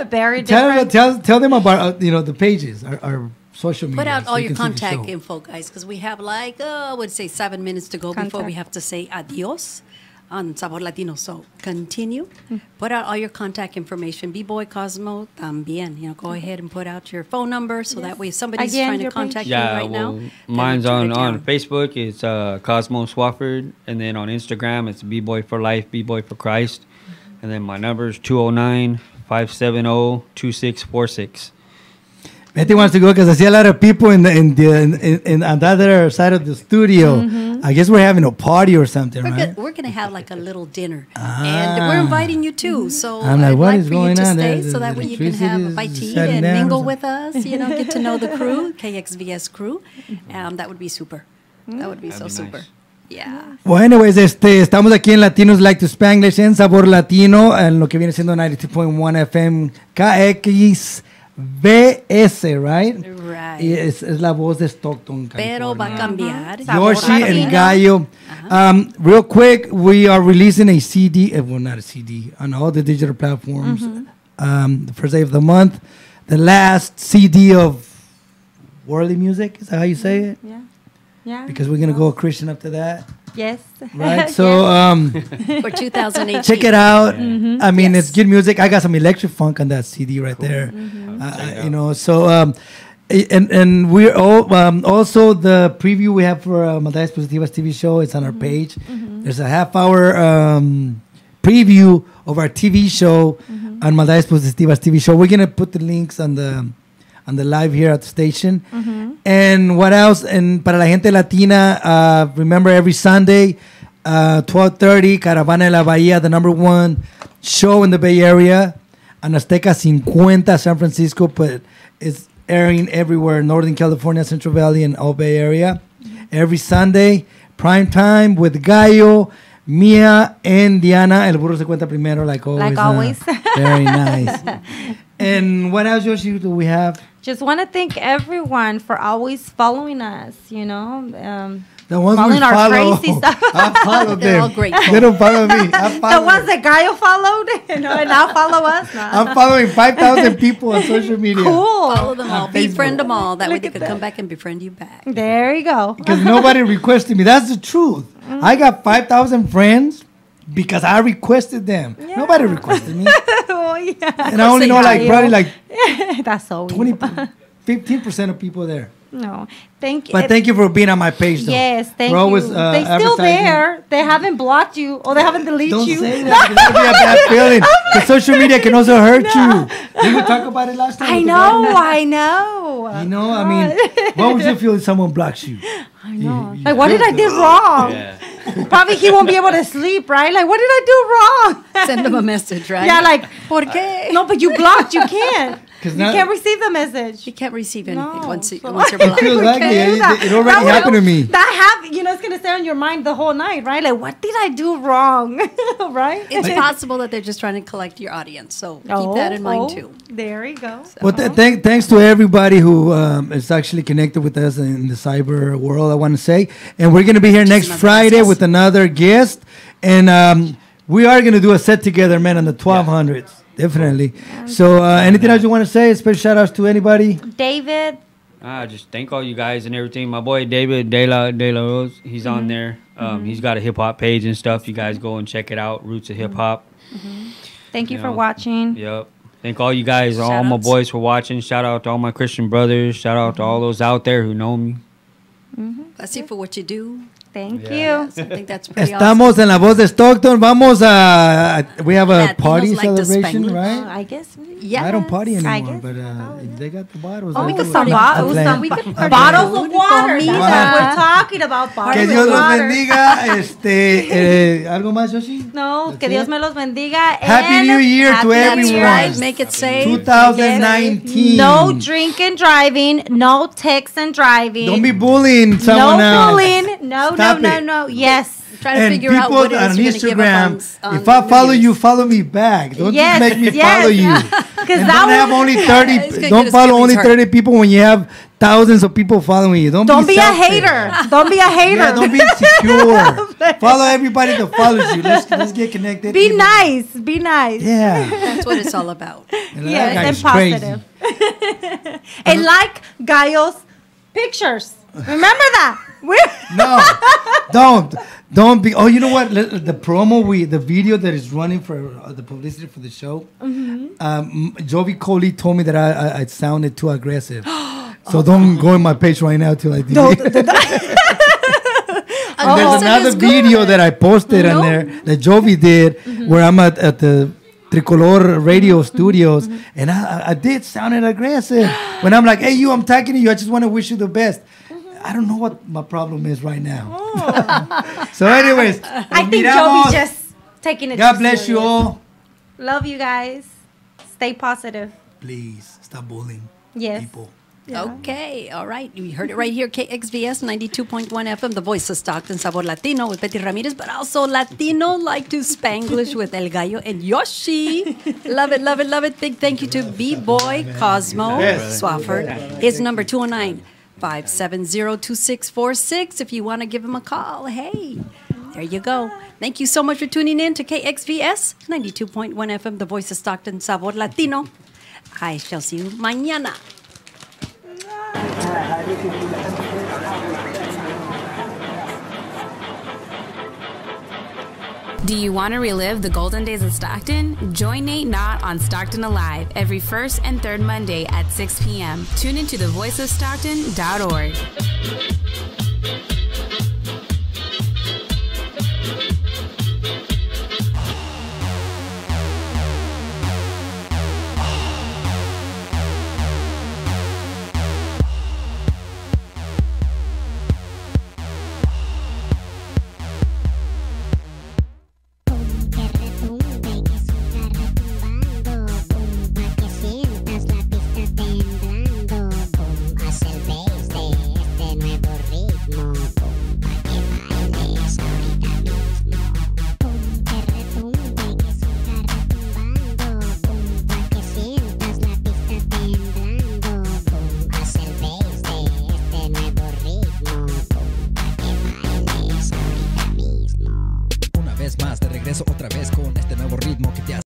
[SPEAKER 8] very different.
[SPEAKER 9] Tell them about the pages, our social media.
[SPEAKER 7] Put out
[SPEAKER 9] so
[SPEAKER 7] all
[SPEAKER 9] you
[SPEAKER 7] your
[SPEAKER 9] can see the
[SPEAKER 7] contact
[SPEAKER 9] show.
[SPEAKER 7] info, guys, because we have I would say 7 minutes to go before we
[SPEAKER 8] Contact.
[SPEAKER 7] have to say adios on Sabor Latino. So continue. Put out all your contact information. B-Boy Cosmo también. Go ahead and put out your phone number so that way if somebody's
[SPEAKER 8] Again,
[SPEAKER 7] trying to
[SPEAKER 8] your
[SPEAKER 7] contact you
[SPEAKER 11] Yeah,
[SPEAKER 7] right
[SPEAKER 11] well,
[SPEAKER 7] now. they
[SPEAKER 11] mine's
[SPEAKER 7] would
[SPEAKER 11] on
[SPEAKER 7] turn it down.
[SPEAKER 11] Facebook. It's Cosmo Swafford, and then on Instagram it's B-Boy for Life, B-Boy for Christ, and then my number is 209-570-2646.
[SPEAKER 9] Betty wants to go because I see a lot of people in on the other side of the studio. I guess we're having a party or something, right?
[SPEAKER 7] We're gonna have like a little dinner, and we're inviting you too. So
[SPEAKER 9] I'm like,
[SPEAKER 7] I'd
[SPEAKER 9] what
[SPEAKER 7] like
[SPEAKER 9] is
[SPEAKER 7] for you
[SPEAKER 9] going
[SPEAKER 7] to
[SPEAKER 9] on?
[SPEAKER 7] stay,
[SPEAKER 9] The
[SPEAKER 7] so that way you can have a
[SPEAKER 9] electricity
[SPEAKER 7] bite
[SPEAKER 9] is
[SPEAKER 7] to eat
[SPEAKER 9] shutting
[SPEAKER 7] and
[SPEAKER 9] down or
[SPEAKER 7] mingle
[SPEAKER 9] something.
[SPEAKER 7] with us. Get to know the crew, KXVS crew. That would be super. That would be
[SPEAKER 11] That'd
[SPEAKER 7] so
[SPEAKER 11] be
[SPEAKER 7] super.
[SPEAKER 11] nice.
[SPEAKER 7] Yeah.
[SPEAKER 9] Well, anyways, estamos aquí en Latinos Like to Spanglish en Sabor Latino, en lo que viene siendo 92.1 FM KXVS, right?
[SPEAKER 7] Right.
[SPEAKER 9] Y es la voz de Stockton,
[SPEAKER 7] Pero va a
[SPEAKER 9] California.
[SPEAKER 7] cambiar.
[SPEAKER 9] Yoshi
[SPEAKER 8] Sabor
[SPEAKER 9] and
[SPEAKER 8] Latino.
[SPEAKER 9] Gallo. Real quick, we are releasing a CD, well, not a CD, on all the digital platforms. The first day of the month, the last CD of worldly music, is that how you say it?
[SPEAKER 8] Yeah. Yeah.
[SPEAKER 9] Because we're going to go Christian after that,
[SPEAKER 8] Yes.
[SPEAKER 9] right? So,
[SPEAKER 7] For 2018.
[SPEAKER 9] check it out. I mean,
[SPEAKER 7] Yes.
[SPEAKER 9] it's good music. I got some electric funk on that CD right there. You know, so and we're all also the preview we have for Maldades Positivas TV show. It's on our page. There's a half-hour preview of our TV show on Maldades Positivas TV show. We're gonna put the links on the live here at the station. And what else? And para la gente latina, remember every Sunday, 12:30, Caravana de la Bahía, the #1 show in the Bay Area, on Azteca 50, San Francisco, but it's airing everywhere, Northern California, Central Valley, and all Bay Area. Every Sunday, prime time with Gallo, Mia, and Diana. El burro se cuenta primero, like always.
[SPEAKER 8] Like always.
[SPEAKER 9] Very nice. And what else, Yoshi, do we have?
[SPEAKER 8] Just want to thank everyone for always following us, you know.
[SPEAKER 9] The ones
[SPEAKER 8] Following
[SPEAKER 9] we
[SPEAKER 8] our
[SPEAKER 9] follow.
[SPEAKER 8] crazy stuff.
[SPEAKER 9] I followed
[SPEAKER 7] They're all
[SPEAKER 9] them.
[SPEAKER 7] grateful.
[SPEAKER 9] They don't follow me. I
[SPEAKER 8] The
[SPEAKER 9] follow
[SPEAKER 8] ones that Gallo followed, you know, and now follow us. No.
[SPEAKER 9] I'm following 5,000 people on social media.
[SPEAKER 8] Cool.
[SPEAKER 7] Follow them all.
[SPEAKER 9] On Facebook.
[SPEAKER 7] Befriend them all. That way
[SPEAKER 8] Look
[SPEAKER 7] they
[SPEAKER 8] at
[SPEAKER 7] could
[SPEAKER 8] that.
[SPEAKER 7] come back and befriend you back.
[SPEAKER 8] There you go.
[SPEAKER 9] Because nobody requested me. That's the truth. I got 5,000 friends because I requested them.
[SPEAKER 8] Yeah.
[SPEAKER 9] Nobody requested me.
[SPEAKER 8] Oh, yeah.
[SPEAKER 9] And I only know like probably like
[SPEAKER 8] That's so
[SPEAKER 9] 20,
[SPEAKER 8] evil.
[SPEAKER 9] 15% of people there.
[SPEAKER 8] No, thank you.
[SPEAKER 9] But thank you for being on my page, though.
[SPEAKER 8] Yes, thank
[SPEAKER 9] We're always,
[SPEAKER 8] you. They still
[SPEAKER 9] advertising.
[SPEAKER 8] there. They haven't blocked you or they haven't deleted
[SPEAKER 9] Don't
[SPEAKER 8] you.
[SPEAKER 9] say that. 'Cause that'll be a bad feeling. The social media can also hurt you. Did we talk about it last time?
[SPEAKER 8] I
[SPEAKER 9] with the
[SPEAKER 8] know,
[SPEAKER 9] guy?
[SPEAKER 8] I know.
[SPEAKER 9] You know, I mean, what would you feel if someone blocks you?
[SPEAKER 8] I know.
[SPEAKER 9] You
[SPEAKER 8] Like, what did I
[SPEAKER 9] feel
[SPEAKER 8] do
[SPEAKER 9] the-
[SPEAKER 8] wrong?
[SPEAKER 11] Yeah.
[SPEAKER 8] Probably he won't be able to sleep, right? Like, what did I do wrong?
[SPEAKER 7] Send them a message, right?
[SPEAKER 8] Yeah, like,
[SPEAKER 7] ¿Por qué?
[SPEAKER 8] no, but you blocked. You can't.
[SPEAKER 9] 'Cause
[SPEAKER 8] You
[SPEAKER 9] now-
[SPEAKER 8] can't receive the message.
[SPEAKER 7] You can't receive anything
[SPEAKER 8] No.
[SPEAKER 7] once,
[SPEAKER 8] So-
[SPEAKER 7] once you're
[SPEAKER 9] It
[SPEAKER 7] blocked.
[SPEAKER 9] feels like it. It already
[SPEAKER 8] That would-
[SPEAKER 9] happened to me.
[SPEAKER 8] You know, it's gonna stay on your mind the whole night, right? Like, what did I do wrong, right?
[SPEAKER 7] It's possible that they're just trying to collect your audience. So keep that in mind, too.
[SPEAKER 8] There you go.
[SPEAKER 9] Well, thanks to everybody who is actually connected with us in the cyber world, I want to say. And we're going to be here next
[SPEAKER 7] another
[SPEAKER 9] Friday
[SPEAKER 7] yes.
[SPEAKER 9] with another guest. And we are going to do a set together, man, on the 1200s. Definitely. So anything else you want to say? Special shout outs to anybody?
[SPEAKER 8] David.
[SPEAKER 11] Just thank all you guys and everything. My boy David De La Rose, he's on there. He's got a hip hop page and stuff. You guys go and check it out. Roots of Hip Hop.
[SPEAKER 8] Thank you
[SPEAKER 11] You
[SPEAKER 8] for
[SPEAKER 11] know,
[SPEAKER 8] watching.
[SPEAKER 11] Yep. Thank all you guys, all
[SPEAKER 7] Shout
[SPEAKER 11] my
[SPEAKER 7] outs.
[SPEAKER 11] boys for watching. Shout out to all my Christian brothers. Shout out to all those out there who know me.
[SPEAKER 7] Bless you for what you do.
[SPEAKER 8] Thank
[SPEAKER 11] Yeah.
[SPEAKER 8] you.
[SPEAKER 7] I think that's pretty awesome.
[SPEAKER 9] Estamos en La Voz de Stockton. Vamos a... We have a
[SPEAKER 7] Latinos
[SPEAKER 9] party
[SPEAKER 7] like to
[SPEAKER 9] celebration,
[SPEAKER 7] Spanglish.
[SPEAKER 9] right?
[SPEAKER 8] I guess.
[SPEAKER 7] Yeah.
[SPEAKER 9] I don't party
[SPEAKER 8] I
[SPEAKER 9] anymore,
[SPEAKER 8] guess.
[SPEAKER 9] but they got the bottles.
[SPEAKER 8] Oh, we
[SPEAKER 9] I
[SPEAKER 8] could
[SPEAKER 9] do.
[SPEAKER 8] some
[SPEAKER 9] I'm
[SPEAKER 8] bottles.
[SPEAKER 9] playing.
[SPEAKER 8] We could
[SPEAKER 7] Party
[SPEAKER 8] bottles
[SPEAKER 7] food,
[SPEAKER 8] of water.
[SPEAKER 7] comida.
[SPEAKER 8] That's what we're talking about.
[SPEAKER 9] Que
[SPEAKER 8] Bottles
[SPEAKER 9] Dios
[SPEAKER 8] of
[SPEAKER 9] los
[SPEAKER 8] water.
[SPEAKER 9] bendiga. ¿Algo más, Yoshi?
[SPEAKER 8] No,
[SPEAKER 9] That's
[SPEAKER 8] que Dios
[SPEAKER 9] it?
[SPEAKER 8] me los bendiga.
[SPEAKER 9] Happy
[SPEAKER 8] and
[SPEAKER 9] New Year to
[SPEAKER 8] happy New
[SPEAKER 9] everyone.
[SPEAKER 8] Year.
[SPEAKER 7] Right, make it safe.
[SPEAKER 9] 2019.
[SPEAKER 8] No drinking, driving. No text and driving.
[SPEAKER 9] Don't be bullying someone
[SPEAKER 8] no
[SPEAKER 9] else.
[SPEAKER 8] bullying. No,
[SPEAKER 9] Stop
[SPEAKER 8] no,
[SPEAKER 9] it.
[SPEAKER 8] no. Yes.
[SPEAKER 7] Try to
[SPEAKER 9] And
[SPEAKER 7] figure out
[SPEAKER 9] people
[SPEAKER 7] what it
[SPEAKER 9] on
[SPEAKER 7] is you're going to give up
[SPEAKER 9] Instagram,
[SPEAKER 7] on
[SPEAKER 9] if I
[SPEAKER 7] New
[SPEAKER 9] follow
[SPEAKER 7] Year's.
[SPEAKER 9] you, follow me back. Don't
[SPEAKER 8] Yes,
[SPEAKER 9] just make me
[SPEAKER 8] yes.
[SPEAKER 9] follow you.
[SPEAKER 8] Because
[SPEAKER 9] And
[SPEAKER 8] that
[SPEAKER 9] don't have
[SPEAKER 8] will-
[SPEAKER 9] only
[SPEAKER 7] It's
[SPEAKER 9] 30.
[SPEAKER 7] gonna get
[SPEAKER 9] Don't
[SPEAKER 7] his
[SPEAKER 9] follow
[SPEAKER 7] feelings
[SPEAKER 9] only
[SPEAKER 7] hurt.
[SPEAKER 9] 30 people when you have thousands of people following you. Don't
[SPEAKER 8] be a
[SPEAKER 9] selfish.
[SPEAKER 8] hater. Don't be a hater.
[SPEAKER 9] Yeah, don't be insecure. Follow everybody that follows you. Let's get connected.
[SPEAKER 8] Be nice. Be nice.
[SPEAKER 9] Yeah.
[SPEAKER 7] That's what it's all about.
[SPEAKER 9] And that
[SPEAKER 8] Yes,
[SPEAKER 9] guy
[SPEAKER 8] and
[SPEAKER 9] is crazy.
[SPEAKER 8] positive. And like Gallo's pictures. Remember that.
[SPEAKER 9] No, don't be. Oh, you know what? The promo, the video that is running for the publicity for the show. Jovi Coley told me that I sounded too aggressive, so don't go on my page right now till I delete. And there's another video that I posted on there that Jovi did, where I'm at the Tricolor Radio Studios, and I did sound aggressive. When I'm like, "Hey, you, I'm talking to you. I just want to wish you the best." I don't know what my problem is right now. So, anyways,
[SPEAKER 8] I think
[SPEAKER 9] miramos.
[SPEAKER 8] Joey's just taking it.
[SPEAKER 9] God
[SPEAKER 8] too
[SPEAKER 9] bless you
[SPEAKER 8] serious.
[SPEAKER 9] all.
[SPEAKER 8] Love you guys. Stay positive.
[SPEAKER 9] Please stop bullying
[SPEAKER 8] Yes.
[SPEAKER 9] people.
[SPEAKER 7] Okay, all right. You heard it right here, KXVS 92.1 FM, the voice of Stockton, Sabor Latino with Betty Ramirez, but also Latino like to Spanglish with El Gallo and Yoshi. Love it, love it, love it. Big thank you to B-Boy Cosmo Swafford. His number 209-570-2646 if you want to give him a call. Hey, there you go. Thank you so much for tuning in to KXVS 92.1 FM, the voice of Stockton, Sabor Latino. I shall see you mañana.
[SPEAKER 12] Do you want to relive the golden days of Stockton? Join Nate Knott on Stockton Alive every first and third Monday at 6 p.m. Tune into thevoiceofstockton.org.